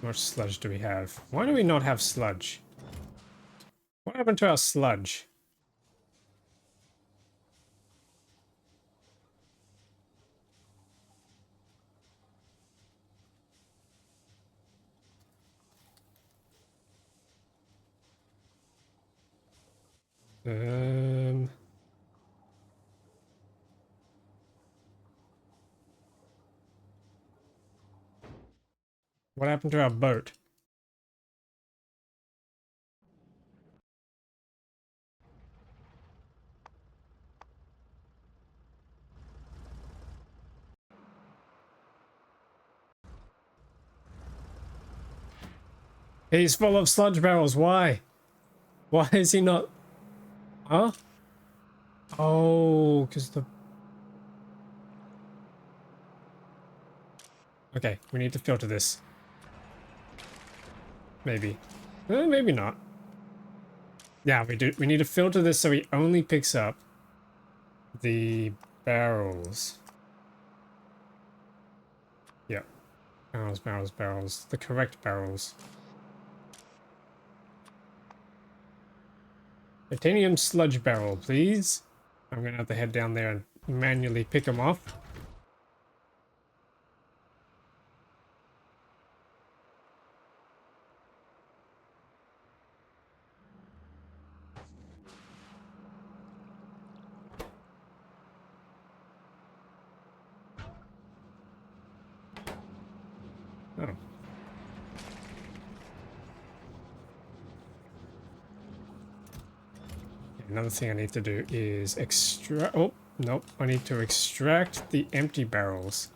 How much sludge do we have? Why do we not have sludge? What happened to our sludge? What happened to our boat? He's full of sludge barrels. Why? Why is he not... Huh? Oh, because the... Okay, we need to filter this. Maybe. Maybe not. Yeah, we do. We need to filter this so he only picks up the barrels. Yeah. Barrels, barrels, barrels. The correct barrels. Titanium sludge barrel, please. I'm gonna have to head down there and manually pick them off. Oh. Another thing I need to do is extract... Oh, nope. I need to extract the empty barrels.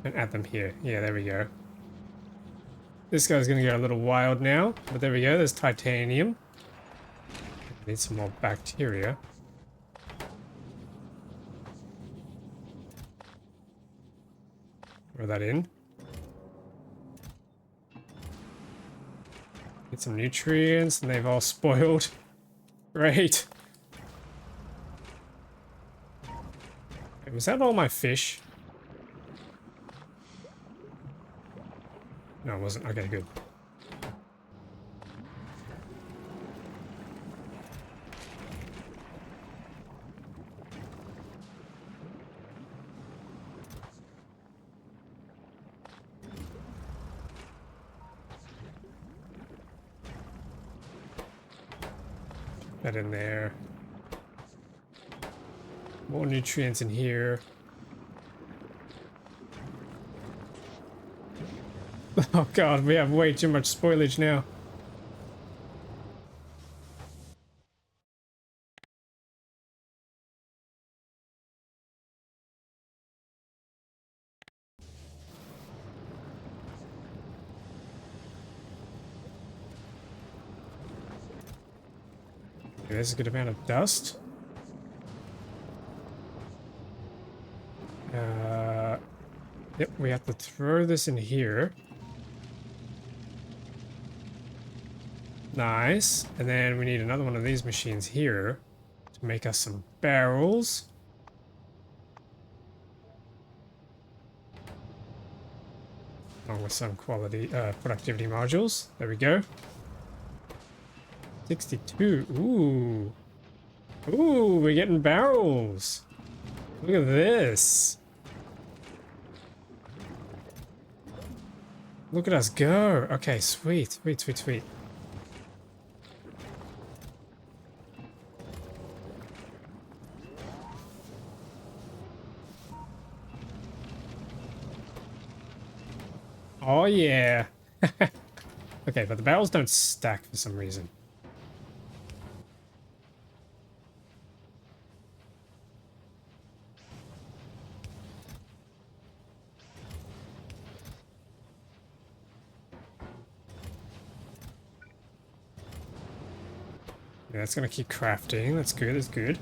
And add them here. Yeah, there we go. This guy's gonna go a little wild now. But there we go. There's titanium. Need some more bacteria. Throw that in. Get some nutrients, and they've all spoiled. Great. Wait, was that all my fish? No, it wasn't. Okay, good. That in there. More nutrients in here. Oh god, we have way too much spoilage now. Okay, there's a good amount of dust. Yep, we have to throw this in here. Nice. And then we need another one of these machines here to make us some barrels. Along with some quality productivity modules. There we go. 62. Ooh. Ooh, we're getting barrels. Look at this. Look at us go. Okay, sweet, sweet, sweet, sweet. Oh yeah. Okay, but the barrels don't stack for some reason. Yeah, that's gonna keep crafting. That's good, that's good.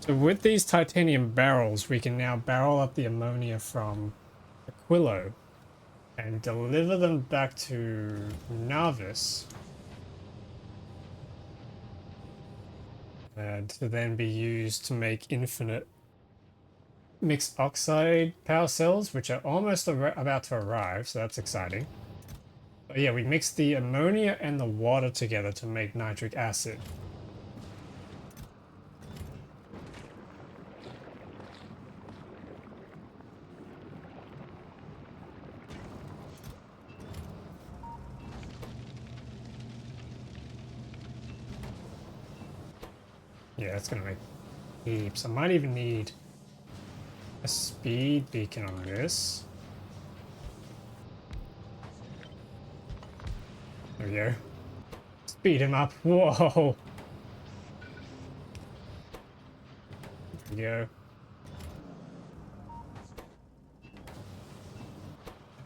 So with these titanium barrels, we can now barrel up the ammonia from Aquilo and deliver them back to Navis. And to then be used to make infinite mixed oxide power cells, which are almost about to arrive, so that's exciting. But yeah, we mix the ammonia and the water together to make nitric acid. Yeah, that's gonna make heaps. I might even need a speed beacon on this. There we go. Speed him up. Whoa. There we go.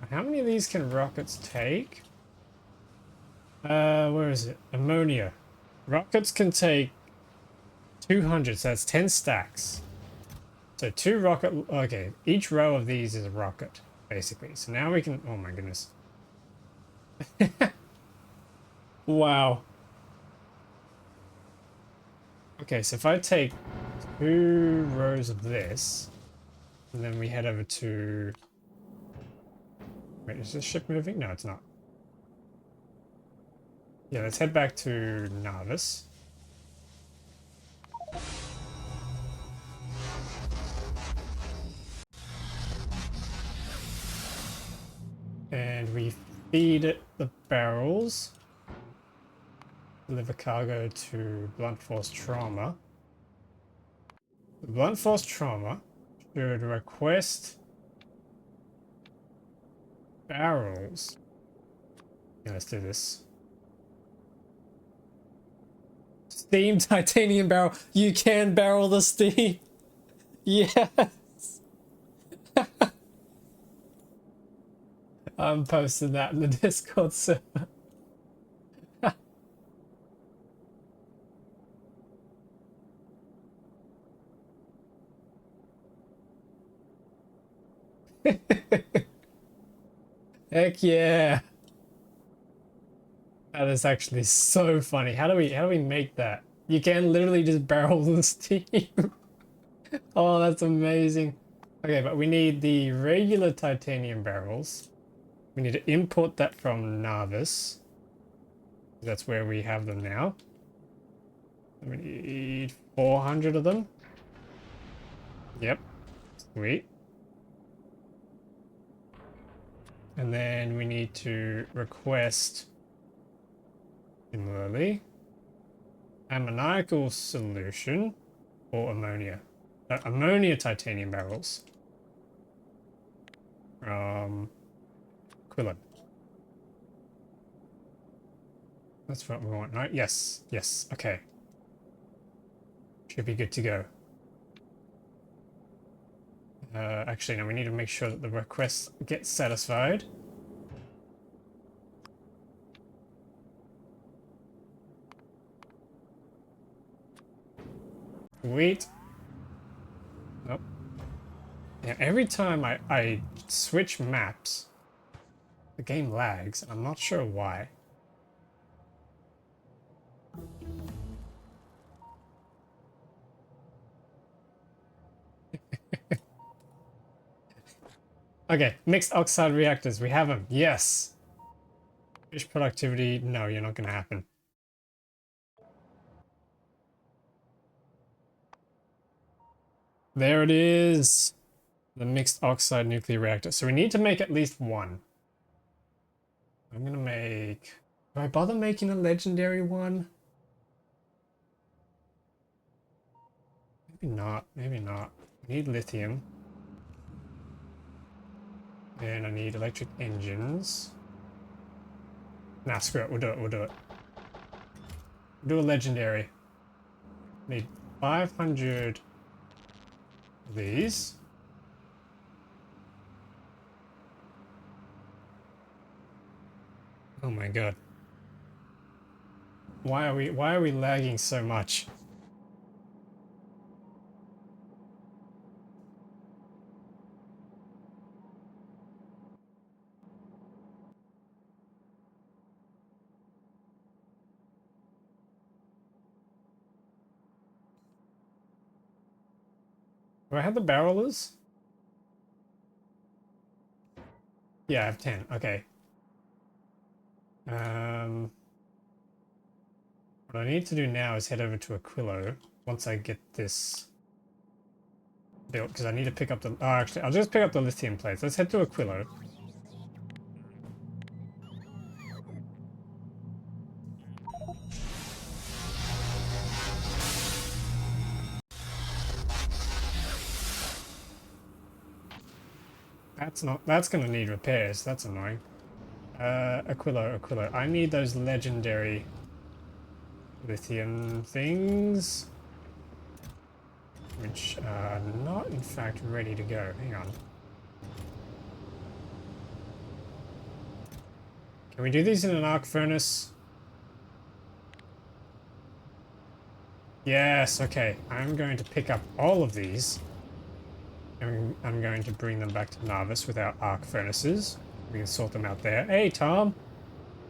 How many of these can rockets take? Where is it? Ammonia. Rockets can take 200, so that's 10 stacks. So 2 rocket... Okay, each row of these is a rocket, basically. So now we can... Oh my goodness. Wow. Okay, so if I take 2 rows of this, and then we head over to... Wait, is this ship moving? No, it's not. Yeah, let's head back to Narvis. And we feed it the barrels. Deliver cargo to Blunt Force Trauma. The Blunt Force Trauma should request barrels. Yeah, let's do this. Steam titanium barrel. You can barrel the steam. Yes. I'm posting that in the Discord server. Heck yeah. That is actually so funny. How do we make that? You can literally just barrel the steam. Oh, that's amazing. Okay, but we need the regular titanium barrels. We need to import that from Narvis. That's where we have them now. We need 400 of them. Yep. Sweet. And then we need to request, similarly, ammoniacal solution or ammonia. Ammonia titanium barrels from Quillen. That's what we want, right? Yes, yes, okay. Should be good to go. Actually, no, we need to make sure that the request gets satisfied. Wait. Nope. Yeah, every time I switch maps, the game lags. I'm not sure why. Okay, mixed oxide reactors. We have them. Yes. Fish productivity. No, you're not going to happen. There it is. The mixed oxide nuclear reactor. So we need to make at least one. I'm going to make... Do I bother making a legendary one? Maybe not. Maybe not. I need lithium. And I need electric engines. Nah, screw it. We'll do it. We'll do it. We'll do a legendary. Need 500 of these. Oh my god. Why are we lagging so much? Do I have the barrelers? Yeah, I have 10. Okay. What I need to do now is head over to Aquilo once I get this built, because I need to pick up the... Oh, actually, I'll just pick up the lithium plates. Let's head to Aquilo. That's going to need repairs. That's annoying. Aquilo. I need those legendary lithium things, which are not in fact ready to go. Hang on. Can we do these in an arc furnace? Yes, okay. I'm going to pick up all of these. And I'm going to bring them back to Narvis with our arc furnaces. We can sort them out there. Hey, Tom.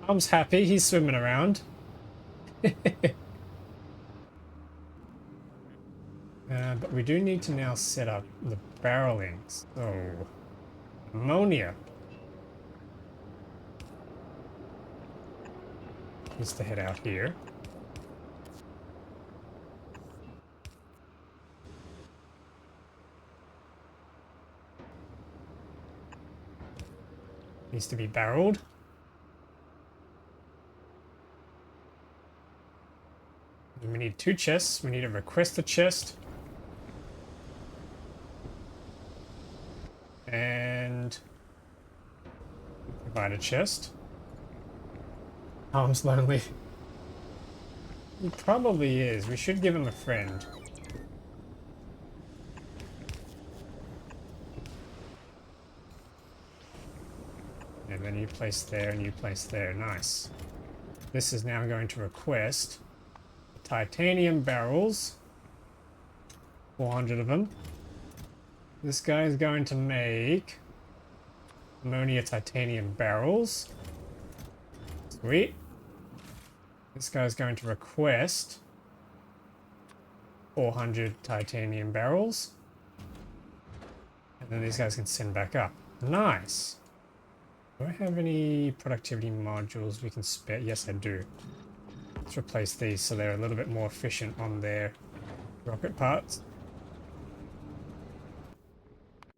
Tom's happy. He's swimming around. But we do need to now set up the barreling. So, ammonia needs to head out here. Needs to be barreled. And we need 2 chests. We need to request a chest. And provide a chest. Tom's lonely. He probably is. We should give him a friend. And then you place there and you place there. Nice. This is now going to request titanium barrels. 400 of them. This guy is going to make ammonia titanium barrels. Sweet. This guy's going to request 400 titanium barrels. And then these guys can send back up. Nice. Do I have any productivity modules we can spare? Yes, I do. Let's replace these so they're a little bit more efficient on their rocket parts.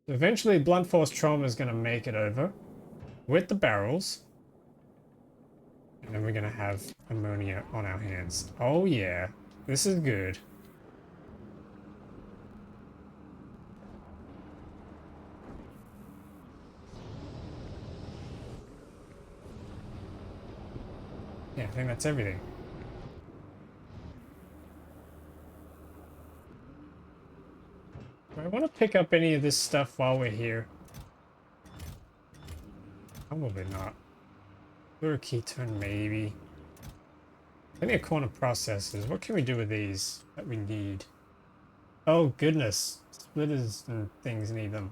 So eventually, Blunt Force Trauma is going to make it over with the barrels. And then we're going to have ammonia on our hands. Oh yeah, this is good. Yeah, I think that's everything. Do I want to pick up any of this stuff while we're here? Probably not. Fluor ketone, maybe. Plenty of quantum processors. What can we do with these that we need? Oh goodness. Splitters and things need them.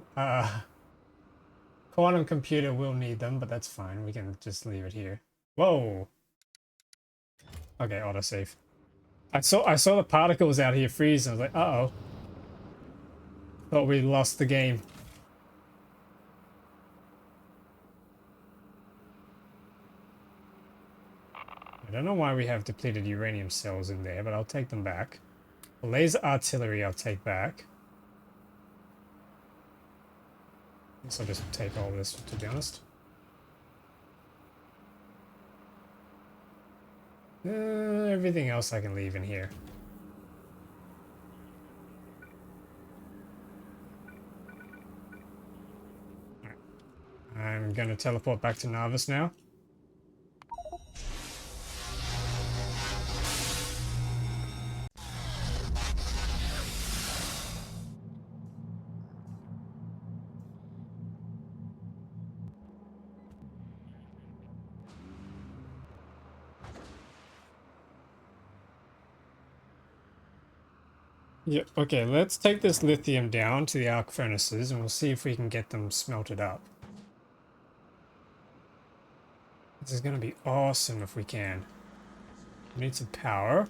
Quantum computer will need them, but that's fine. We can just leave it here. Whoa. Okay, autosave. I saw the particles out here freeze and I was like, uh-oh. Thought we lost the game. I don't know why we have depleted uranium cells in there, but I'll take them back. The laser artillery I'll take back. Guess I'll just take all this, to be honest. Everything else I can leave in here. I'm gonna teleport back to Narvis now. Yeah, okay, let's take this lithium down to the arc furnaces and we'll see if we can get them smelted up. This is gonna be awesome if we can. We need some power.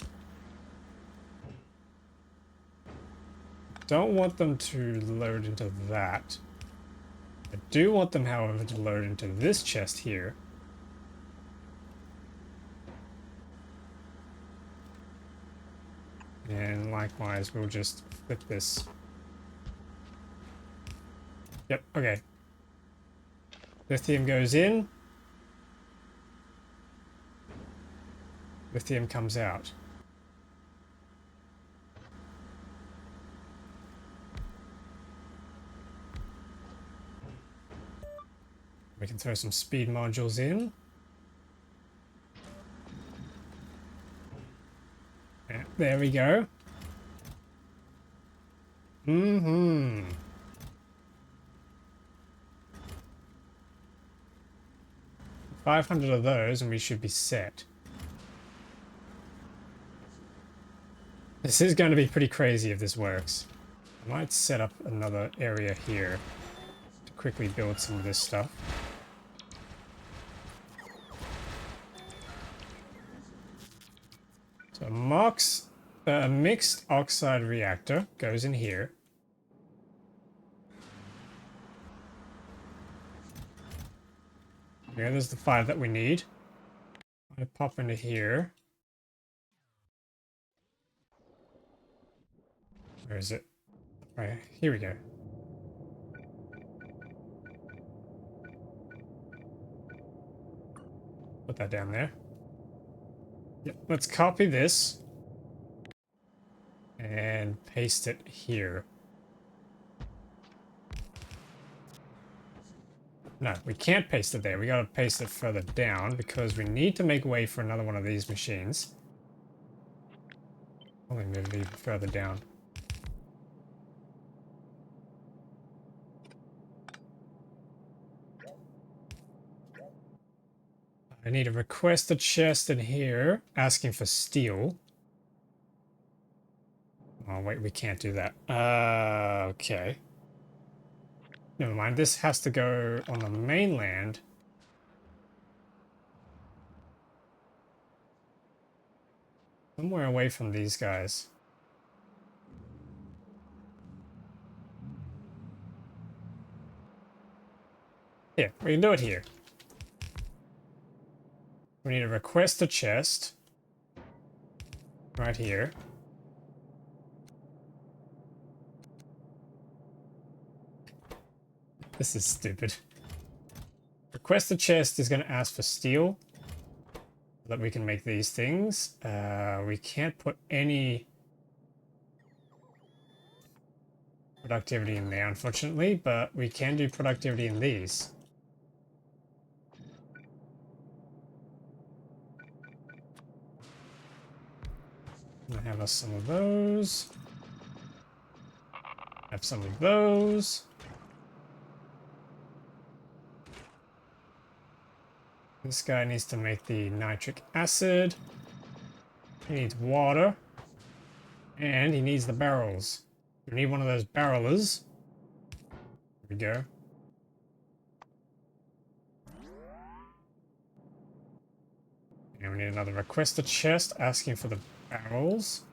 Don't want them to load into that. I do want them, however, to load into this chest here. And likewise, we'll just flip this. Yep, okay. Lithium goes in. Lithium comes out. We can throw some speed modules in. Yeah, there we go. 500 of those and we should be set. This is going to be pretty crazy if this works. I might set up another area here to quickly build some of this stuff. So a mixed oxide reactor goes in here. Yeah, there's the 5 that we need. I pop into here. Where is it? Right, here we go. Put that down there. Yep, let's copy this and paste it here. No, we can't paste it there. We gotta paste it further down because we need to make way for another one of these machines. Only move it even further down. I need to request a chest in here asking for steel. Oh, wait, we can't do that. Okay. Never mind, this has to go on the mainland. Somewhere away from these guys. Here, we can do it here. We need to request a chest. Right here. This is stupid. Request a chest is going to ask for steel. So that we can make these things. We can't put any productivity in there, unfortunately, but we can do productivity in these. I have some of those. Have some of those. This guy needs to make the nitric acid. He needs water. And he needs the barrels. We need one of those barrelers. There we go. And we need another requester chest asking for the barrels.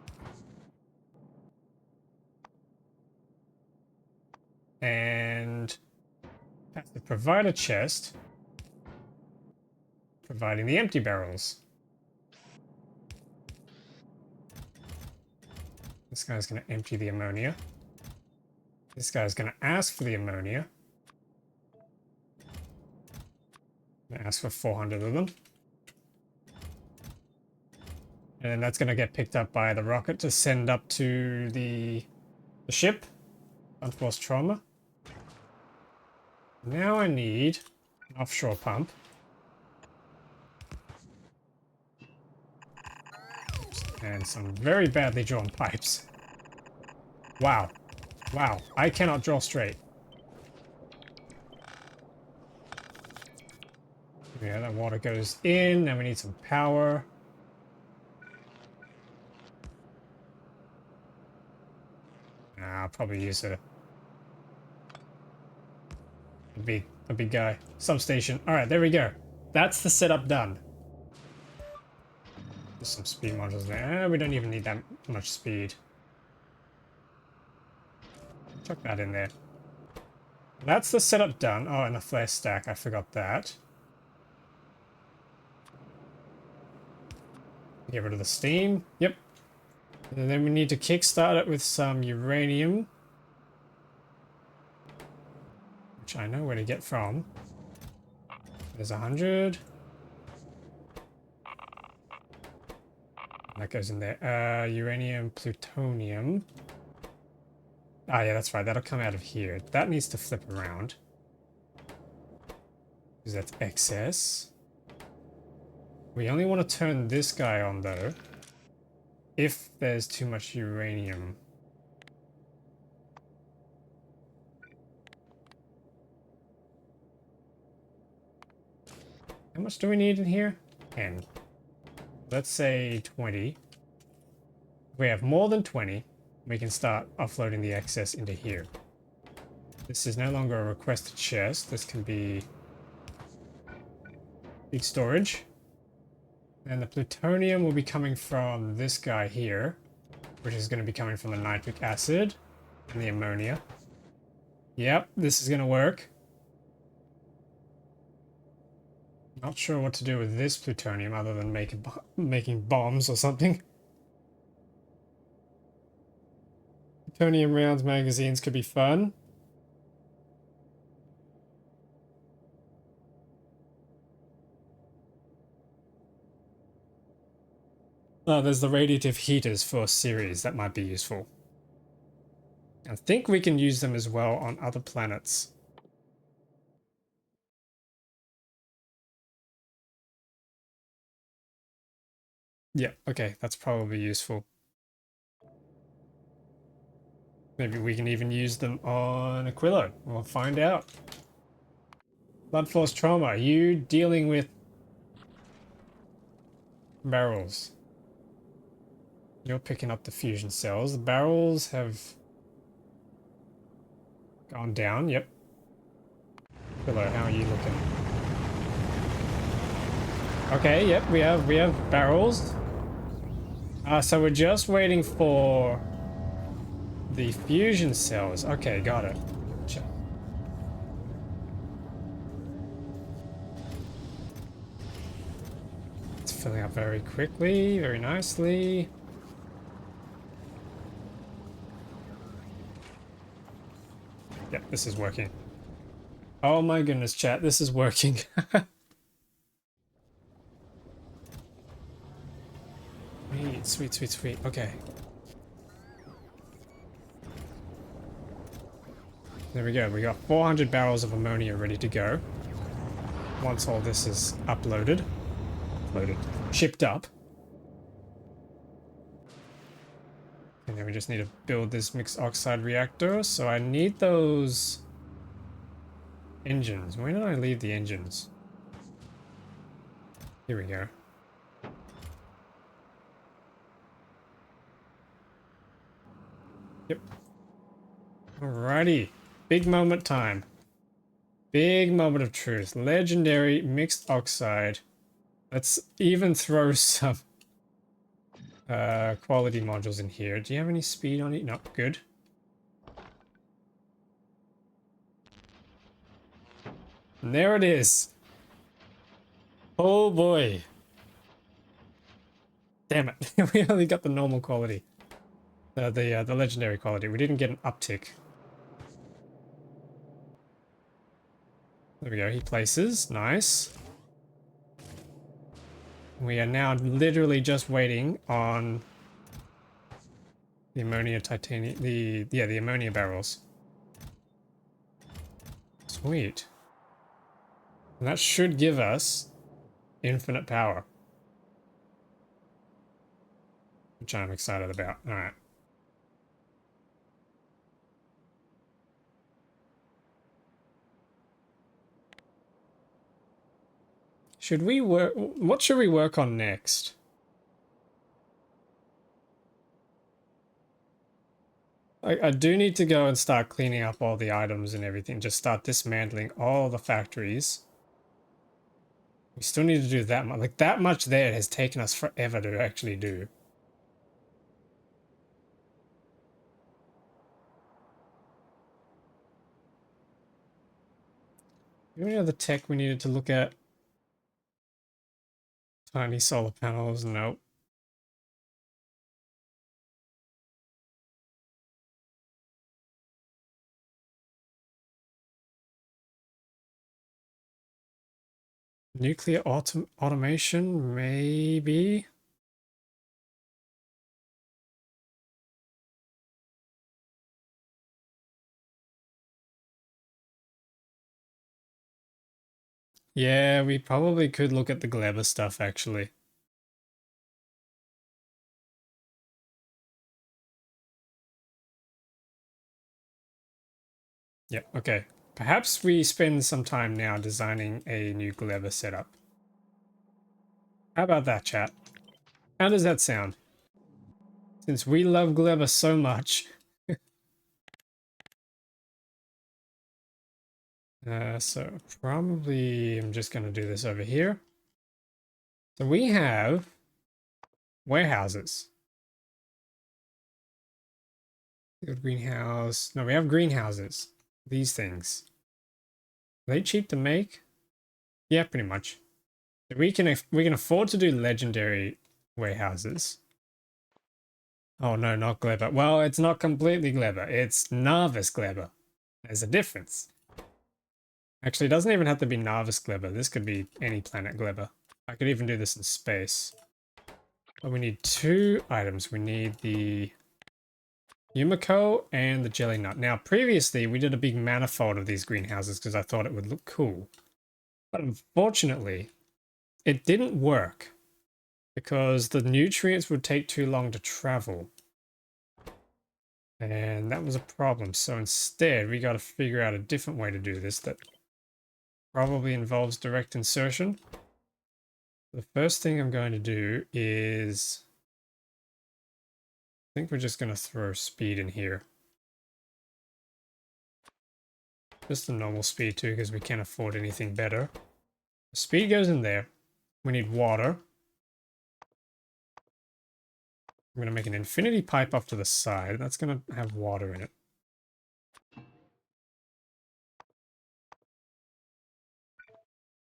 And have to provide a chest providing the empty barrels. This guy's going to empty the ammonia. This guy's going to ask for the ammonia. Ask for 400 of them. And then that's going to get picked up by the rocket to send up to the ship. Unforced trauma. Now I need an offshore pump. And some very badly drawn pipes. Wow. Wow. I cannot draw straight. Yeah, that water goes in. Now we need some power. I'll probably use a big guy. Substation. Alright, there we go. That's the setup done. There's some speed modules there. We don't even need that much speed. Chuck that in there. That's the setup done. Oh, and the flare stack. I forgot that. Get rid of the steam. Yep. And then we need to kickstart it with some uranium. Which I know where to get from. There's 100. That goes in there. Uranium, plutonium. Ah, yeah, that's right. That'll come out of here. That needs to flip around. because that's excess. We only want to turn this guy on though, if there's too much uranium. How much do we need in here? 10. Let's say 20. If we have more than 20, we can start offloading the excess into here. This is no longer a requested chest. This can be big storage. And the plutonium will be coming from this guy here, which is going to be coming from the nitric acid and the ammonia. Yep, this is going to work. Not sure what to do with this plutonium other than making bombs or something. Plutonium rounds magazines could be fun. Oh, there's the radiative heaters for Ceres. That might be useful. I think we can use them as well on other planets. Yeah, okay, that's probably useful. Maybe we can even use them on Aquilo. We'll find out. Blood force trauma. Are you dealing with barrels? You're picking up the fusion cells. The barrels have gone down. Yep. Aquilo, how are you looking? Okay, yep, we have barrels. So we're just waiting for the fusion cells. Okay, got it. It's filling up very quickly, very nicely. Yep, this is working. Oh my goodness, chat, this is working. Sweet, sweet, sweet, sweet. Okay. There we go. We got 400 barrels of ammonia ready to go. Once all this is shipped up. And then we just need to build this mixed oxide reactor. So I need those engines. Where did I leave the engines? Here we go. Yep. Alrighty. Big moment time. Big moment of truth. Legendary mixed oxide. Let's even throw some quality modules in here. Do you have any speed on it? No, good. And there it is. Oh boy. Damn it. We only got the normal quality. The legendary quality. We didn't get an uptick. There we go. He places. Nice. We are now literally just waiting on the ammonia titanium. The ammonia barrels. Sweet. And that should give us infinite power. Which I'm excited about. Alright. Should we work... What should we work on next? I do need to go and start cleaning up all the items and everything. Just start dismantling all the factories. We still need to do that much. Like, that much there has taken us forever to actually do. Any other tech we needed to look at? Tiny solar panels? Nope. Nuclear automation? Maybe? Yeah, we probably could look at the Gleba stuff actually. Yeah, okay. Perhaps we spend some time now designing a new Gleba setup. How about that, chat? How does that sound? Since we love Gleba so much. So probably I'm just going to do this over here. So we have warehouses. Good greenhouse. No, we have greenhouses. These things. Are they cheap to make? Yeah, pretty much. We can afford to do legendary warehouses. Oh no, not Gleba. Well, it's not completely Gleba. It's Narvis Gleba. There's a difference. Actually, it doesn't even have to be Narvis Gleba. This could be any planet Gleba. I could even do this in space. But we need two items. We need the Yumiko and the Jelly Nut. Now, previously, we did a big manifold of these greenhouses because I thought it would look cool. But unfortunately, it didn't work because the nutrients would take too long to travel. And that was a problem. So instead, we got to figure out a different way to do this that probably involves direct insertion. The first thing I'm going to do is, I think we're just going to throw speed in here. Just the normal speed too, because we can't afford anything better. Speed goes in there. We need water. I'm going to make an infinity pipe off to the side. That's going to have water in it.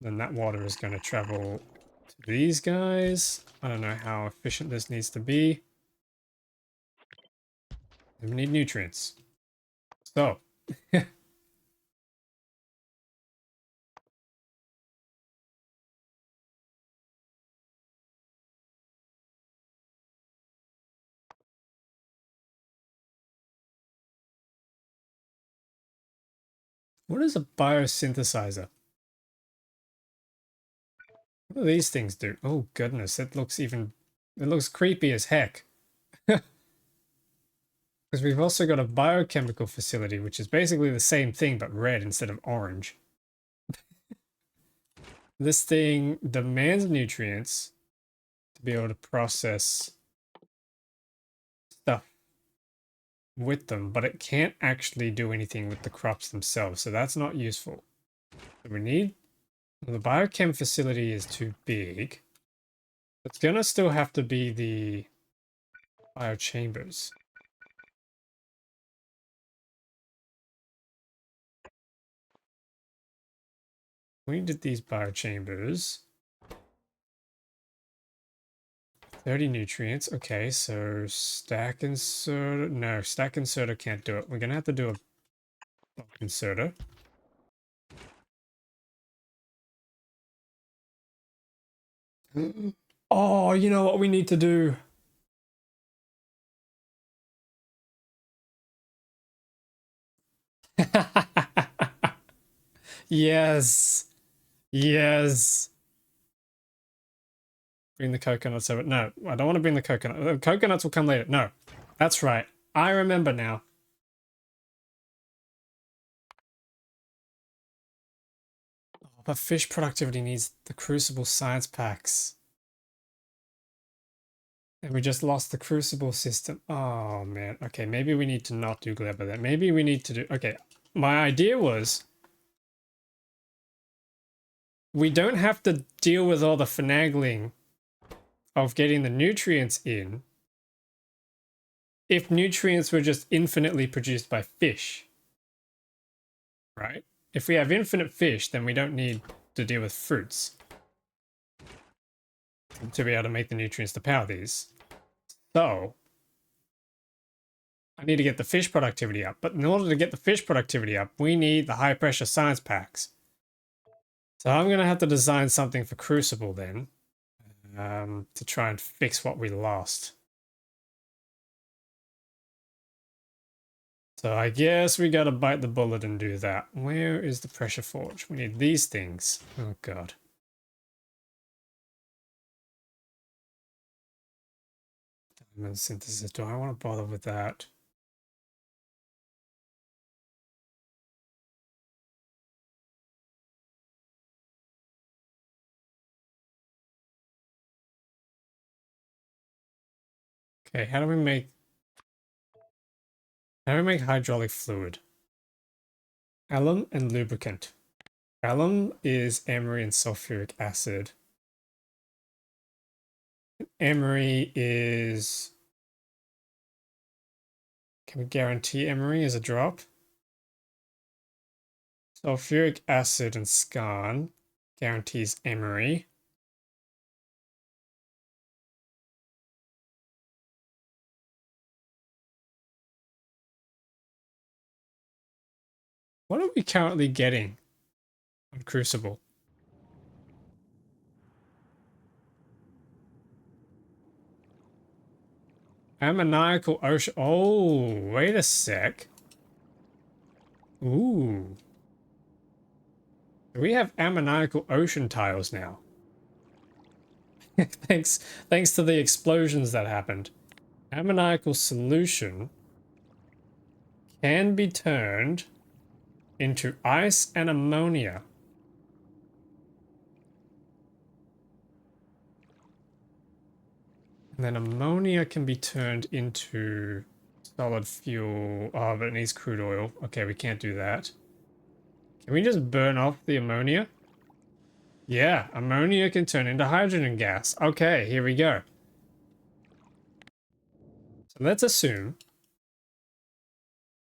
Then that water is going to travel to these guys. I don't know how efficient this needs to be. And we need nutrients. So, what is a biosynthesizer? What do these things do? Oh goodness, it looks creepy as heck. Because we've also got a biochemical facility, which is basically the same thing but red instead of orange. This thing demands nutrients to be able to process stuff with them, but it can't actually do anything with the crops themselves, so that's not useful. So we need... the biochem facility is too big. It's gonna still have to be the biochambers. We did these biochambers. 30 nutrients. Okay, so stack inserter. No, stack inserter can't do it. We're gonna have to do a bulk inserter. Oh, you know what we need to do? Yes. Yes. Bring the coconuts over. No, I don't want to bring the coconut. The coconuts will come later. No, that's right. I remember now. Oh, but fish productivity needs the crucible science packs. And we just lost the crucible system. Oh, man. Okay, maybe we need to not do Gleba then. Maybe we need to do... Okay, my idea was... we don't have to deal with all the finagling of getting the nutrients in if nutrients were just infinitely produced by fish. Right? If we have infinite fish, then we don't need to deal with fruits to be able to make the nutrients to power these. So, I need to get the fish productivity up. But in order to get the fish productivity up, we need the high pressure science packs. So I'm going to have to design something for Crucible then, to try and fix what we lost. So I guess we gotta bite the bullet and do that. Where is the pressure forge? We need these things. Oh god. Diamond synthesis. Do I want to bother with that? Okay, how do we make hydraulic fluid? Alum and lubricant. Alum is emery and sulfuric acid. Emery is... Can we guarantee emery is a drop? Sulfuric acid and scan guarantees emery. What are we currently getting on Crucible? Ammoniacal ocean. Oh, wait a sec. Ooh. We have ammoniacal ocean tiles now. Thanks to the explosions that happened. Ammoniacal solution can be turned into ice and ammonia. And then ammonia can be turned into solid fuel. Oh, but it needs crude oil. Okay, we can't do that. Can we just burn off the ammonia? Yeah, ammonia can turn into hydrogen gas. Okay, here we go. So let's assume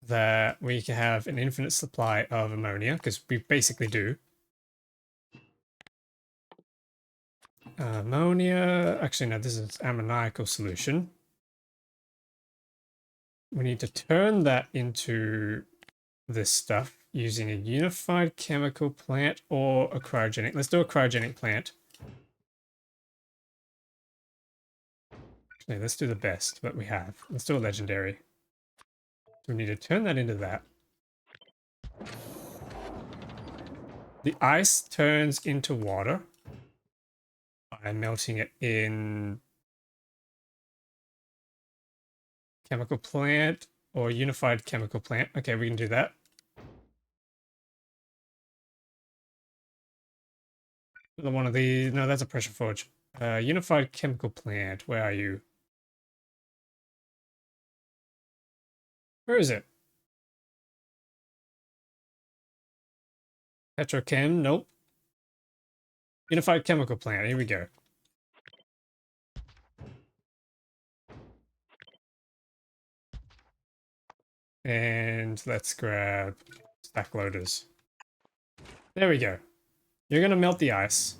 that we can have an infinite supply of ammonia, because we basically do. Ammonia, actually no, this is ammoniacal solution. We need to turn that into this stuff using a unified chemical plant or a cryogenic. Let's do a cryogenic plant. Actually, let's do the best that we have. Let's do a legendary. So we need to turn that into that. The ice turns into water by melting it in chemical plant or unified chemical plant. Okay, we can do that. One of these. No, that's a pressure forge. Unified chemical plant. Where are you? Where is it? Petrochem? Nope. Unified chemical plant. Here we go. And let's grab stack loaders. There we go. You're gonna melt the ice.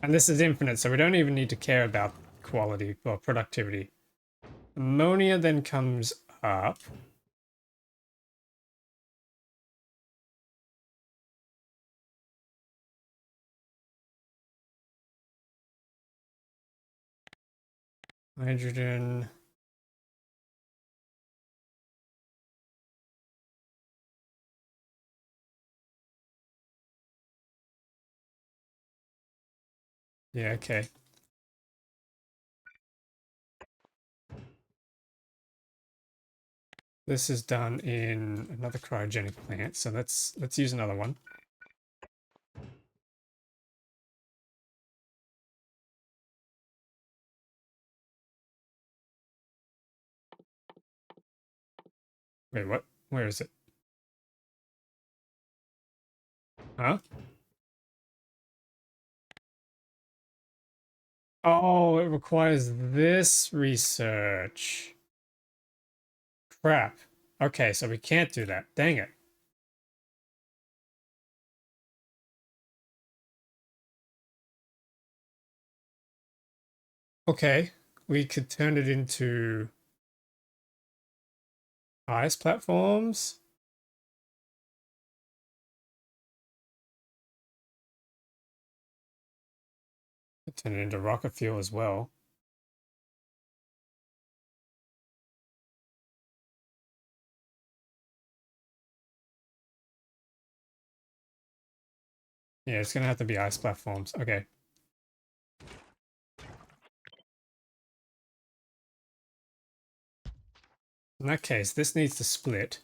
And this is infinite, so we don't even need to care about quality or productivity. Ammonia then comes up. Hydrogen. Yeah, okay. This is done in another cryogenic plant, so let's use another one. Wait, what? Where is it? Huh? Oh, it requires this research. Crap. Okay, so we can't do that. Dang it. Okay, we could turn it into ice platforms. Could turn it into rocket fuel as well. Yeah, it's gonna have to be ice platforms. Okay. In that case, this needs to split.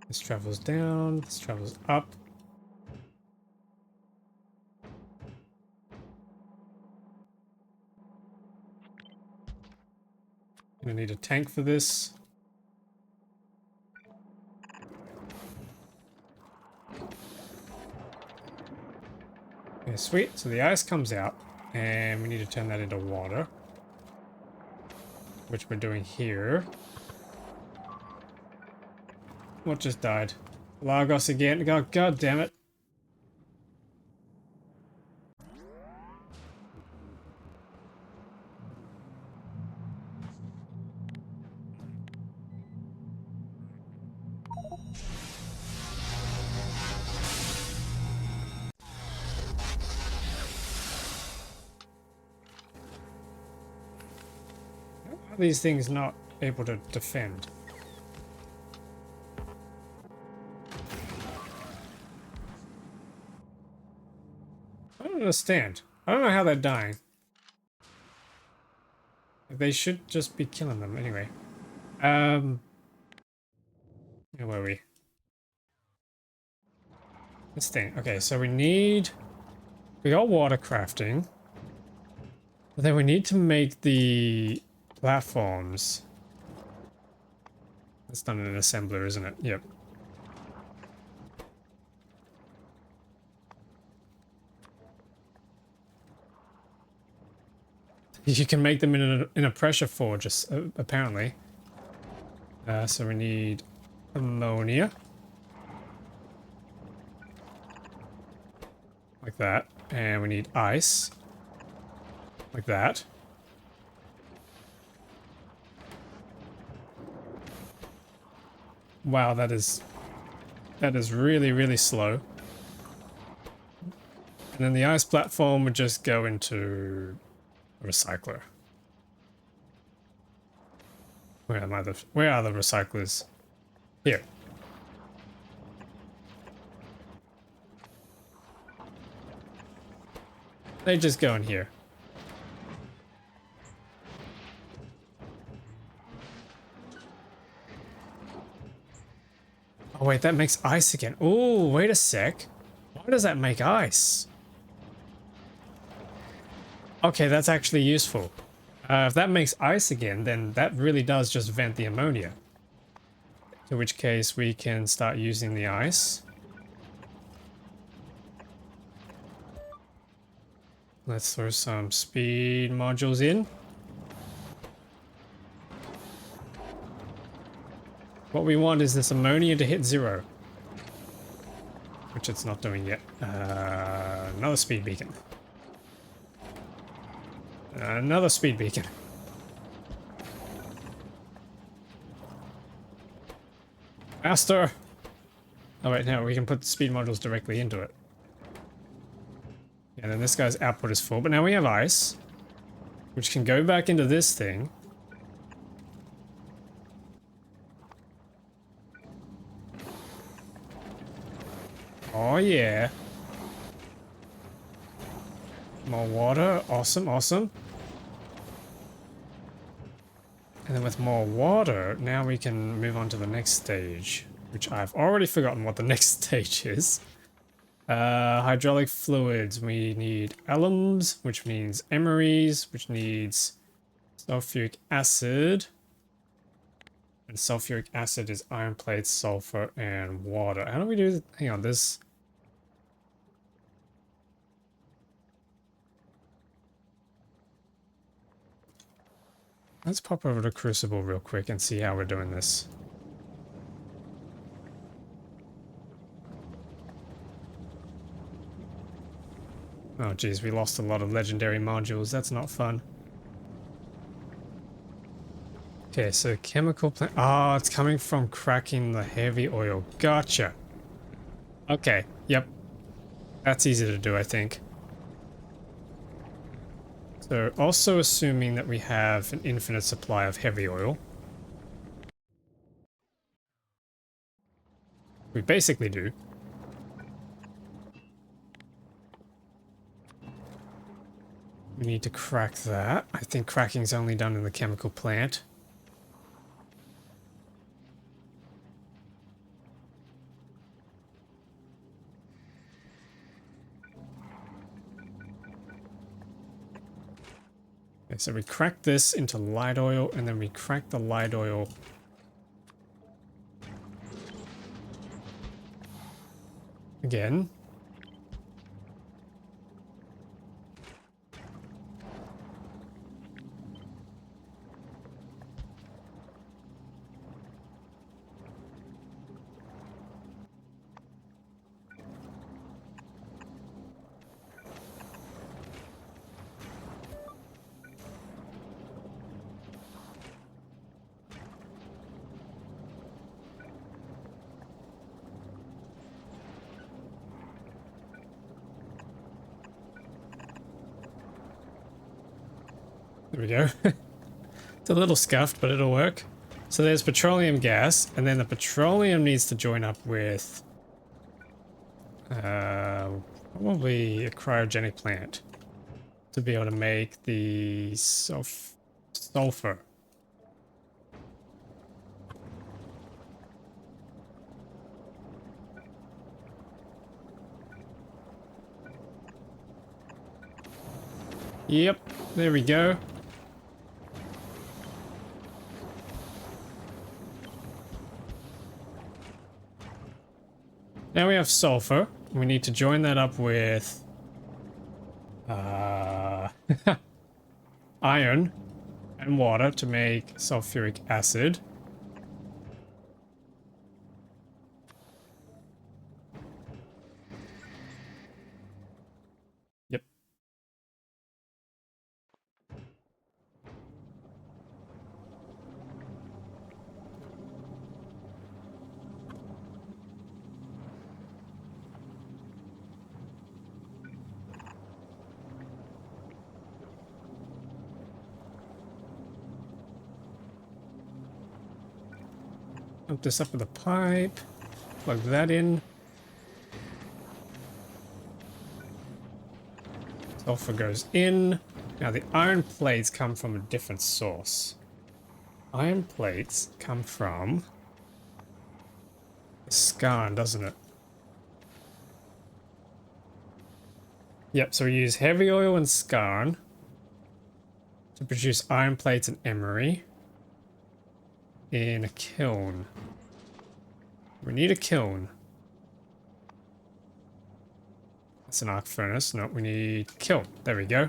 This travels down, this travels up. I'm gonna need a tank for this. Okay, sweet. So the ice comes out, and we need to turn that into water, which we're doing here. What just died? Lagos again. God damn it. How are these things not able to defend? I don't understand. I don't know how they're dying. They should just be killing them anyway. Where were we? This thing. Okay, so we got water crafting. But then we need to make the platforms. That's done in an assembler, isn't it? Yep. You can make them in a pressure forge, apparently. So we need ammonia. Like that. And we need ice. Like that. Wow, that is really, really slow. And then the ice platform would just go into a recycler. Where are the recyclers? Here. They just go in here. Oh wait, that makes ice again. Oh, wait a sec. Why does that make ice? Okay, that's actually useful. If that makes ice again, then that really does just vent the ammonia. In which case we can start using the ice. Let's throw some speed modules in. What we want is this ammonia to hit 0. Which it's not doing yet. Another speed beacon. Another speed beacon. Faster! Oh wait, now we can put the speed modules directly into it. And then this guy's output is full, but now we have ice. Which can go back into this thing. Oh yeah. More water. Awesome, awesome. And then with more water, now we can move on to the next stage. Which I've already forgotten what the next stage is. Hydraulic fluids. We need alums, which means emeries, which needs sulfuric acid. And sulfuric acid is iron plates, sulfur, and water. How do we do this? Hang on, this... Let's pop over to Crucible real quick and see how we're doing this. Oh geez, we lost a lot of legendary modules. That's not fun. Okay, so chemical plant. Oh, it's coming from cracking the heavy oil. Gotcha. Okay, yep. That's easy to do, I think. So also assuming that we have an infinite supply of heavy oil. We basically do. We need to crack that. I think cracking's only done in the chemical plant. Okay, so we crack this into light oil, and then we crack the light oil again. There we go. It's a little scuffed, but it'll work. So there's petroleum gas, and then the petroleum needs to join up with probably a cryogenic plant to be able to make the sulfur. Yep, there we go. Now we have sulfur. We need to join that up with iron and water to make sulfuric acid. Yep. Hook this up with a pipe. Plug that in. Sulfur goes in. Now the iron plates come from a different source. Iron plates come from the skarn, doesn't it? Yep, so we use heavy oil and skarn to produce iron plates and emery in a kiln. We need a kiln. That's an arc furnace. No, we need kiln. There we go.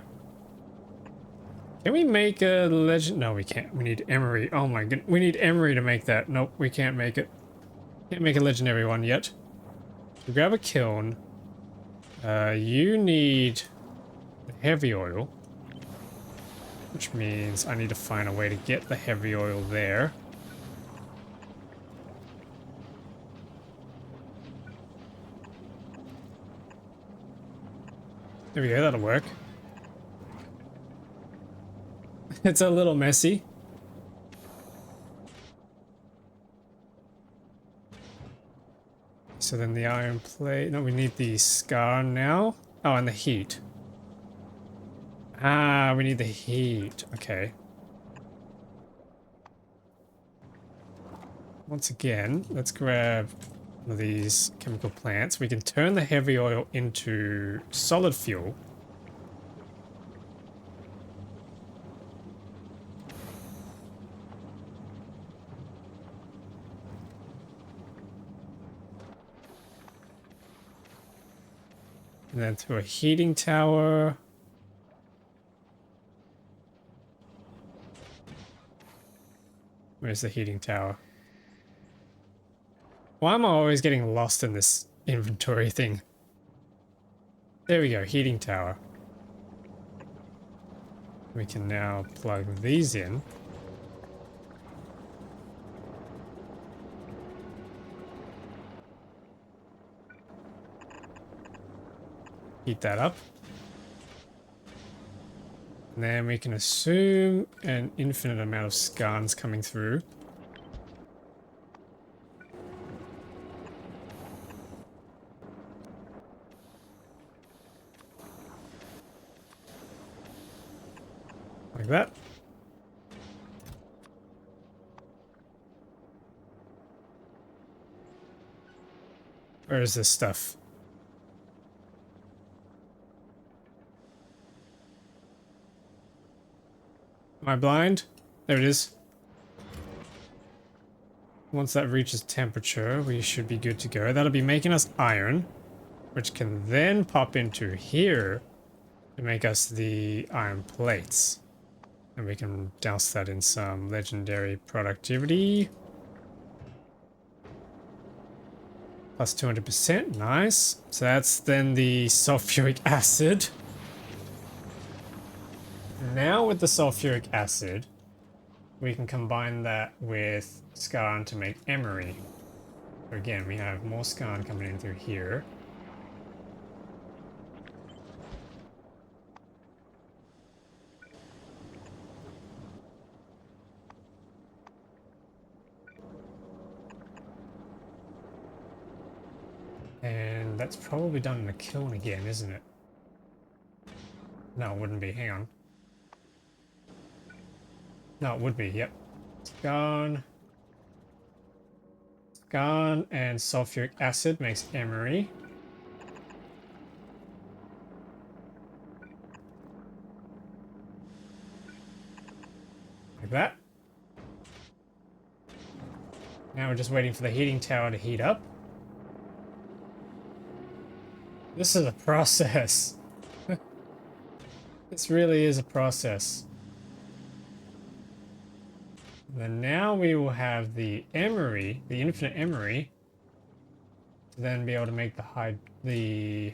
Can we make a legend? No, we can't. We need emery. Oh my goodness. We need emery to make that. Nope, we can't make it. Can't make a legendary one yet. So grab a kiln. You need the heavy oil, which means I need to find a way to get the heavy oil there. There we go, that'll work. It's a little messy. So then the iron plate. No, we need the scar now. Oh, and the heat. Ah, we need the heat. Okay. Once again, let's grab one of these chemical plants. We can turn the heavy oil into solid fuel. And then through a heating tower. Where's the heating tower? Why am I always getting lost in this inventory thing? There we go, heating tower. We can now plug these in. Heat that up. And then we can assume an infinite amount of skarns coming through. Like that. Where is this stuff? Am I blind? There it is. Once that reaches temperature, we should be good to go. That'll be making us iron, which can then pop into here to make us the iron plates. And we can douse that in some legendary productivity. Plus 200%, nice. So that's then the sulfuric acid. Now with the sulfuric acid, we can combine that with skarn to make emery. So again, we have more skarn coming in through here. And that's probably done in a kiln again, isn't it? No, it wouldn't be. Hang on. No, it would be. Yep. Skarn. Skarn and sulfuric acid makes emery. Like that. Now we're just waiting for the heating tower to heat up. This is a process. This really is a process. Then now we will have the emery, the infinite emery, to then be able to make the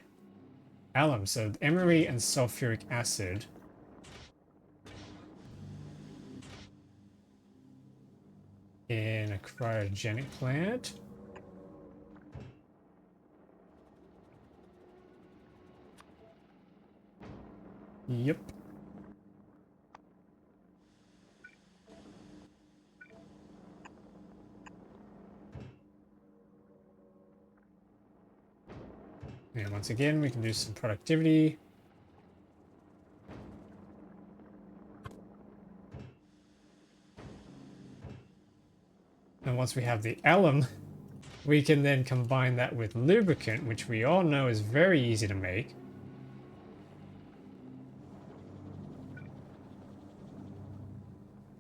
alum. So emery and sulfuric acid. In a cryogenic plant. Yep. And once again, we can do some productivity. And once we have the alum, we can then combine that with lubricant, which we all know is very easy to make.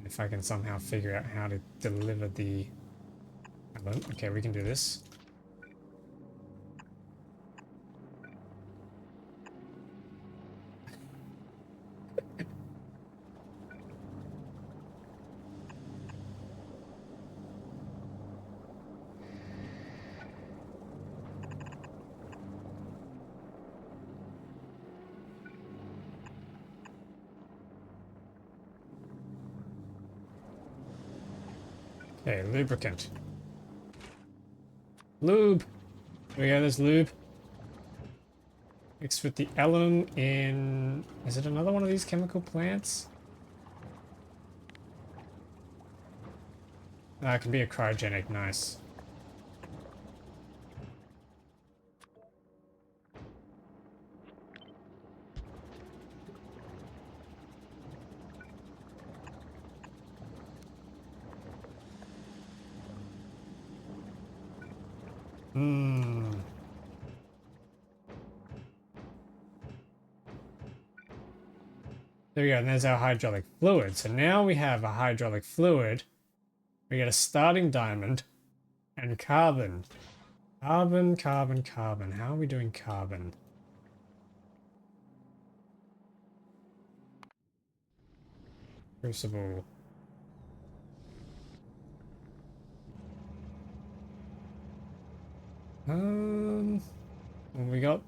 If I can somehow figure out how to deliver the alum. Okay, we can do this. Okay, lubricant. Lube! Here we go, there's lube. Mixed with the alum in... Is it another one of these chemical plants? Ah, it can be a cryogenic, nice. Hmm. There we go, and there's our hydraulic fluid. So now we have a hydraulic fluid. We get a starting diamond and carbon. Carbon, carbon, carbon. How are we doing carbon? Crucible. Well, we got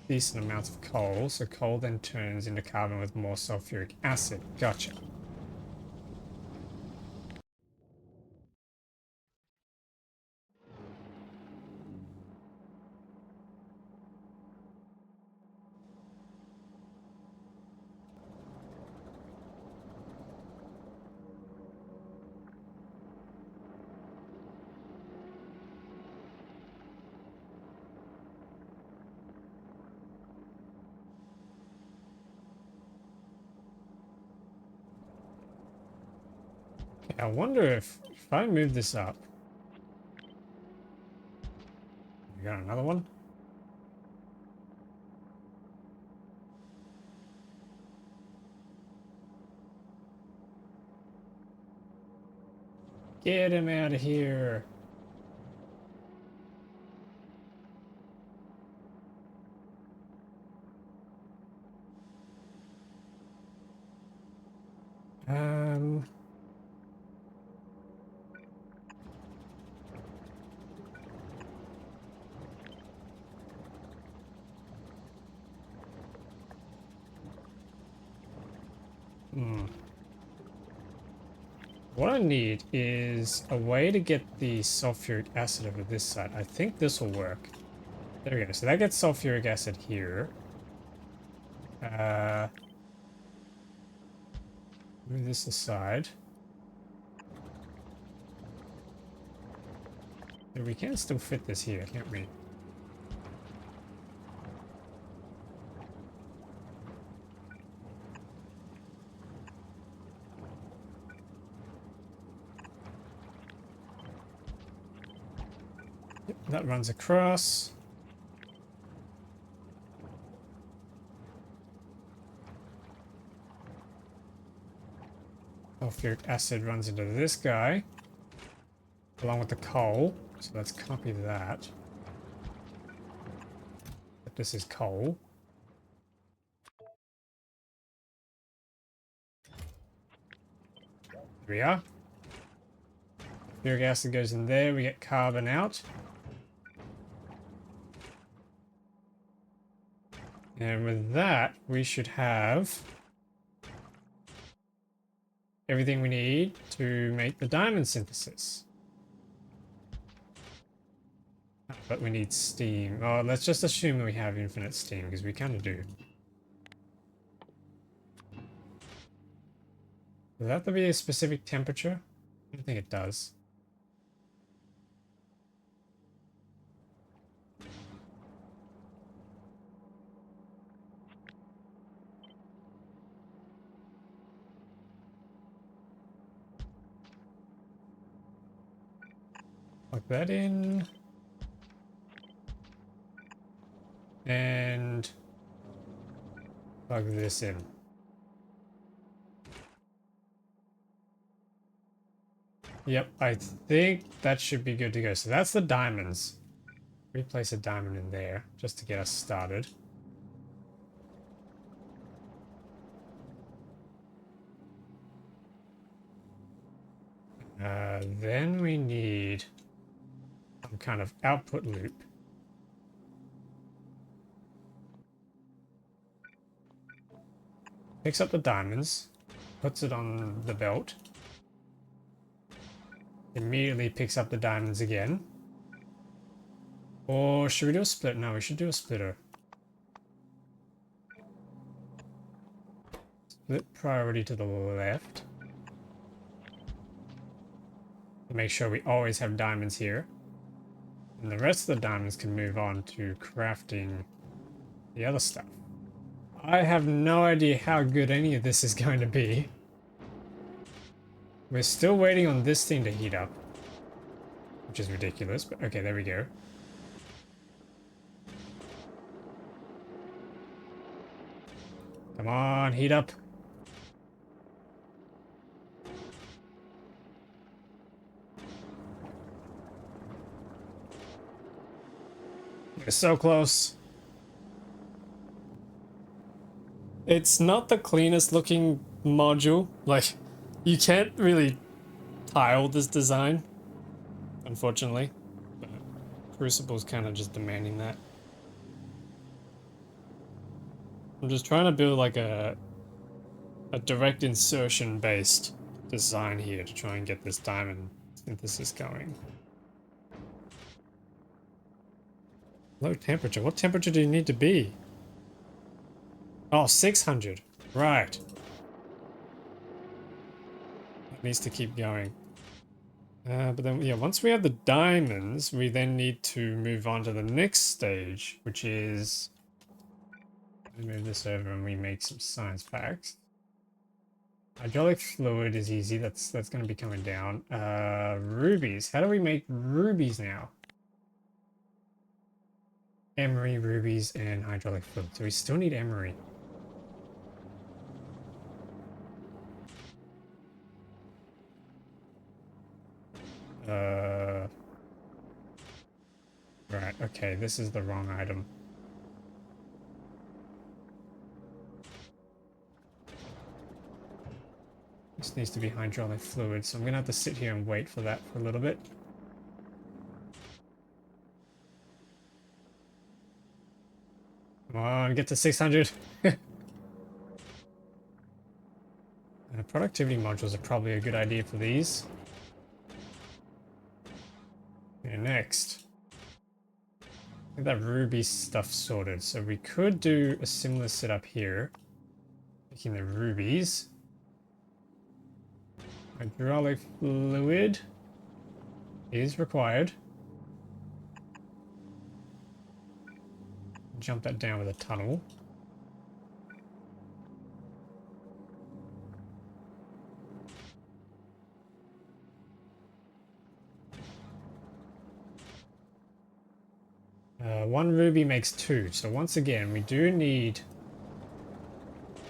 decent amounts of coal, so coal then turns into carbon with more sulfuric acid. Gotcha. Okay, I wonder if I move this up. We got another one. Get him out of here. Um, hmm. What I need is a way to get the sulfuric acid over this side. I think this will work. There we go. So that gets sulfuric acid here. Uh, Move this aside. So we can still fit this here, can't we? Yep, that runs across. Sulfuric acid runs into this guy, along with the coal. So let's copy that. But this is coal. Here we are. Sulfuric acid goes in there, we get carbon out. And with that, we should have everything we need to make the diamond synthesis. But we need steam. Oh, let's just assume we have infinite steam, because we kind of do. Does that have to be a specific temperature? I don't think it does. Plug that in. And plug this in. Yep, I think that should be good to go. So that's the diamonds. Replace a diamond in there just to get us started. Then we need some kind of output loop. Picks up the diamonds, puts it on the belt, immediately picks up the diamonds again. Or should we do a split? No, we should do a splitter. Split priority to the left. To make sure we always have diamonds here. And the rest of the diamonds can move on to crafting the other stuff. I have no idea how good any of this is going to be. We're still waiting on this thing to heat up. Which is ridiculous, but okay, there we go. Come on, heat up. We're so close. It's not the cleanest looking module. Like, you can't really tile this design, unfortunately. But Crucible's kind of just demanding that. I'm just trying to build like a direct insertion based design here to try and get this diamond synthesis going. Low temperature. What temperature do you need to be? Oh, 600. Right. It needs to keep going. But then, yeah, once we have the diamonds, we then need to move on to the next stage, which is... Let me move this over and we make some science facts. Hydraulic fluid is easy. That's going to be coming down. Rubies. How do we make rubies now? Emery, rubies, and hydraulic fluid. So we still need emery. Right. Okay. This is the wrong item. This needs to be hydraulic fluid, so I'm gonna have to sit here and wait for that for a little bit. Come on, get to 600. Productivity modules are probably a good idea for these. Okay, next. Get that ruby stuff sorted. So we could do a similar setup here. Taking the rubies. Hydraulic fluid is required. Jump that down with a tunnel. One ruby makes two. So once again, we do need...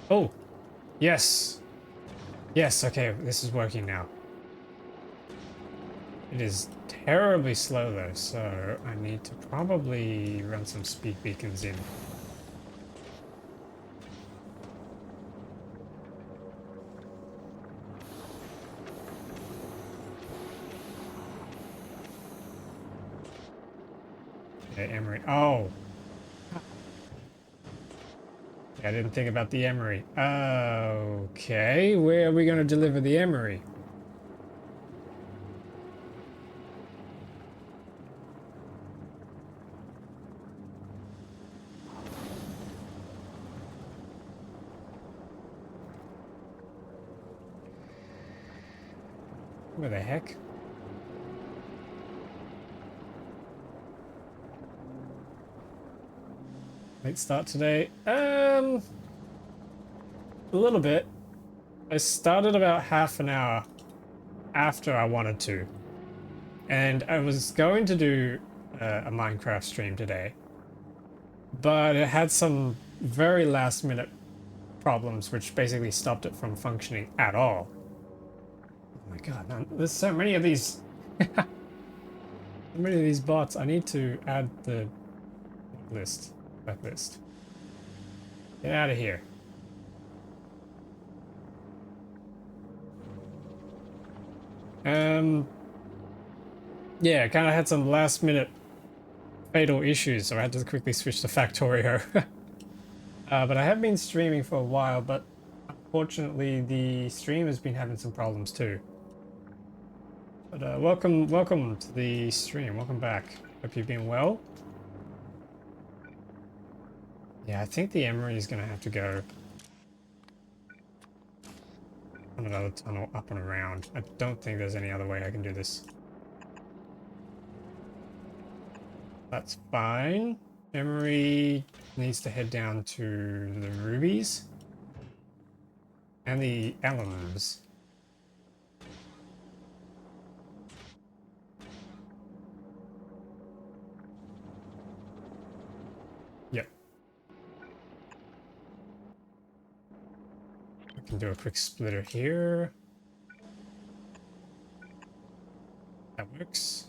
Oh! Yes! Yes, okay, this is working now. It is terribly slow though, so I need to probably run some speed beacons in. Okay, emery. Oh! I didn't think about the emery. Okay, where are we going to deliver the emery? Where the heck? Late start today. A little bit. I started about half an hour after I wanted to. And I was going to do a Minecraft stream today. But it had some very last minute problems which basically stopped it from functioning at all. Oh my god, man, there's so many of these. So many of these bots. I need to add the list. That list. Get out of here. Yeah, kind of had some last minute fatal issues, so I had to quickly switch to Factorio. But I have been streaming for a while, but unfortunately the stream has been having some problems too. But welcome to the stream. Welcome back. Hope you've been well. Yeah, I think the emery is going to have to go on another tunnel up and around. I don't think there's any other way I can do this. That's fine. Emery needs to head down to the rubies and the alums. Yep. I can do a quick splitter here. That works.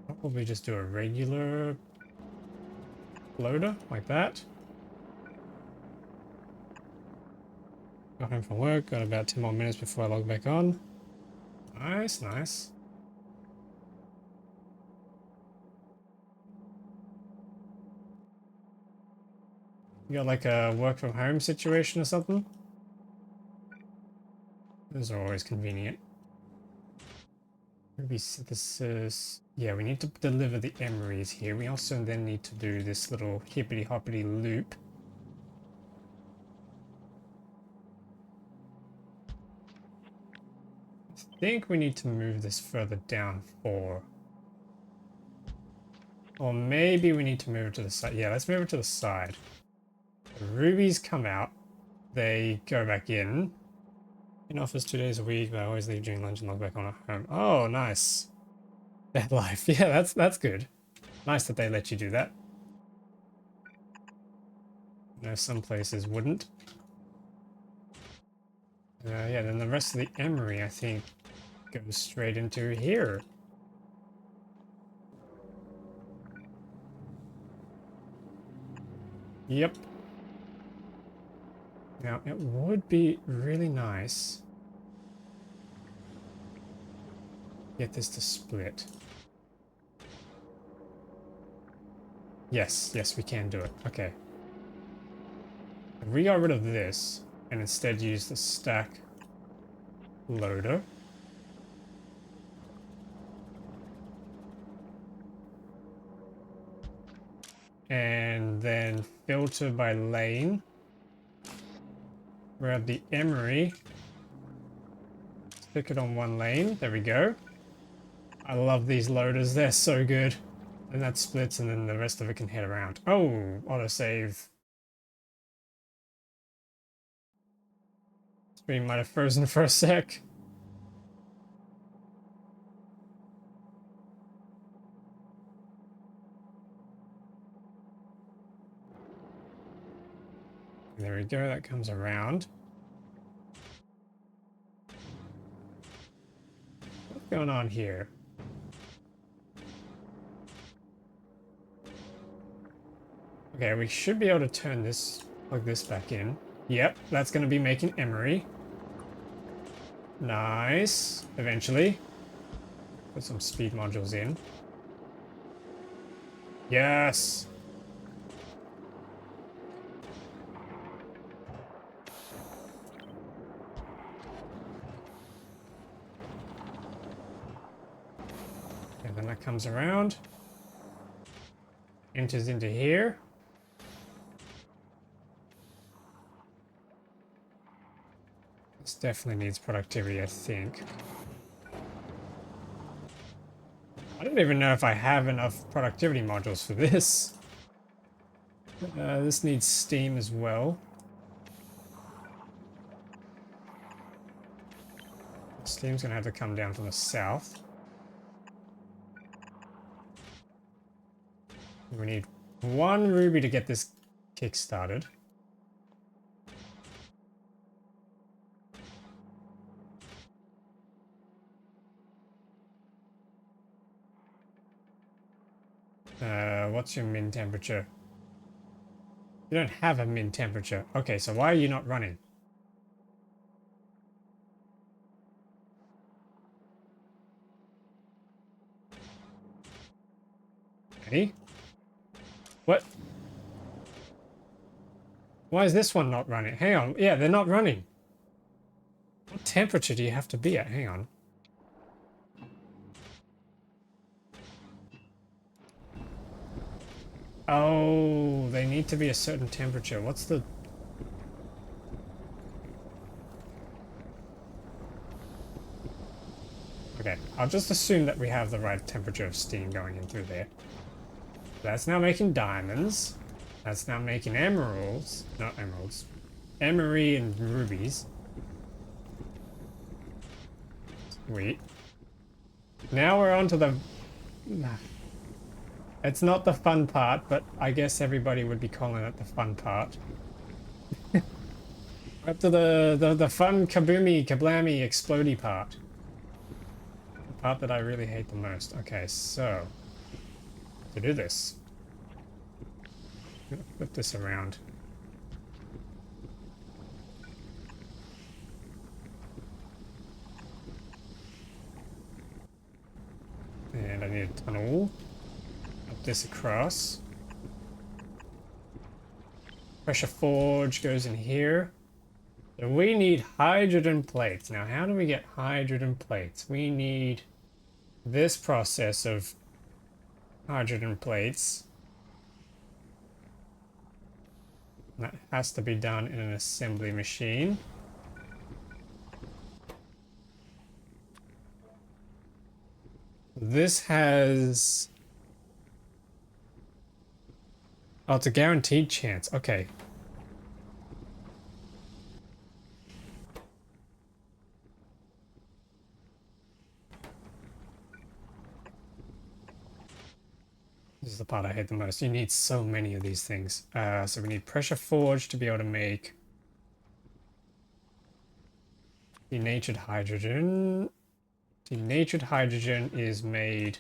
I'll probably just do a regular loader like that. Got home from work, got about 10 more minutes before I log back on. Nice, nice. You got like a work from home situation or something? Those are always convenient. Ruby synthesis. Yeah, we need to deliver the emeries here. We also then need to do this little hippity hoppity loop. I think we need to move this further down 4. Or maybe we need to move it to the side. Yeah, let's move it to the side. The rubies come out. they go back in. In office 2 days a week, but I always leave during lunch and log back on at home. Oh, nice. That life. Yeah, that's good. Nice that they let you do that. No, some places wouldn't. Yeah, then the rest of the emery, I think, goes straight into here. Yep. Now, it would be really nice get this to split. Yes, yes, we can do it. Okay. If we got rid of this and instead use the stack loader. And then filter by lane. Grab the emery. Stick it on one lane. There we go. I love these loaders. They're so good. And that splits and then the rest of it can head around. Oh, autosave. Screen might have frozen for a sec. There we go, that comes around. What's going on here? Okay, we should be able to turn this, plug this back in. Yep, that's going to be making emery. Nice. Eventually. Put some speed modules in. Yes! And then that comes around. Enters into here. This definitely needs productivity, I think. I don't even know if I have enough productivity modules for this. This needs steam as well. Steam's gonna have to come down from the south. We need 1 ruby to get this kick started. What's your min temperature? You don't have a min temperature. Okay, so why are you not running? Hey? What? Why is this one not running? Hang on. Yeah, they're not running. What temperature do you have to be at? Hang on. Oh, they need to be a certain temperature. What's the... Okay, I'll just assume that we have the right temperature of steam going in through there. That's now making diamonds. That's now making emeralds. Not emeralds. Emery and rubies. Sweet. Now we're on to the... It's not the fun part, but I guess everybody would be calling it the fun part. Up to the fun kaboomy, kablammy, explodey part. The part that I really hate the most. Okay, so... To do this... I'm gonna flip this around. And I need a tunnel. Up this across. Pressure forge goes in here. So we need hydrogen plates. Now, how do we get hydrogen plates? We need this process of hydrogen plates. That has to be done in an assembly machine. This has... Oh, it's a guaranteed chance. Okay. This is the part I hate the most. You need so many of these things. So we need pressure forge to be able to make denatured hydrogen. Denatured hydrogen is made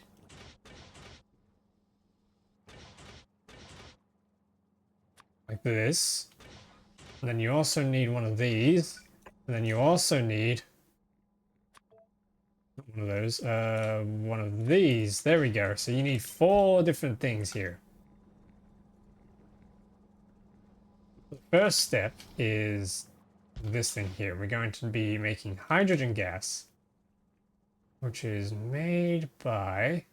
like this. And then you also need one of these. And then you also need one of those. One of these. There we go. So you need 4 different things here. The first step is this thing here. We're going to be making hydrogen gas, which is made by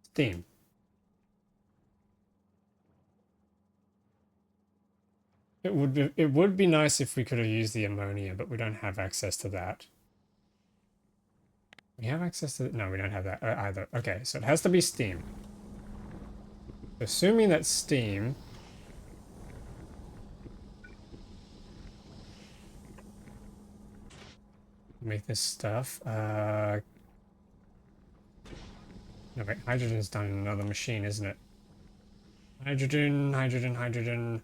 steam. It would be nice if we could have used the ammonia, but we don't have access to that. We have access to no, we don't have that either. Okay, so it has to be steam. Assuming that steam make this stuff. No, wait, hydrogen's done in another machine, isn't it? Hydrogen, hydrogen, hydrogen.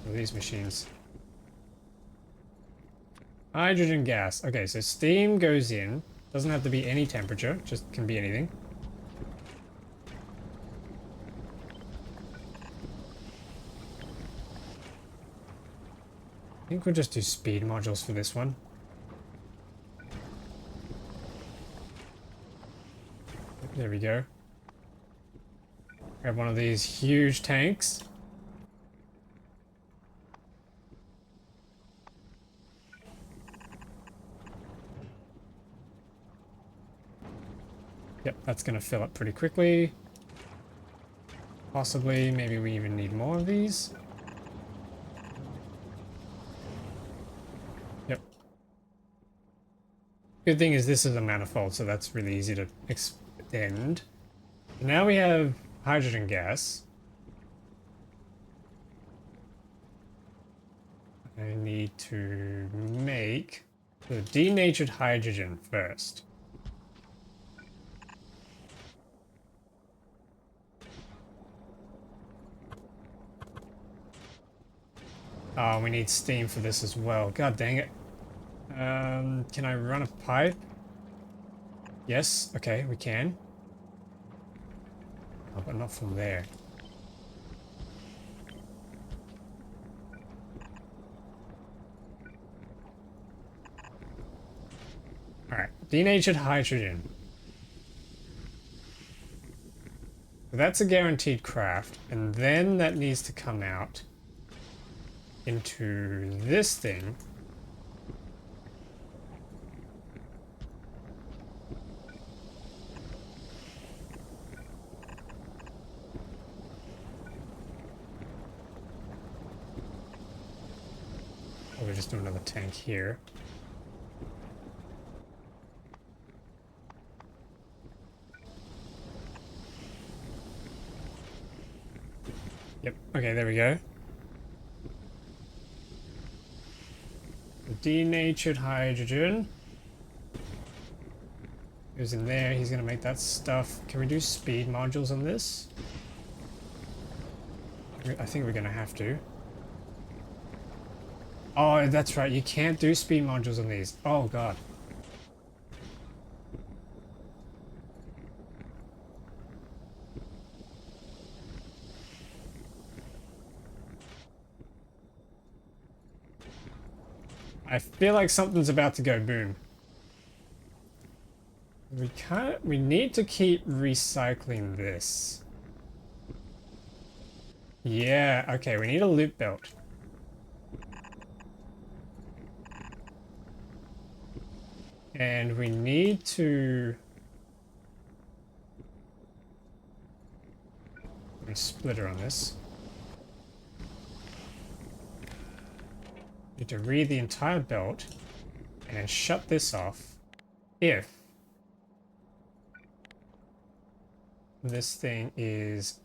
What are these machines? Hydrogen gas. Okay, so steam goes in. Doesn't have to be any temperature, just can be anything. I think we'll just do speed modules for this one. There we go. Grab one of these huge tanks. Yep, that's going to fill up pretty quickly. Possibly, maybe we even need more of these. Yep. Good thing is this is a manifold, so that's really easy to extend. Now we have hydrogen gas. I need to make the denatured hydrogen first. Oh, we need steam for this as well. God dang it. Can I run a pipe? Yes, okay, we can. Oh, but not from there. Alright, denatured hydrogen. That's a guaranteed craft, and then that needs to come out into this thing. Oh, we'll just do another tank here. Yep, okay, there we go. Denatured hydrogen goes in there. He's gonna make that stuff. Can we do speed modules on this? I think we're gonna have to. Oh, that's right. You can't do speed modules on these. Oh god. I feel like something's about to go boom. We need to keep recycling this. Yeah, okay, we need a loop belt. And we need to put a splitter on this. Need to read the entire belt and then shut this off if this thing is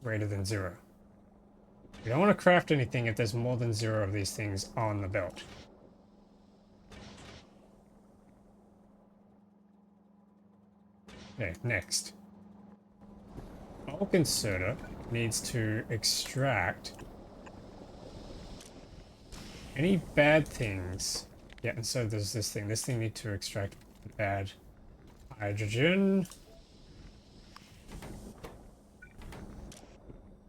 greater than 0. We don't want to craft anything if there's more than 0 of these things on the belt. Okay, next. Bulk inserter needs to extract any bad things. Yeah, and so there's this thing. This thing needs to extract bad hydrogen.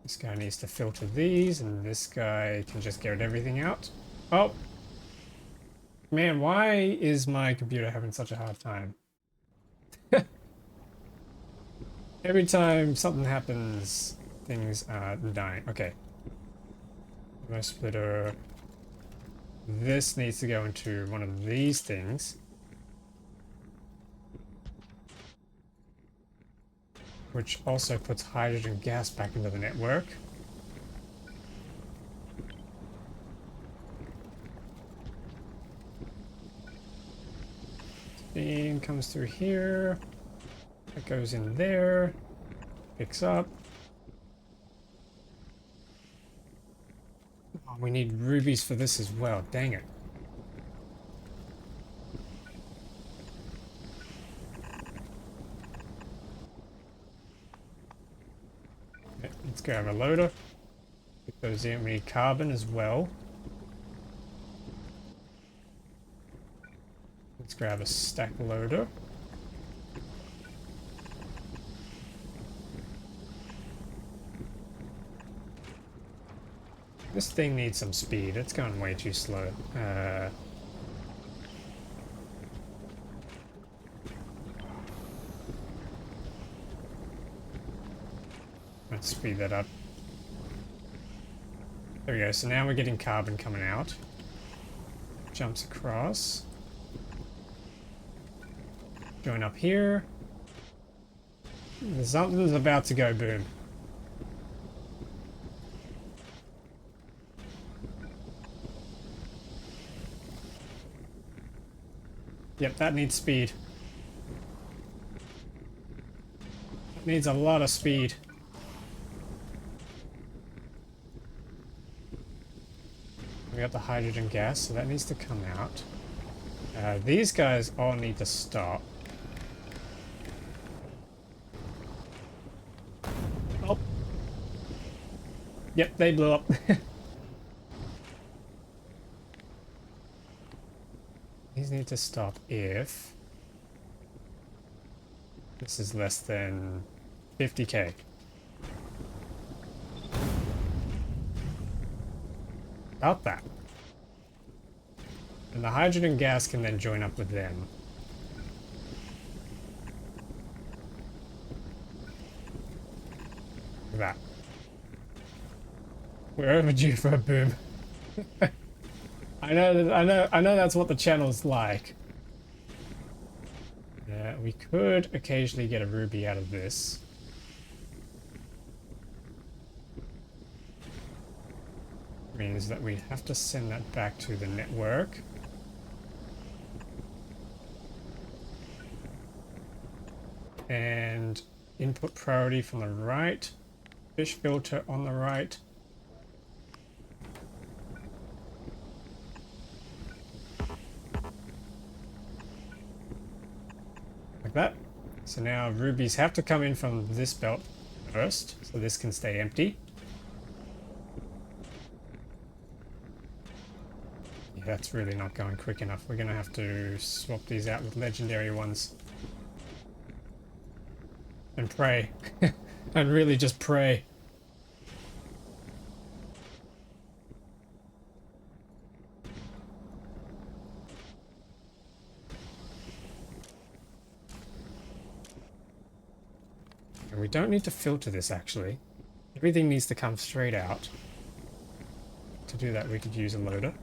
This guy needs to filter these, and this guy can just get everything out. Oh! Man, why is my computer having such a hard time? Every time something happens, things are dying. Okay. No splitter. This needs to go into one of these things. Which also puts hydrogen gas back into the network. Steam comes through here. It goes in there. Picks up. Oh, we need rubies for this as well. Dang it. Okay, let's grab a loader. It goes in. We need carbon as well. Let's grab a stack loader. This thing needs some speed. It's going way too slow. Let's speed that up. There we go. So now we're getting carbon coming out. Jumps across. Going up here. Something's about to go boom. Yep, that needs speed. That needs a lot of speed. We got the hydrogen gas, so that needs to come out. These guys all need to stop. Oh. Yep, they blew up. These need to stop if this is less than 50k. About that. And the hydrogen gas can then join up with them. Look at that. We're overdue for a boom. I know that's what the channel's like. We could occasionally get a ruby out of this. Means that we have to send that back to the network. And input priority from the right. Fish filter on the right. Like that. So now rubies have to come in from this belt first, so this can stay empty. Yeah, that's really not going quick enough. We're gonna have to swap these out with legendary ones. And pray. And really just pray. And we don't need to filter this actually. Everything needs to come straight out. To do that we could use a loader.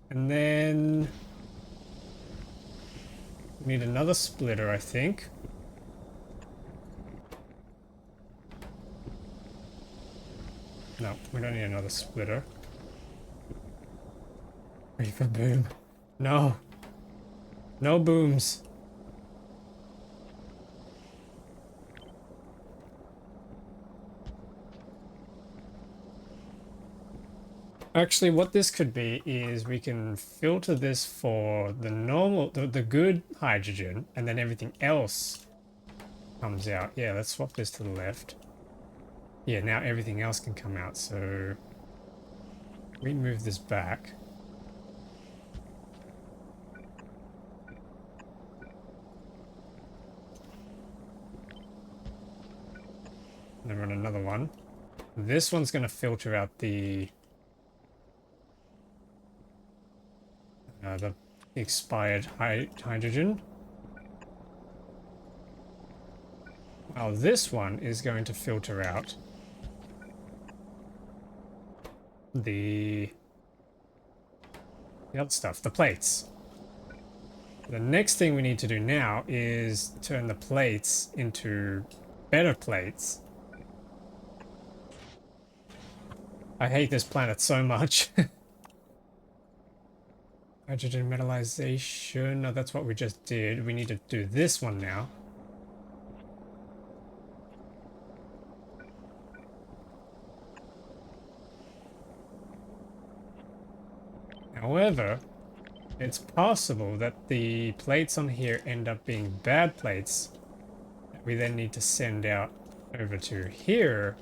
And then we need another splitter, I think. No, we don't need another splitter. Ready for boom. No. No booms. Actually, what this could be is we can filter this for the normal, the good hydrogen, and then everything else comes out. Yeah, let's swap this to the left. Yeah, now everything else can come out. So we move this back. And then run another one. This one's going to filter out the expired hydrogen. While this one is going to filter out the other stuff, the plates. The next thing we need to do now is turn the plates into better plates. I hate this planet so much. Hydrogen metallization. No, that's what we just did. We need to do this one now. However, it's possible that the plates on here end up being bad plates that we then need to send out over to here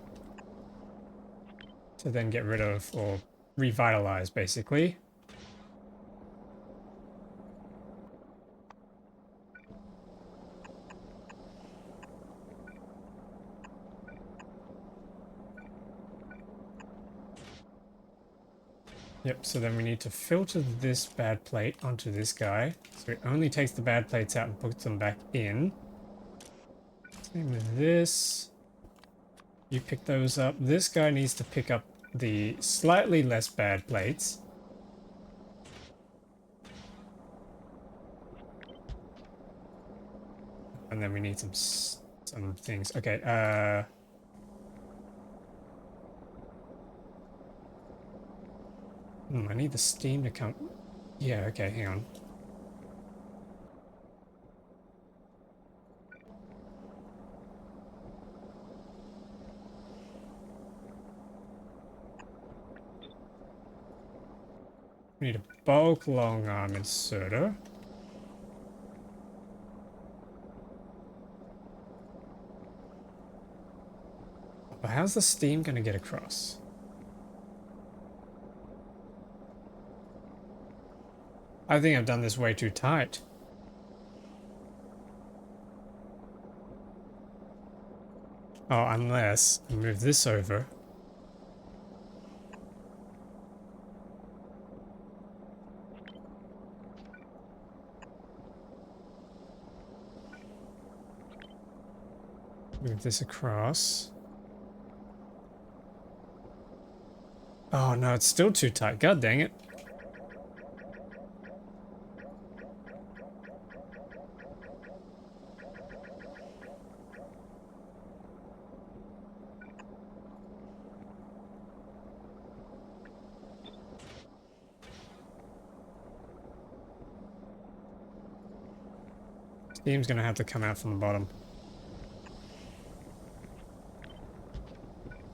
to then get rid of or revitalize, basically. Yep, so then we need to filter this bad plate onto this guy. So it only takes the bad plates out and puts them back in. Same with this. You pick those up. This guy needs to pick up the slightly less bad plates. And then we need some things. Okay, I need the steam to come. Yeah, okay, hang on. We need a bulk long arm inserter. But how's the steam going to get across? I think I've done this way too tight. Oh, unless I move this over. Move this across. Oh no, it's still too tight. God dang it. Steam's gonna have to come out from the bottom.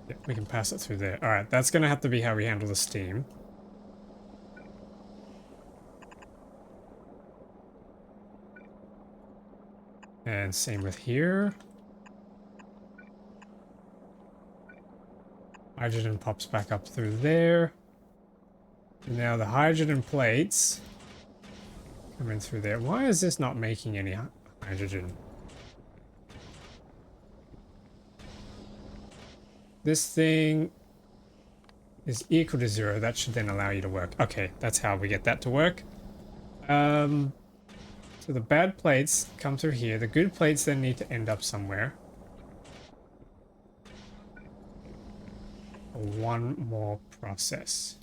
Yeah, we can pass it through there. Alright, that's gonna have to be how we handle the steam. And same with here. Hydrogen pops back up through there. And now the hydrogen plates come in through there. Why is this not making any hydrogen? This thing is equal to 0. That should then allow you to work. Okay, that's how we get that to work. So the bad plates come through here. The good plates then need to end up somewhere. One more process.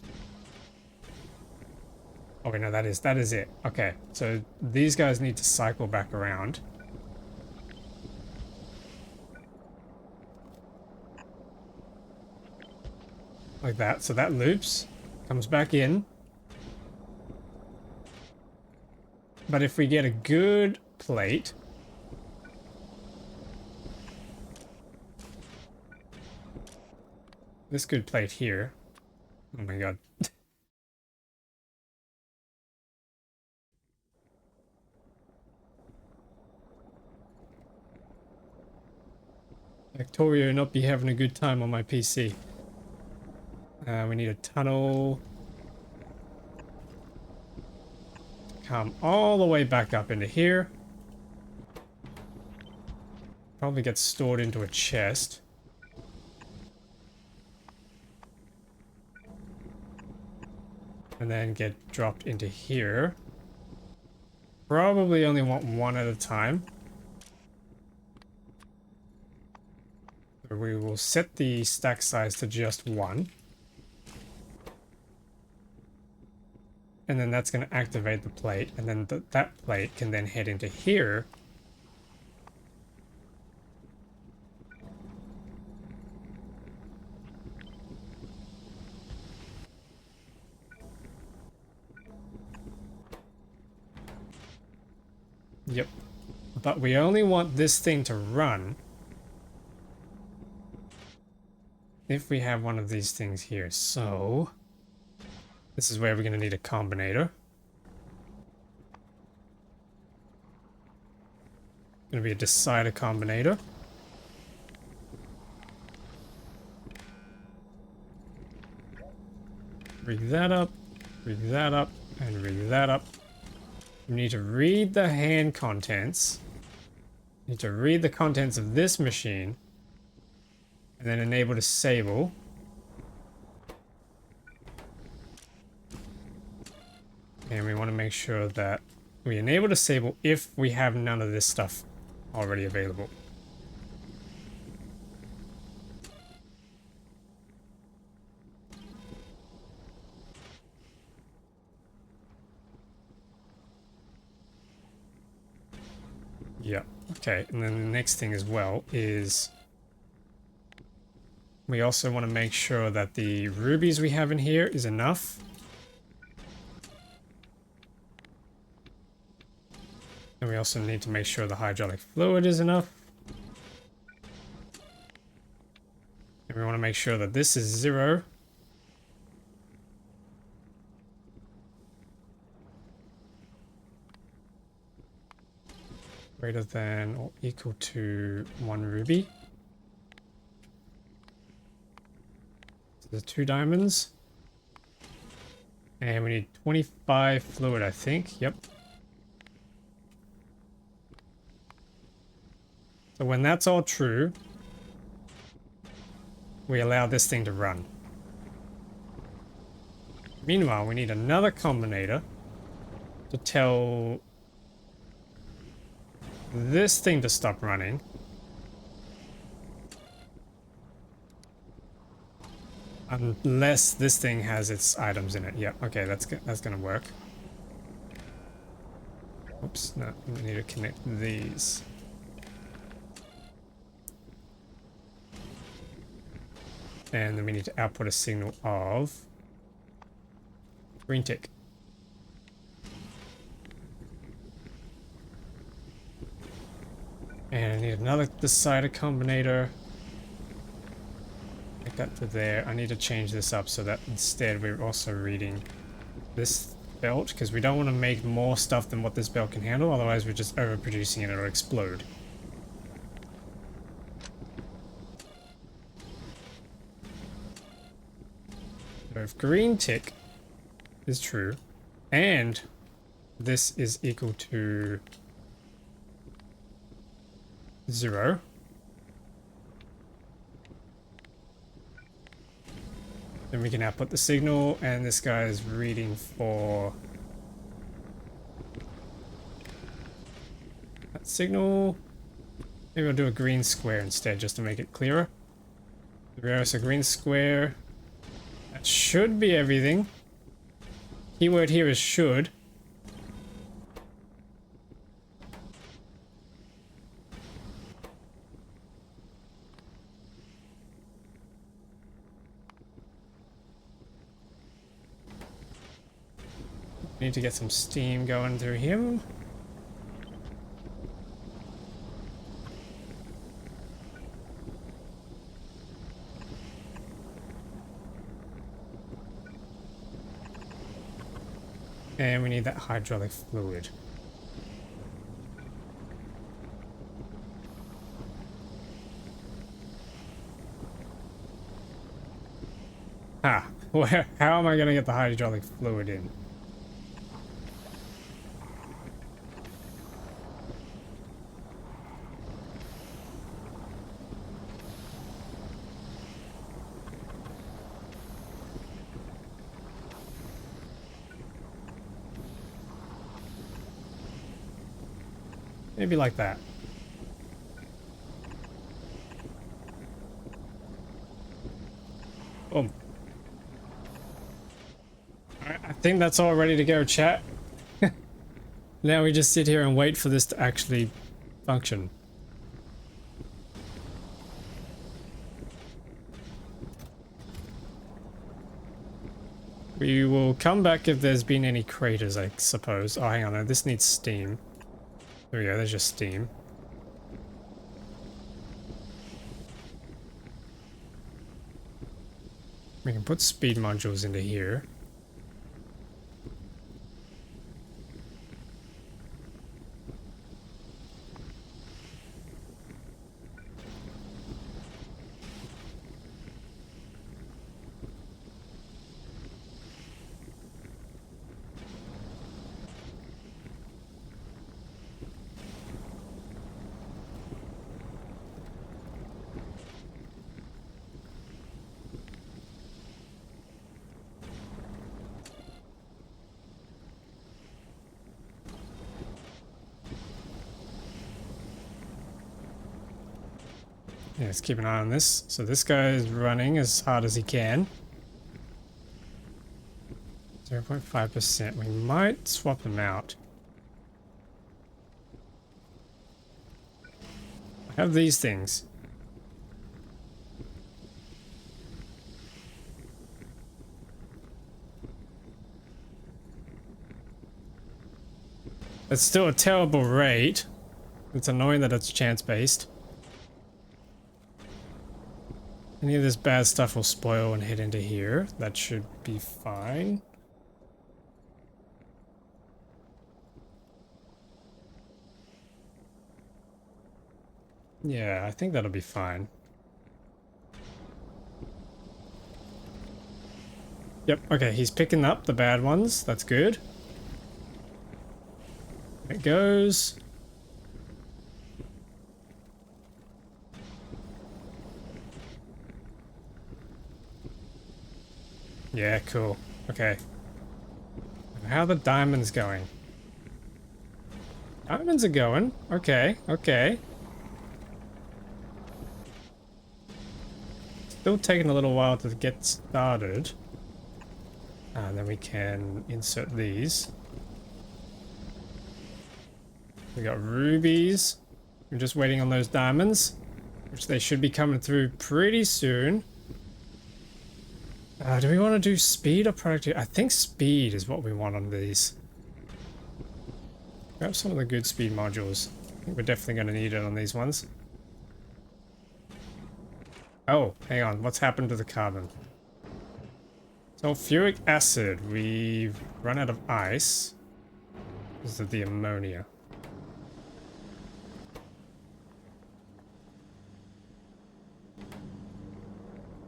Oh wait, no, that is it. Okay, so these guys need to cycle back around. Like that. So that loops, comes back in. But if we get a good plate, this good plate here, Oh my god. Factorio not be having a good time on my PC. We need a tunnel. Come all the way back up into here. Probably get stored into a chest. And then get dropped into here. Probably only want one at a time. So we will set the stack size to just one. And then that's going to activate the plate. And then that plate can then head into here. Yep. But we only want this thing to run if we have one of these things here. So this is where we're going to need a combinator. Going to be a decider combinator. Read that up, and read that up. You need to read the hand contents. You need to read the contents of this machine. And then enable disable. And we want to make sure that we enable disable if we have none of this stuff already available. Yeah, okay. And then the next thing as well is we also want to make sure that the rubies we have in here is enough. And we also need to make sure the hydraulic fluid is enough. And we want to make sure that this is 0. Greater than or equal to 1 ruby. So there's 2 diamonds. And we need 25 fluid, I think. Yep. So when that's all true, we allow this thing to run. Meanwhile, we need another combinator to tell this thing to stop running. Unless this thing has its items in it. Yeah, okay, that's gonna work. Oops, no, we need to connect these. And then we need to output a signal of green tick. And I need another decider combinator. Make that to there. I need to change this up so that instead we're also reading this belt, because we don't want to make more stuff than what this belt can handle, otherwise we're just overproducing it, it'll explode. So if green tick is true, and this is equal to 0, then we can output the signal, and this guy is reading for that signal. Maybe I'll do a green square instead, just to make it clearer. There's a green square. That should be everything. Keyword here is should. Need to get some steam going through him. And we need that hydraulic fluid. Ah, how am I gonna get the hydraulic fluid in? Maybe like that. Boom. Alright, I think that's all ready to go, chat. Now we just sit here and wait for this to actually function. We will come back if there's been any craters, I suppose. Oh, hang on, no, this needs steam. There we go, there's just steam. We can put speed modules into here. Yeah, let's keep an eye on this. So this guy is running as hard as he can. 0.5%. We might swap them out. I have these things. It's still a terrible rate. It's annoying that it's chance-based. Any of this bad stuff will spoil and hit into here. That should be fine. Yeah, I think that'll be fine. Yep, okay, he's picking up the bad ones. That's good. It goes. Yeah, cool. Okay. How are the diamonds going? Diamonds are going. Okay, okay. Still taking a little while to get started. And then we can insert these. We got rubies. We're just waiting on those diamonds, which they should be coming through pretty soon. Do we want to do speed or productivity? I think speed is what we want on these. Grab some of the good speed modules. I think we're definitely going to need it on these ones. Oh, hang on. What's happened to the carbon? Sulfuric acid. We've run out of ice. This is the ammonia.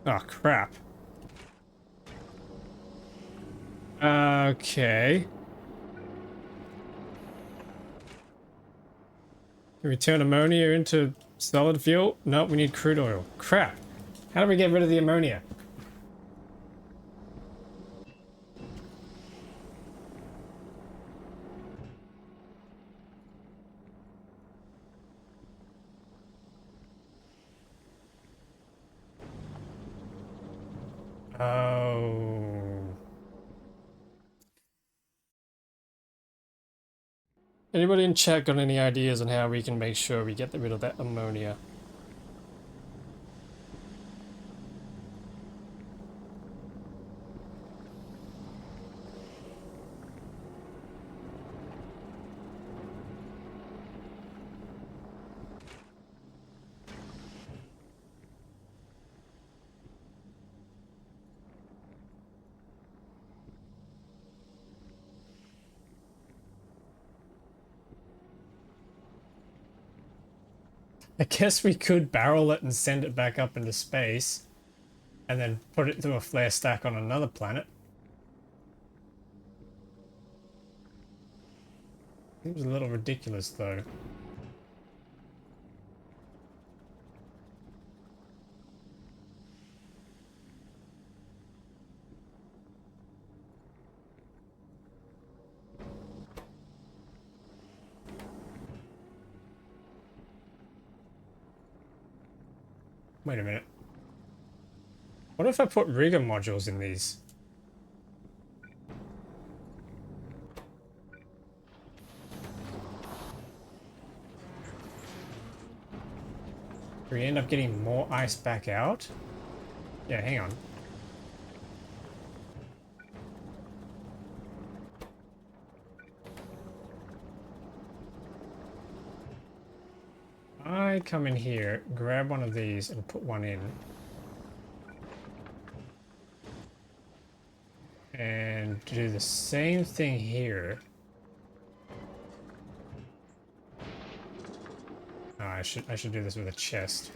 Oh, crap. Okay. Can we turn ammonia into solid fuel? No, we need crude oil. Crap. How do we get rid of the ammonia? Oh. Anybody in chat got any ideas on how we can make sure we get rid of that ammonia? I guess we could barrel it and send it back up into space and then put it through a flare stack on another planet. Seems a little ridiculous though. Wait a minute. What if I put rigger modules in these? Do we end up getting more ice back out? Yeah, hang on. I come in here, grab one of these and put one in. And do the same thing here. Oh, I should do this with a chest.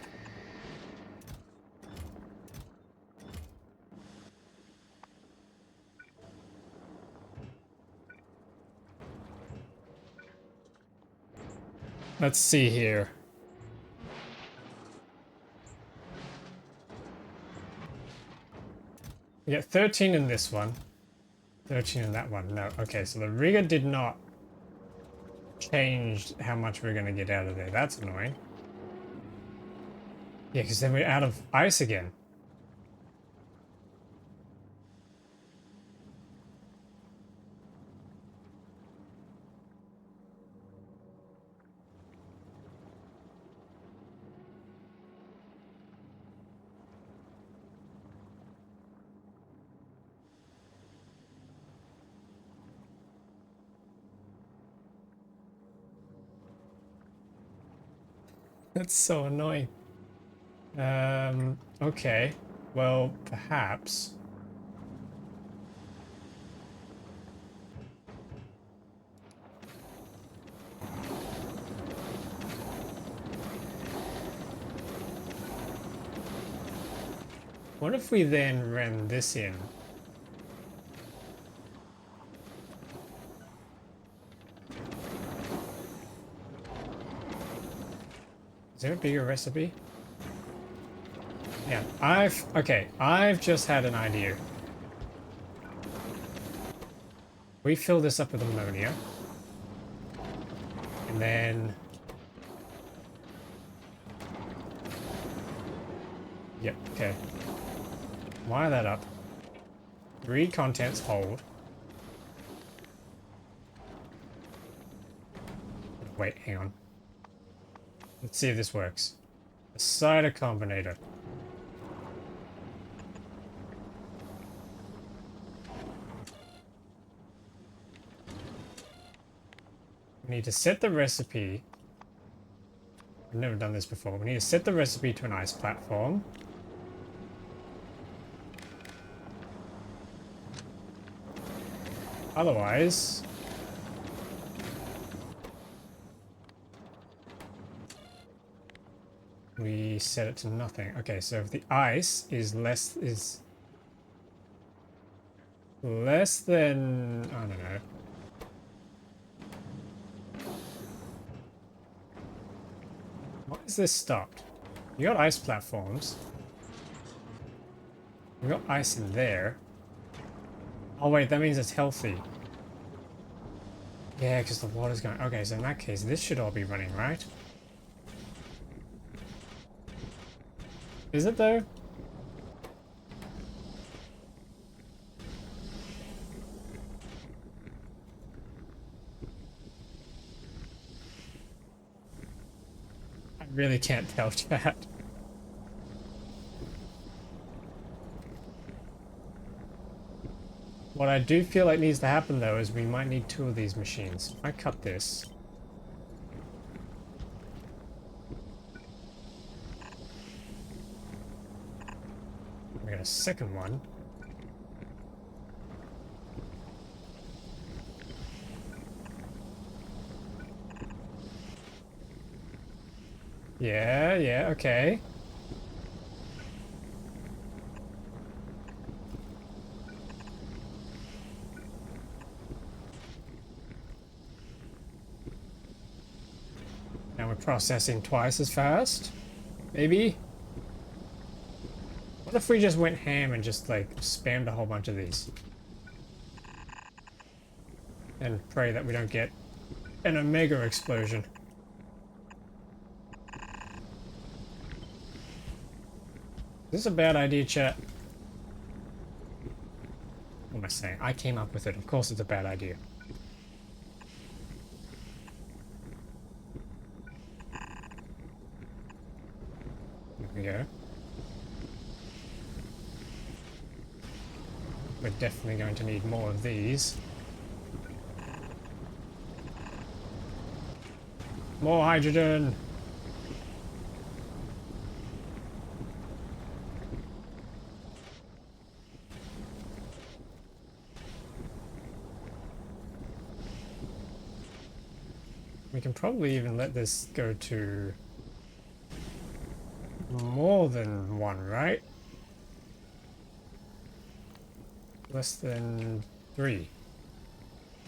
Let's see here. We get 13 in this one. 13 in that one. No. Okay, so the rigger did not change how much we're going to get out of there. That's annoying. Yeah, because then we're out of ice again. That's so annoying. Okay. Well, perhaps. What if we then ran this in? Is there a bigger recipe? Yeah, I've just had an idea. We fill this up with ammonia. And then... Yep, okay. Wire that up. Read contents, hold. Wait, hang on. Let's see if this works. A cider combinator. We need to set the recipe. I've never done this before. We need to set the recipe to an ice platform. Otherwise... we set it to nothing. Okay, so if the ice is less than, I don't know. Why is this stopped? You got ice platforms. You got ice in there. Oh wait, that means it's healthy. Yeah, because the water's going... Okay, so in that case, this should all be running, right? Is it though? I really can't tell, chat. What I do feel like needs to happen though is we might need 2 of these machines. If I cut this... we got a second one. Yeah, yeah, okay. Now we're processing twice as fast. Maybe? What if we just went ham and just like spammed a whole bunch of these? And pray that we don't get an omega explosion. Is this a bad idea, chat? What am I saying? I came up with it. Of course it's a bad idea. There we go. We're definitely going to need more of these. More hydrogen! We can probably even let this go to more than one, right? Less than 3.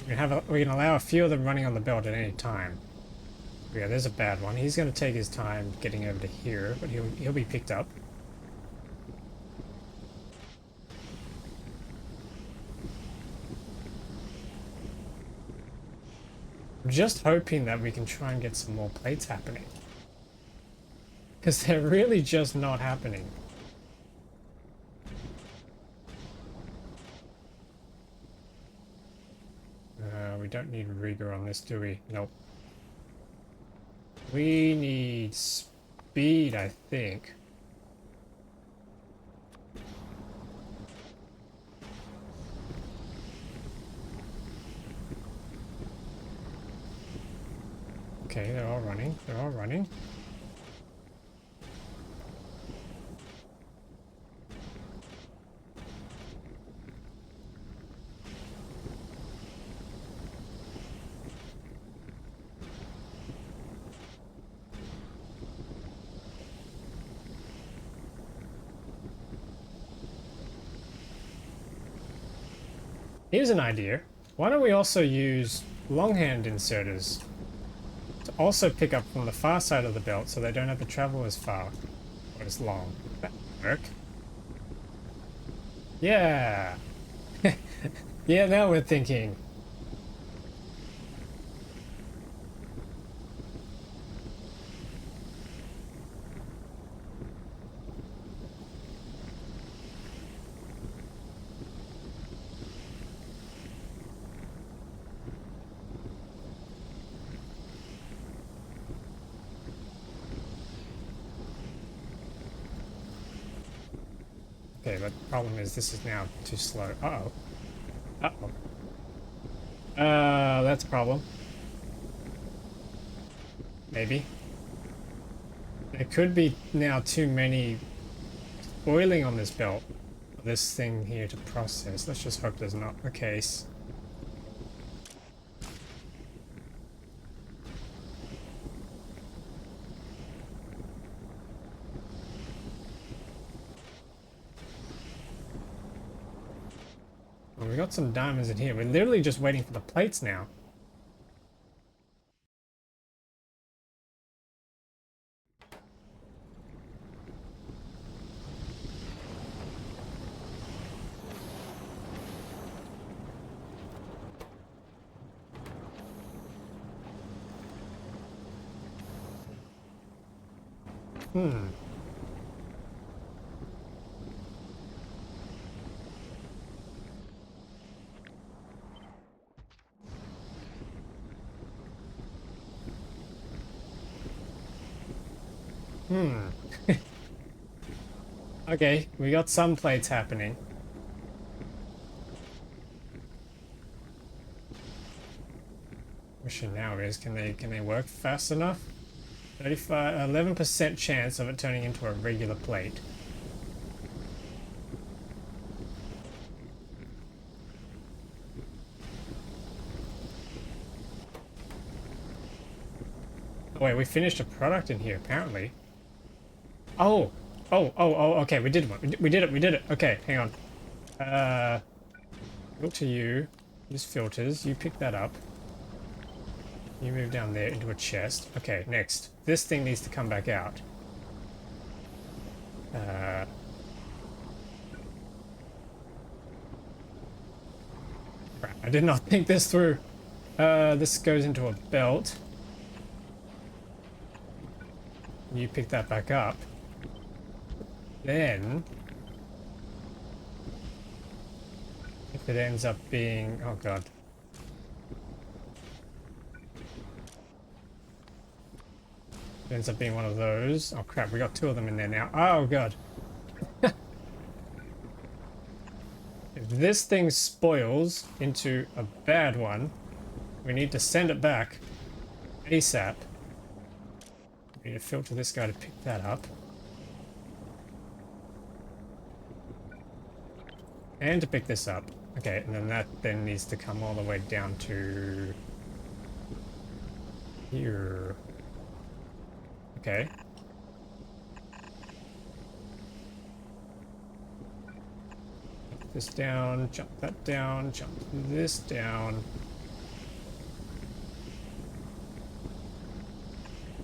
We can allow a few of them running on the belt at any time. Yeah, there's a bad one. He's going to take his time getting over to here, but he'll be picked up. I'm just hoping that we can try and get some more plates happening. Because they're really just not happening. We don't need rigor on this, do we? Nope. We need speed, I think. Okay, they're all running. They're all running. Here's an idea. Why don't we also use longhand inserters to also pick up from the far side of the belt so they don't have to travel as far or as long? That would work. Yeah. Yeah, now we're thinking. Okay, but the problem is this is now too slow. Uh-oh. Uh-oh. That's a problem. Maybe. There could be now too many oiling on this belt. This thing here to process. Let's just hope there's not the case. Well, we got some diamonds in here. We're literally just waiting for the plates now. Hmm. Hmm. Okay, we got some plates happening. Question now is, can they work fast enough? 11% chance of it turning into a regular plate. Oh, wait, we finished a product in here, apparently. Oh, oh, okay, we did one. We did it. Okay, hang on. Go to you. Use filters. You pick that up. You move down there into a chest. Okay, next. This thing needs to come back out. Crap, I did not think this through. This goes into a belt. You pick that back up. Then, if it ends up being... Oh, God. It ends up being one of those. Oh, crap, we got two of them in there now. Oh, God. If this thing spoils into a bad one, we need to send it back ASAP. We need to filter this guy to pick that up. And to pick this up. Okay, and then that then needs to come all the way down to here. Okay. Jump this down, jump that down, jump this down.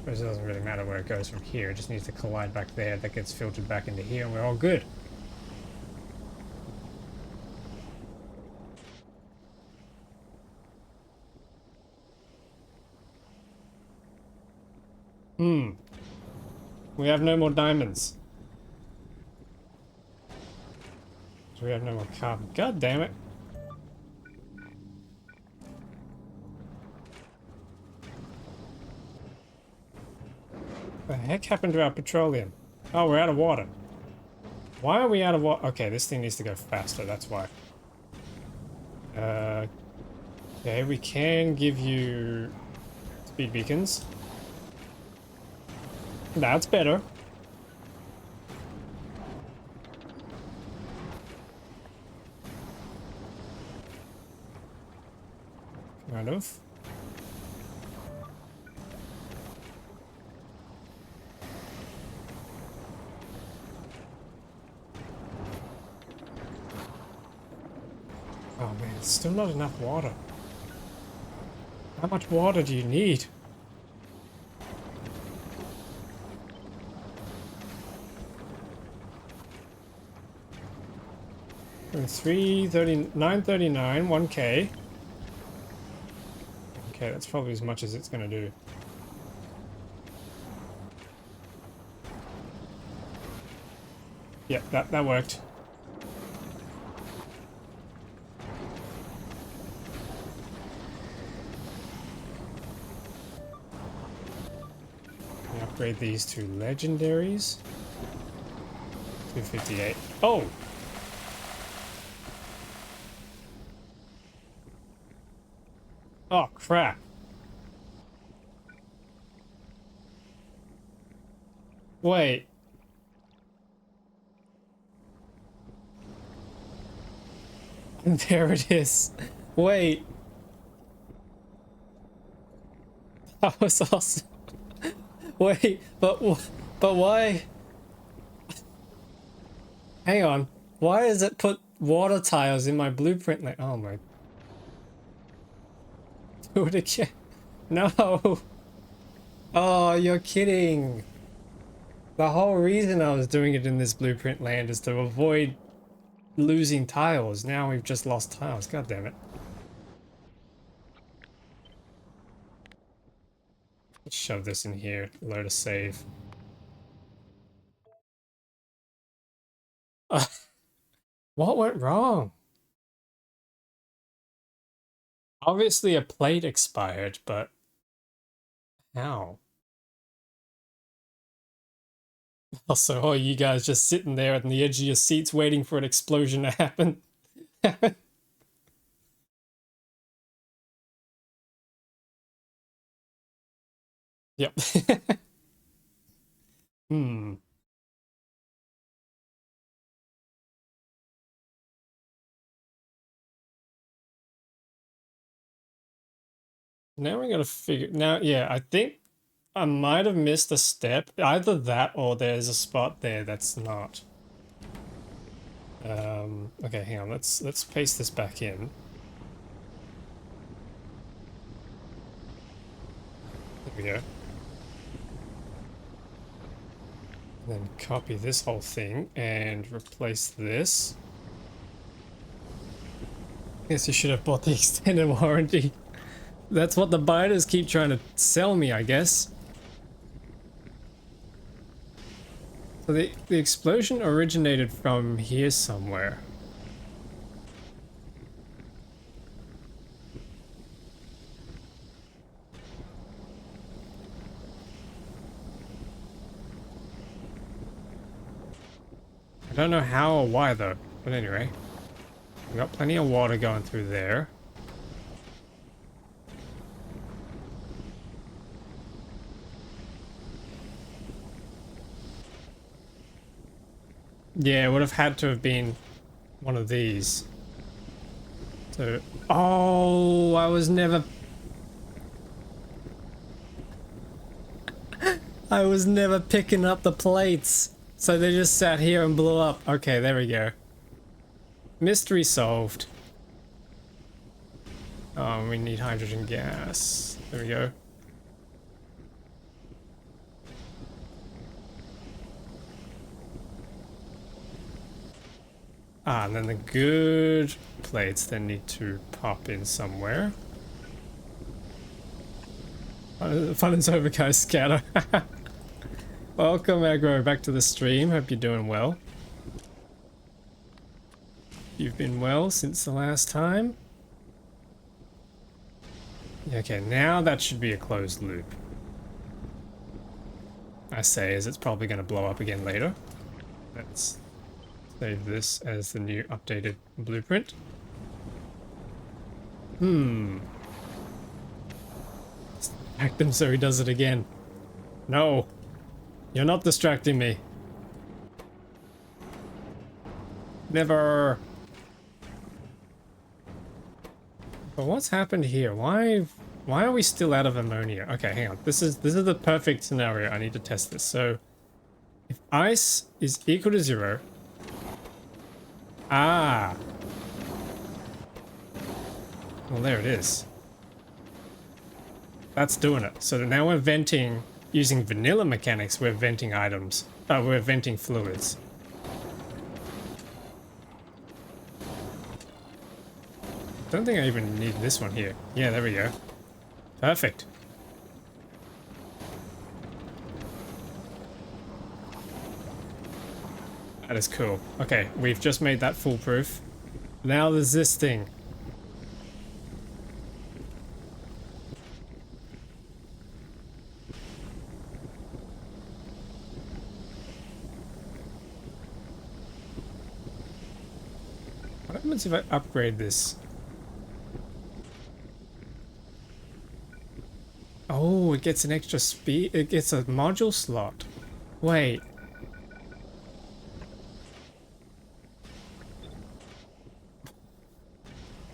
Because it doesn't really matter where it goes from here, it just needs to collide back there, that gets filtered back into here, and we're all good. We have no more diamonds. So we have no more carbon. God damn it. What the heck happened to our petroleum? Oh, we're out of water. Why are we out of water? Okay, this thing needs to go faster, that's why. Okay, we can give you speed beacons. That's better. Kind of. Oh man, it's still not enough water. How much water do you need? And 939, 1k. Okay, that's probably as much as it's gonna do. Yep, that worked. Upgrade these to legendaries. 258. Oh! Oh, crap. Wait. There it is. Wait. That was awesome. Wait, but why? Hang on. Why does it put water tiles in my blueprint? Like, oh my. Do it again. No. Oh, you're kidding. The whole reason I was doing it in this blueprint land is to avoid losing tiles. Now we've just lost tiles. God damn it. Let's shove this in here. Load a save. What went wrong? Obviously a plate expired, but how? Also, oh, you guys just sitting there on the edge of your seats waiting for an explosion to happen. Yep. Hmm. Now we gotta figure. Now, yeah, I think I might have missed a step. Either that or there's a spot there that's not. Okay, hang on. Let's paste this back in. There we go. Then copy this whole thing and replace this. Guess you should have bought the extended warranty. That's what the buyers keep trying to sell me, I guess. So the explosion originated from here somewhere. I don't know how or why though, but anyway. We got plenty of water going through there. Yeah, it would have had to have been one of these. So, oh, I was never picking up the plates. So they just sat here and blew up. Okay, there we go. Mystery solved. Oh, we need hydrogen gas. There we go. Ah, and then the good plates then need to pop in somewhere. Fun is over, guys. Scatter. Welcome, Aggro, back to the stream. Hope you're doing well. You've been well since the last time. Yeah, okay, now that should be a closed loop. I say, as it's probably going to blow up again later. Let's save this as the new updated blueprint. Distract him so he does it again. No. You're not distracting me. Never. But what's happened here? Why are we still out of ammonia? Okay, hang on. This is the perfect scenario. I need to test this. So if ice is equal to 0. Ah. Well, there it is. That's doing it. So now we're venting using vanilla mechanics. We're venting items. We're venting fluids. Don't think I even need this one here. Yeah, there we go. Perfect. That is cool. Okay, we've just made that foolproof. Now there's this thing. What happens if I upgrade this? Oh, it gets an extra speed. It gets a module slot. Wait.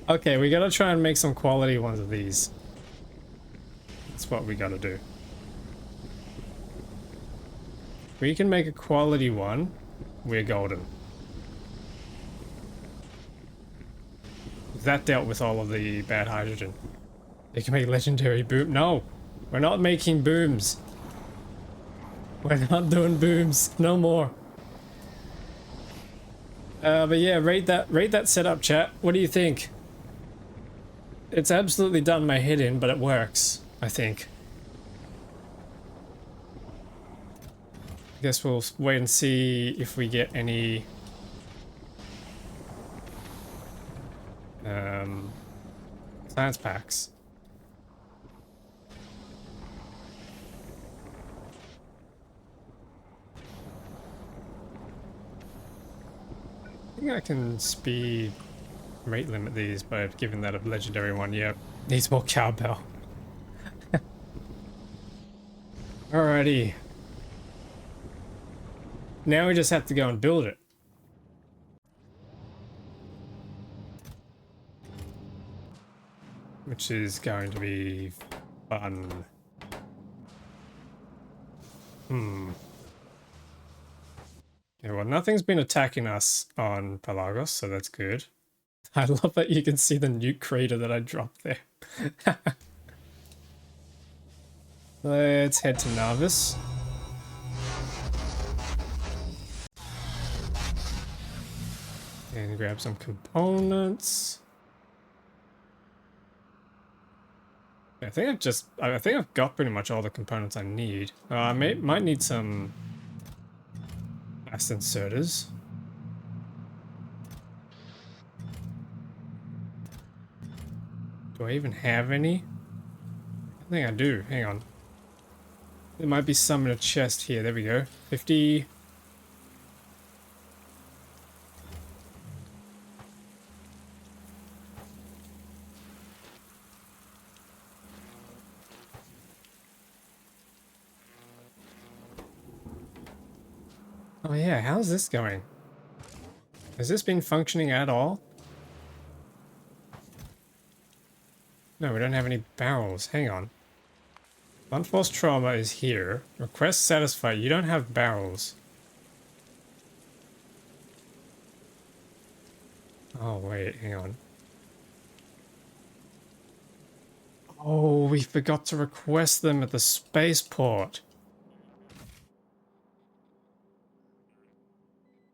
Okay, we gotta try and make some quality ones of these. That's what we gotta do. If we can make a quality one, we're golden. That dealt with all of the bad hydrogen. They can make legendary boom. No, we're not making booms. We're not doing booms. No more. But yeah, rate that setup, chat. What do you think? It's absolutely done my head in, but it works, I think. I guess we'll wait and see if we get any science packs. I think I can speed rate limit these by giving that a legendary one. Yep, needs more cowbell. Alrighty. Now we just have to go and build it. Which is going to be fun. Hmm. Yeah, well, nothing's been attacking us on Pelagos, so that's good. I love that you can see the nuke crater that I dropped there. Let's head to Narvis. And grab some components. I think I think I've got pretty much all the components I need. Might need some fast inserters. Do I even have any? I think I do. Hang on. There might be some in a chest here. There we go. 50. Oh yeah, how's this going? Has this been functioning at all? No, we don't have any barrels. Hang on. Unforced trauma is here. Request satisfied. You don't have barrels. Oh wait, hang on. Oh, we forgot to request them at the spaceport.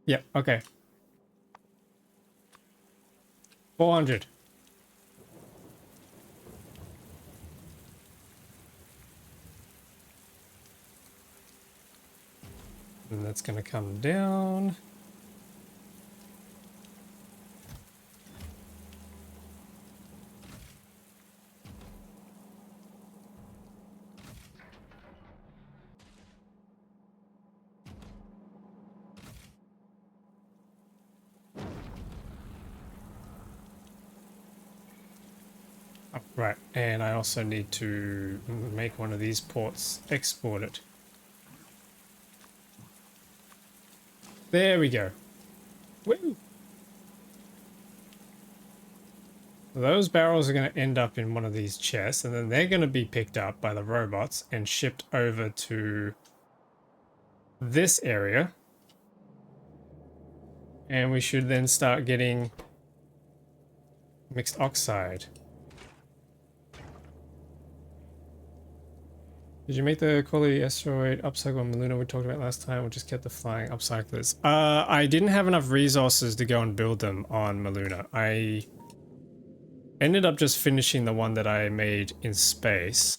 Yep, okay. 400. And that's gonna come down. Oh, right, and I also need to make one of these ports, export it. There we go. Woo! Those barrels are going to end up in one of these chests, and then they're going to be picked up by the robots and shipped over to this area. And we should then start getting mixed oxide. Did you make the quality asteroid upcycle on Luna we talked about last time, or just kept the flying upcyclers? I didn't have enough resources to go and build them on Maluna. I ended up just finishing the one that I made in space,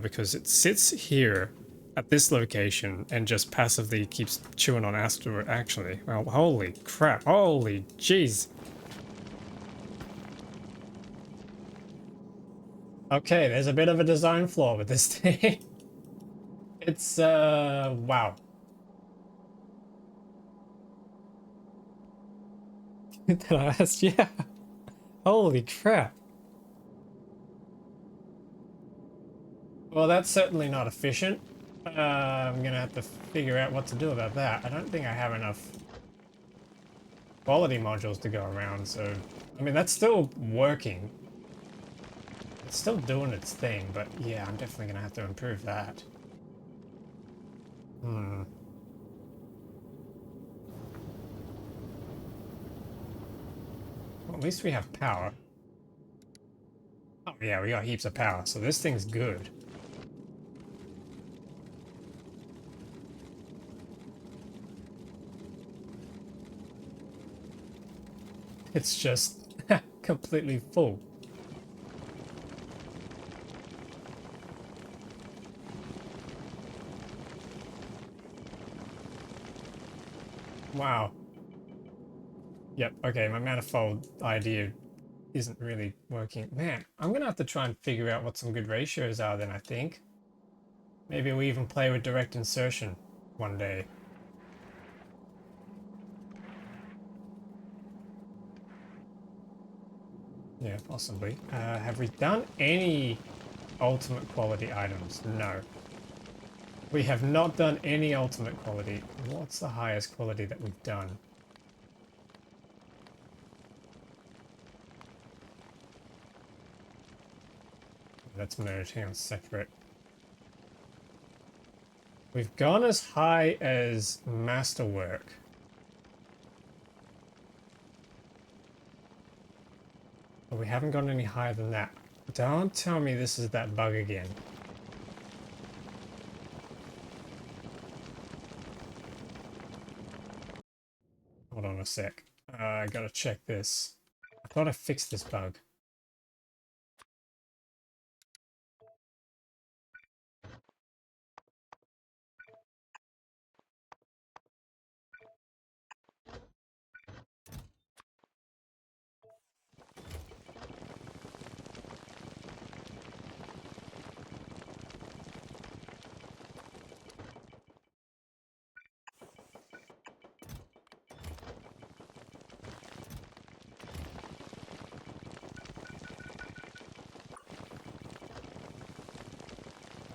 because it sits here at this location and just passively keeps chewing on asteroid. Actually, well, holy crap, holy jeez. Okay, there's a bit of a design flaw with this thing. It's, wow. Did I ask? Yeah. Holy crap. Well, that's certainly not efficient. I'm gonna have to figure out what to do about that. I don't think I have enough quality modules to go around, so... I mean, that's still working. It's still doing its thing, but yeah, I'm definitely gonna have to improve that. Hmm. Well, at least we have power. Oh yeah, we got heaps of power, so this thing's good. It's just completely full. Wow. Yep, okay, my manifold idea isn't really working. Man, I'm gonna have to try and figure out what some good ratios are then, I think. Maybe we even play with direct insertion one day. Yeah, possibly. Have we done any ultimate quality items? No. We have not done any ultimate quality. What's the highest quality that we've done? That's merged. Hang on, separate. We've gone as high as masterwork. But we haven't gone any higher than that. Don't tell me this is that bug again. Hold on a sec. I gotta check this. I thought I fixed this bug.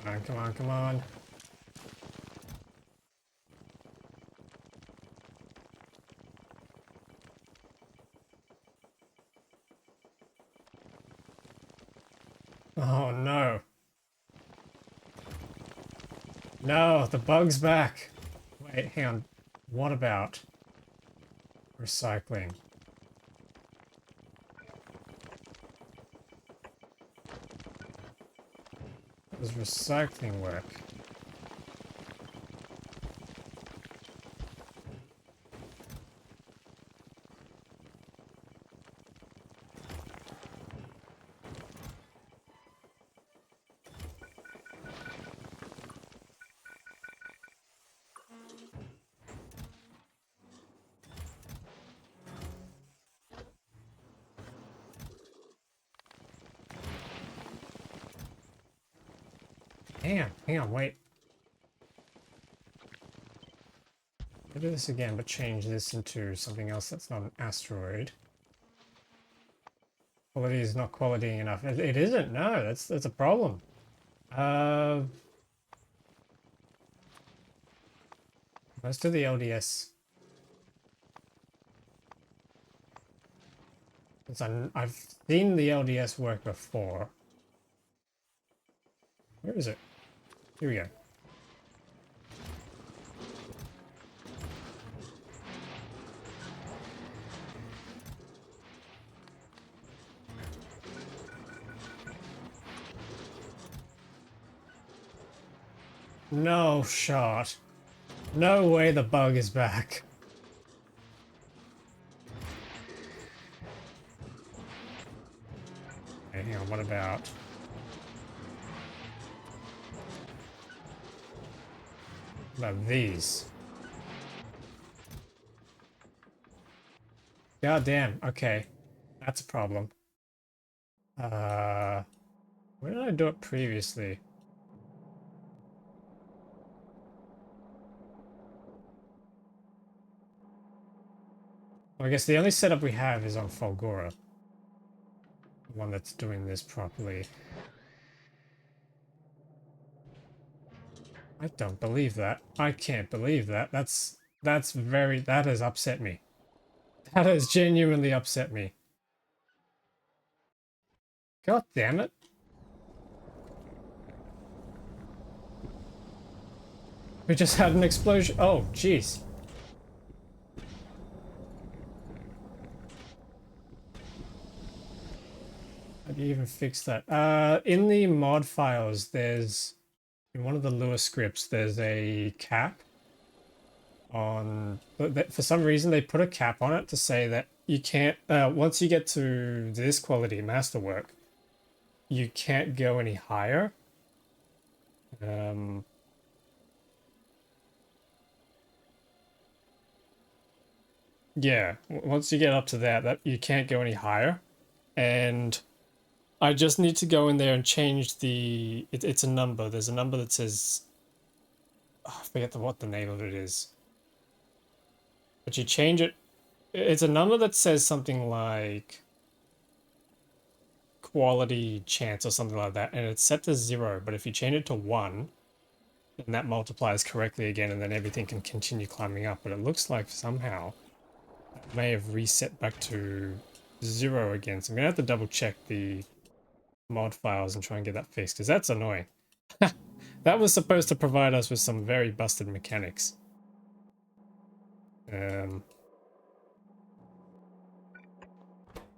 Come on, come on, come on. Oh no. No, the bug's back. Wait, hang on. What about recycling? Does recycling work? Hang on, wait. I'll do this again, but change this into something else that's not an asteroid. Quality is not quality enough. It isn't, no, that's a problem. Let's do the LDS. I've seen the LDS work before. Where is it? Here we go. No shot. No way the bug is back. Okay, hang on, what about... What about these? God damn, okay. That's a problem. Where did I do it previously? Well, I guess the only setup we have is on Fulgora. The one that's doing this properly. I don't believe that. I can't believe that. That has upset me. That has genuinely upset me. God damn it. We just had an explosion. Oh, jeez. How do you even fix that? In the mod files, there's... In one of the Lua scripts, there's a cap on... For some reason, they put a cap on it to say that you can't... once you get to this quality, masterwork, you can't go any higher. Yeah, once you get up to that you can't go any higher. And I just need to go in there and change the... it's a number. There's a number that says... Oh, I forget what the name of it is. But you change it... It's a number that says something like... quality chance or something like that. And it's set to 0. But if you change it to 1, then that multiplies correctly again. And then everything can continue climbing up. But it looks like somehow... it may have reset back to 0 again. So I'm going to have to double check the mod files and try and get that fixed, because that's annoying. That was supposed to provide us with some very busted mechanics.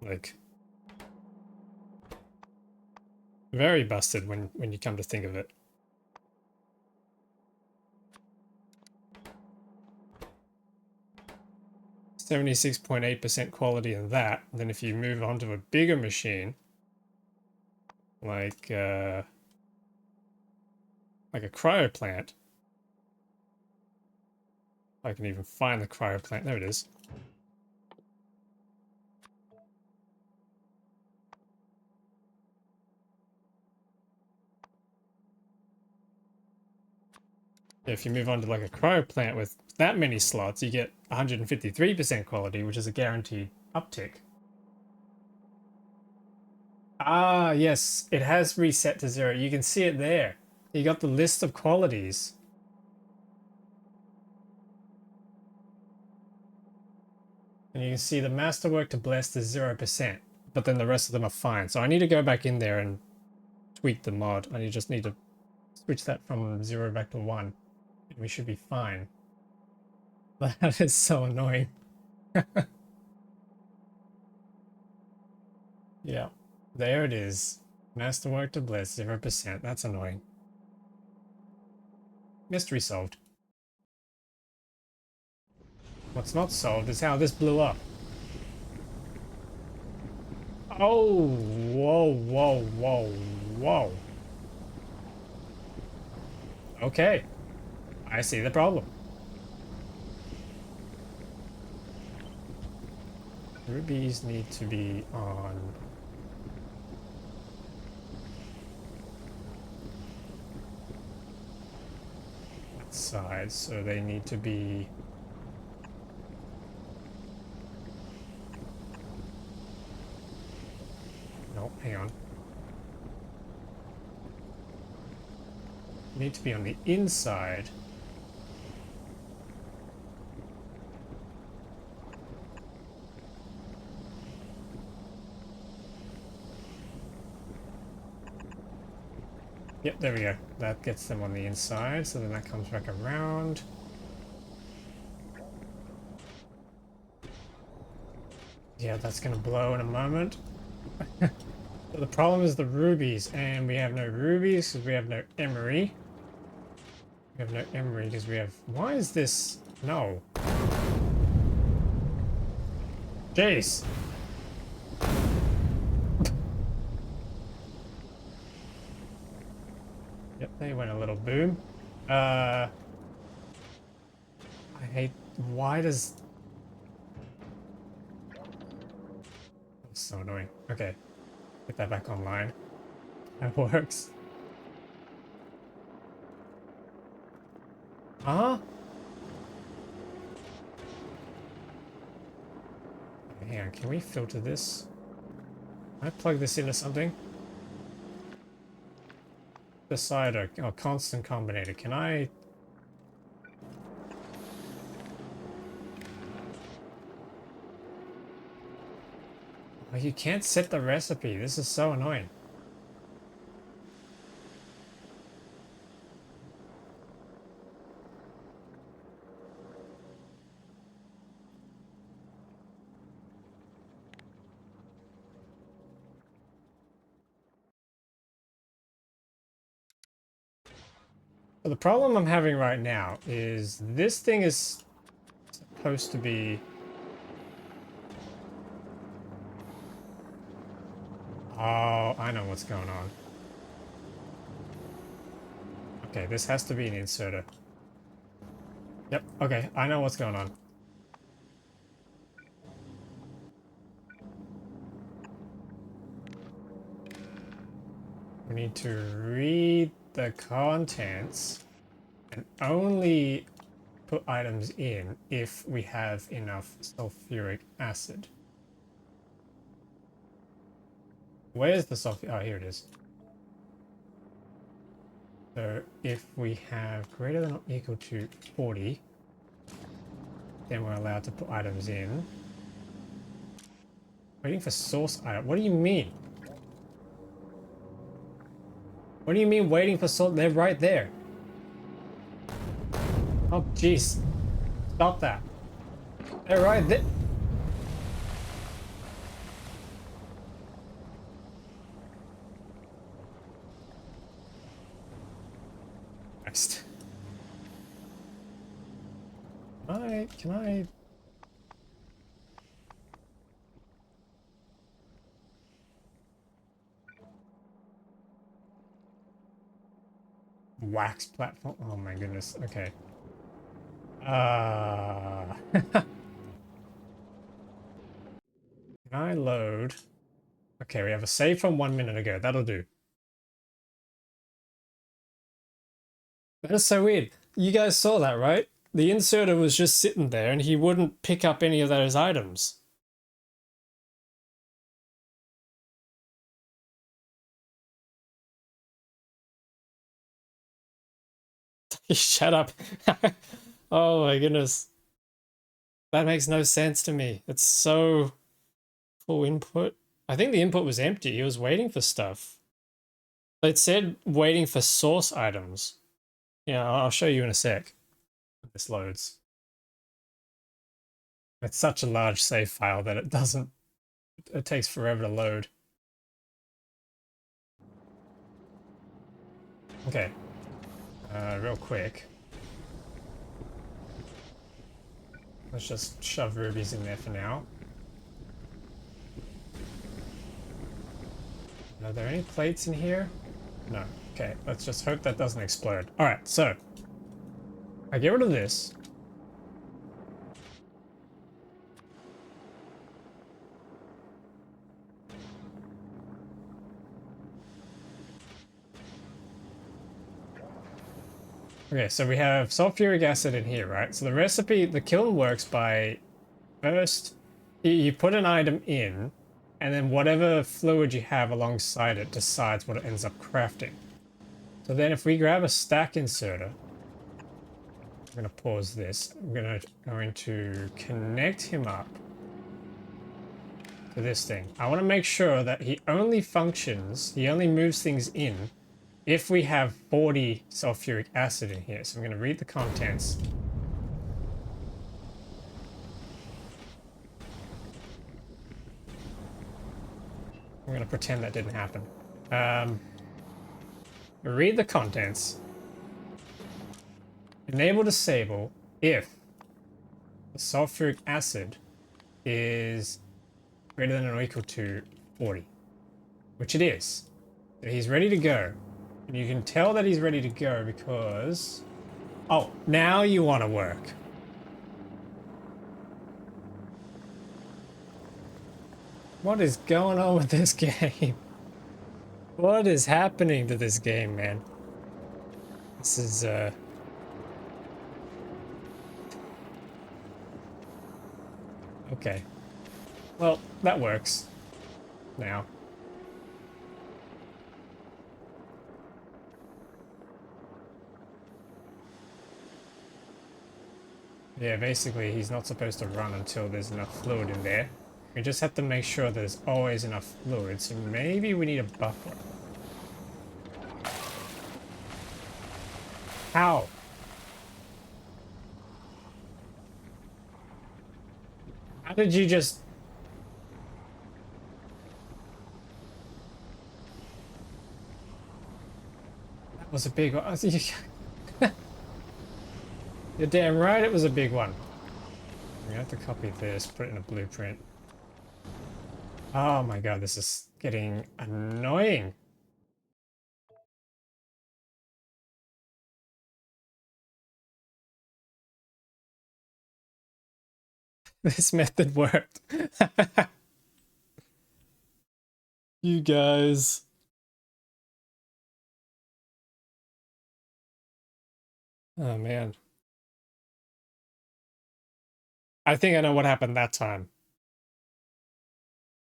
Like very busted when you come to think of it. %76.8% quality in that. And then if you move on to a bigger machine, like a cryo plant. If I can even find the cryo plant. There it is. If you move on to like a cryo plant with that many slots, you get 153% quality, which is a guaranteed uptick. Ah, yes, it has reset to 0. You can see it there. You got the list of qualities. And you can see the masterwork to blessed is 0%, but then the rest of them are fine. So I need to go back in there and tweak the mod. I just need to switch that from 0 back to 1. And we should be fine. That is so annoying. Yeah, there it is. Masterwork to bliss, 0%. That's annoying. Mystery solved. What's not solved is how this blew up. Oh, whoa, whoa, whoa, whoa. Okay, I see the problem. Rubies need to be on that side, so they need to be no, hang on. Need to be on the inside. Yep, there we go. That gets them on the inside, so then that comes back around. Yeah, that's gonna blow in a moment. So the problem is the rubies, and we have no rubies because we have no emery. We have no emery because we have... Why is this... No. Jeez. Yep, they went a little boom. I hate... Why does... That's so annoying. Okay. Get that back online. That works. Huh? Hang on, can we filter this? Can I plug this into something? Decider, oh, constant combinator. Can I... Oh, you can't set the recipe. This is so annoying. But the problem I'm having right now is this thing is supposed to be... Oh, I know what's going on. Okay, this has to be an inserter. Yep, okay, I know what's going on. We need to read the contents and only put items in if we have enough sulfuric acid. Where's the sulfur? Oh, here it is. So if we have greater than or equal to 40, then we're allowed to put items in. Waiting for source item. What do you mean? What do you mean waiting for source? They're right there. Jeez, stop that. They're right there. Christ. Can I? Wax platform? Oh my goodness, okay. Can I load? Okay, we have a save from 1 minute ago. That'll do. That is so weird. You guys saw that, right? The inserter was just sitting there and he wouldn't pick up any of those items. Shut up. Oh my goodness. That makes no sense to me. It's so full input. I think the input was empty. He was waiting for stuff. It said waiting for source items. Yeah, I'll show you in a sec. This loads. It's such a large save file that it takes forever to load. Okay, real quick. Let's just shove rubies in there for now. Are there any plates in here? No. Okay, let's just hope that doesn't explode. Alright, so I get rid of this. Okay, so we have sulfuric acid in here, right? So the recipe, the kiln works by first you put an item in, and then whatever fluid you have alongside it decides what it ends up crafting. So then if we grab a stack inserter, I'm going to pause this. I'm going to connect him up to this thing. I want to make sure that he only moves things in if we have 40 sulfuric acid in here. So I'm going to read the contents. I'm going to pretend that didn't happen. Read the contents. Enable disable if the sulfuric acid is greater than or equal to 40, which it is. So he's ready to go. And you can tell that he's ready to go because... Oh, now you want to work. What is going on with this game? What is happening to this game, man? This is, okay. Well, that works. Now. Yeah, basically he's not supposed to run until there's enough fluid in there. We just have to make sure there's always enough fluid, so maybe we need a buffer. How? How did you just... That was a big one. You're damn right it was a big one. We have to copy this, put it in a blueprint. Oh my god, this is getting annoying. This method worked. You guys. Oh man. I think I know what happened that time.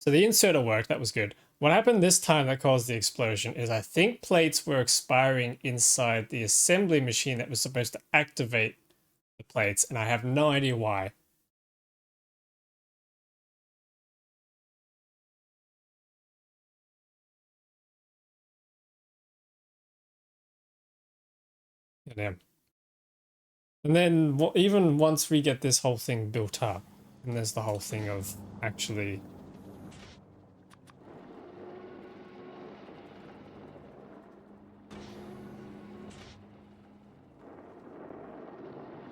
So the inserter worked, that was good. What happened this time that caused the explosion is I think plates were expiring inside the assembly machine that was supposed to activate the plates, and I have no idea why. Damn. And then even once we get this whole thing built up, and there's the whole thing of actually...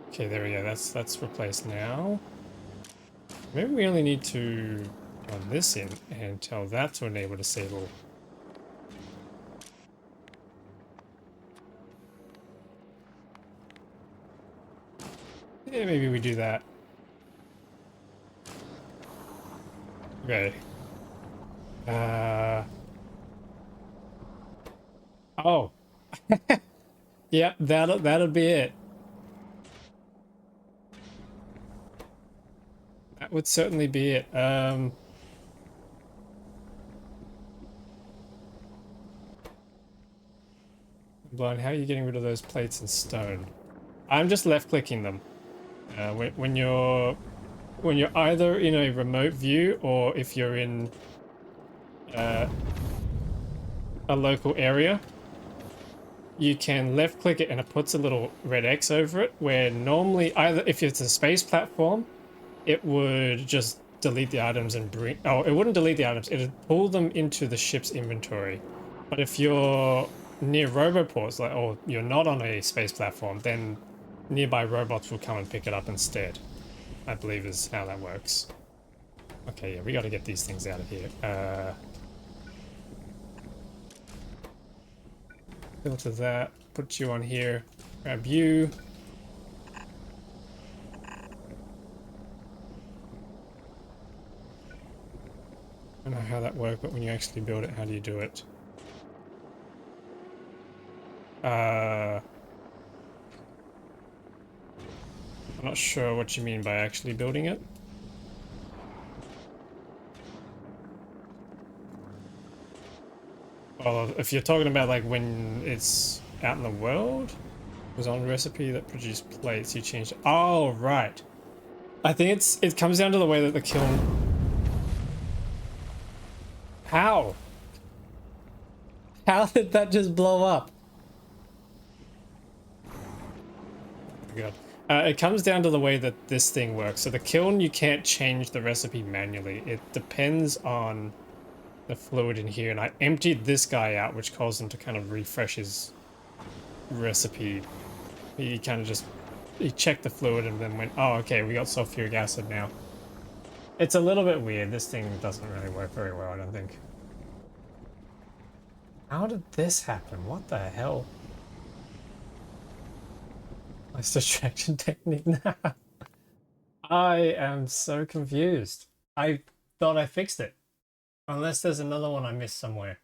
Okay, there we go. That's replaced now. Maybe we only need to run this in and tell that to enable disable. Yeah, maybe we do that. Okay. Oh. Yep, that'll be it. That would certainly be it. Blind, how are you getting rid of those plates and stone? I'm just left clicking them. When you're either in a remote view or if you're in a local area, you can left click it and it puts a little red X over it, where normally either if it's a space platform, it would just delete the items and bring... Oh, it wouldn't delete the items. It would pull them into the ship's inventory. But if you're near roboports, like, or you're not on a space platform, then nearby robots will come and pick it up instead. I believe is how that works. Okay, yeah, we got to get these things out of here. Filter that. Put you on here. Grab you. I don't know how that works, but when you actually build it, how do you do it? I'm not sure what you mean by actually building it. Well, if you're talking about like when it's out in the world, it was on recipe that produced plates, you changed it. Oh, right. I think it comes down to the way that the kiln... How? How did that just blow up? Oh, God. It comes down to the way that this thing works. So the kiln, you can't change the recipe manually. It depends on the fluid in here. And I emptied this guy out, which caused him to kind of refresh his recipe. He kind of just... He checked the fluid and then went, oh, okay, we got sulfuric acid now. It's a little bit weird. This thing doesn't really work very well, I don't think. How did this happen? What the hell? Nice distraction technique now. I am so confused. I thought I fixed it. Unless there's another one I missed somewhere.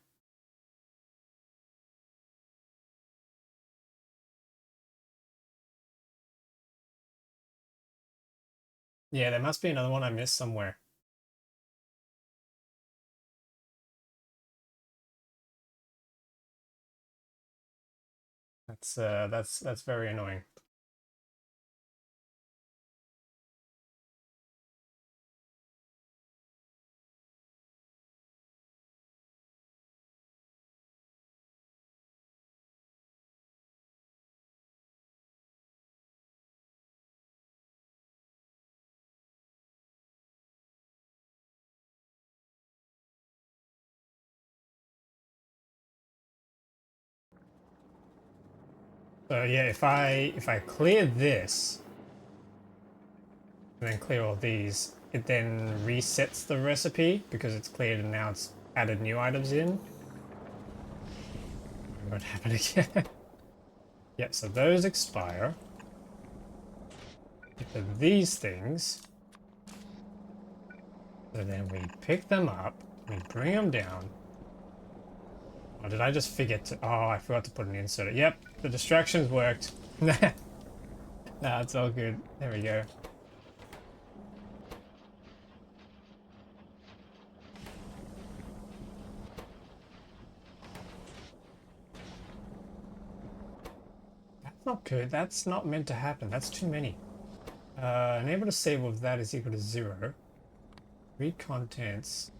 Yeah, there must be another one I missed somewhere. That's very annoying. So yeah, if I clear this and then clear all these, it then resets the recipe because it's cleared and now it's added new items in. It won't happen again. Yeah, so those expire. For these things, so then we pick them up, we bring them down. Oh, did I just forget to... Oh, I forgot to put an insert. Yep, the distractions worked. Nah, it's all good. There we go. That's not good. That's not meant to happen. That's too many. Enable to save of that is equal to 0. Read contents.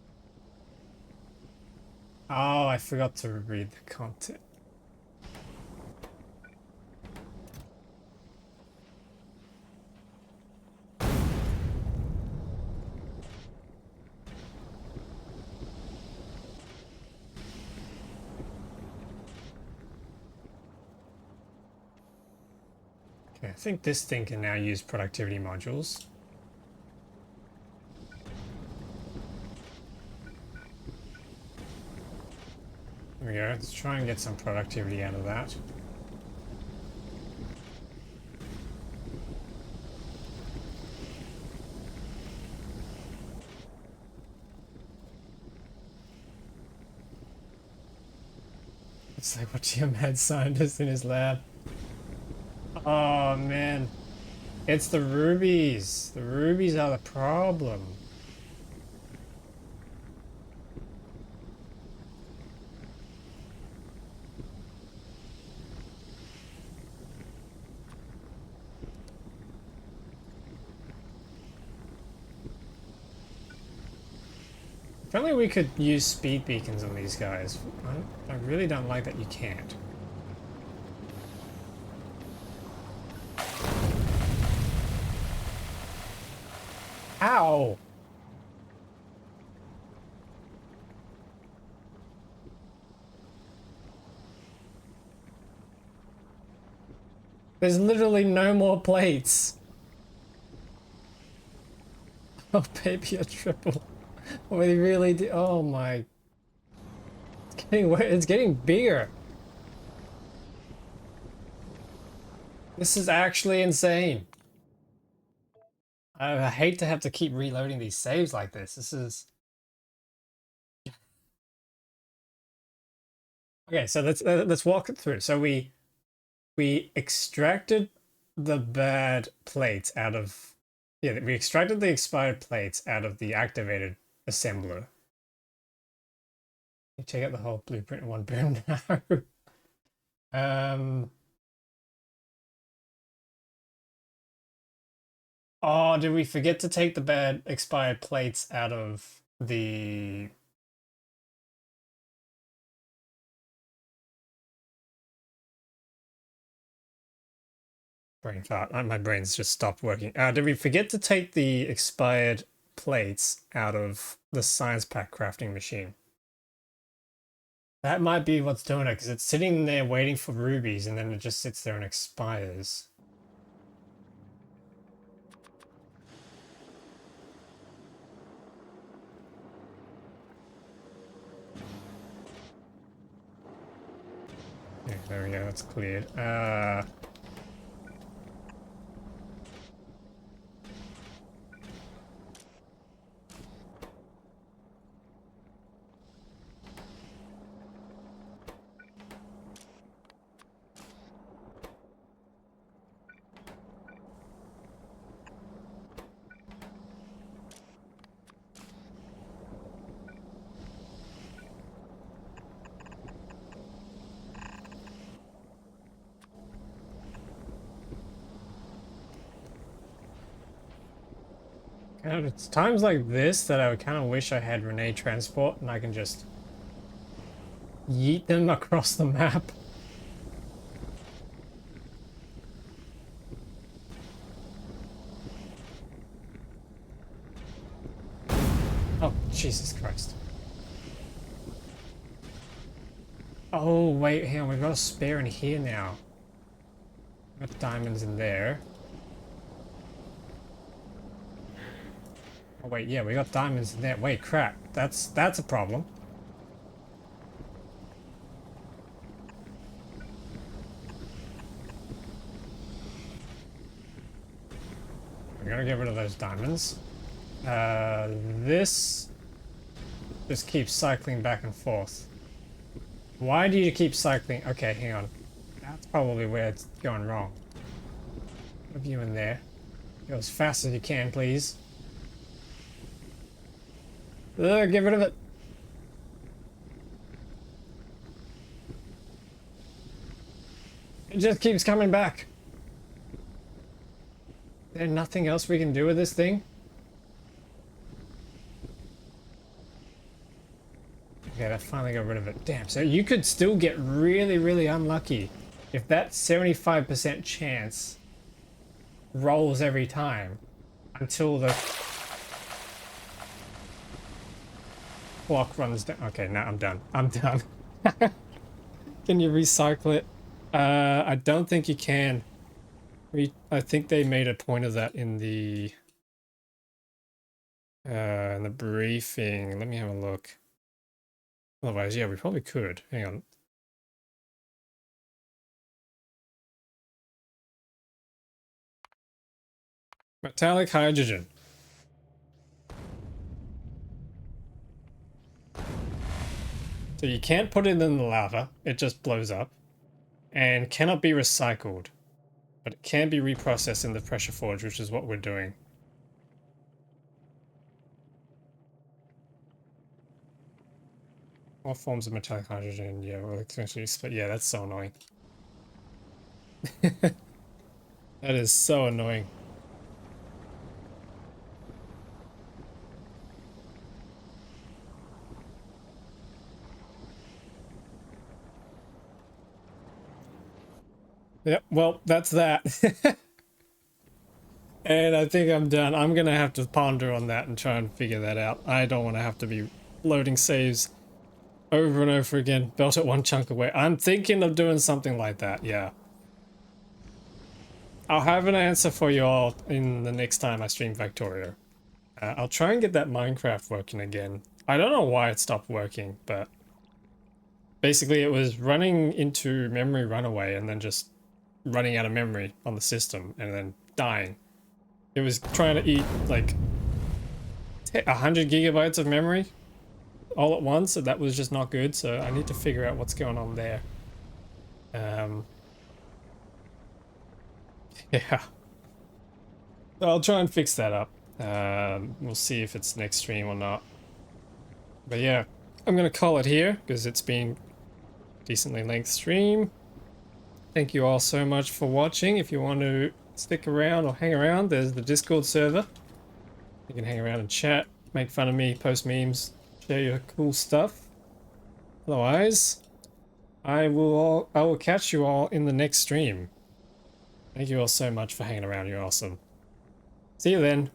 Oh, I forgot to read the content. Okay, I think this thing can now use productivity modules. There we go. Let's try and get some productivity out of that. It's like watching a mad scientist in his lab. Oh man. It's the rubies. The rubies are the problem. If only we could use speed beacons on these guys. I really don't like that you can't. Ow! There's literally no more plates. Oh, baby, a triple. We really do. Oh my. It's getting bigger. This is actually insane. I hate to have to keep reloading these saves like this. This is... Okay, so let's walk it through. So we extracted the bad plates out of... Yeah, we extracted the expired plates out of the activated assembler. You check out the whole blueprint in one boom now. Oh, did we forget to take the bad expired plates out of the... Brain fart. My brain's just stopped working. Did we forget to take the expired plates out of the science pack crafting machine? That might be what's doing it, because it's sitting there waiting for rubies, and then it just sits there and expires. Yeah, there we go, that's cleared. God, it's times like this that I would kind of wish I had Renee transport and I can just yeet them across the map. Oh, Jesus Christ. Oh, wait, hang on, we've got a spare in here now. Got diamonds in there. Oh wait, yeah, we got diamonds in there. Wait, crap. That's a problem. We're gonna get rid of those diamonds. This just keeps cycling back and forth. Why do you keep cycling? Okay, hang on. That's probably where it's going wrong. Put you in there. Go as fast as you can, please. Get rid of it. It just keeps coming back. There's nothing else we can do with this thing? Okay, that finally got rid of it. Damn, so you could still get really, really unlucky if that 75% chance rolls every time until the clock runs down. Okay, now I'm done. I'm done. Can you recycle it? I don't think you can. I think they made a point of that in the briefing. Let me have a look. Otherwise, yeah, we probably could. Hang on. Metallic hydrogen. So you can't put it in the lava, it just blows up, and cannot be recycled, but it can be reprocessed in the pressure forge, which is what we're doing. All forms of metallic hydrogen, yeah, well, essentially, but yeah, that's so annoying. That is so annoying. Yep, well, that's that. And I think I'm done. I'm gonna have to ponder on that and try and figure that out. I don't want to have to be loading saves over and over again, built it one chunk away. I'm thinking of doing something like that, yeah. I'll have an answer for you all in the next time I stream Factorio. I'll try and get that Minecraft working again. I don't know why it stopped working, but basically it was running into memory runaway and then just running out of memory on the system and then dying. It was trying to eat like 100 gigabytes of memory all at once, so that was just not good. So I need to figure out what's going on there. Yeah. So I'll try and fix that up. We'll see if it's next stream or not. But yeah, I'm gonna call it here because it's been a decently length stream. Thank you all so much for watching. If you want to stick around or hang around, there's the Discord server. You can hang around and chat, make fun of me, post memes, share your cool stuff. Otherwise, I will catch you all in the next stream. Thank you all so much for hanging around. You're awesome. See you then.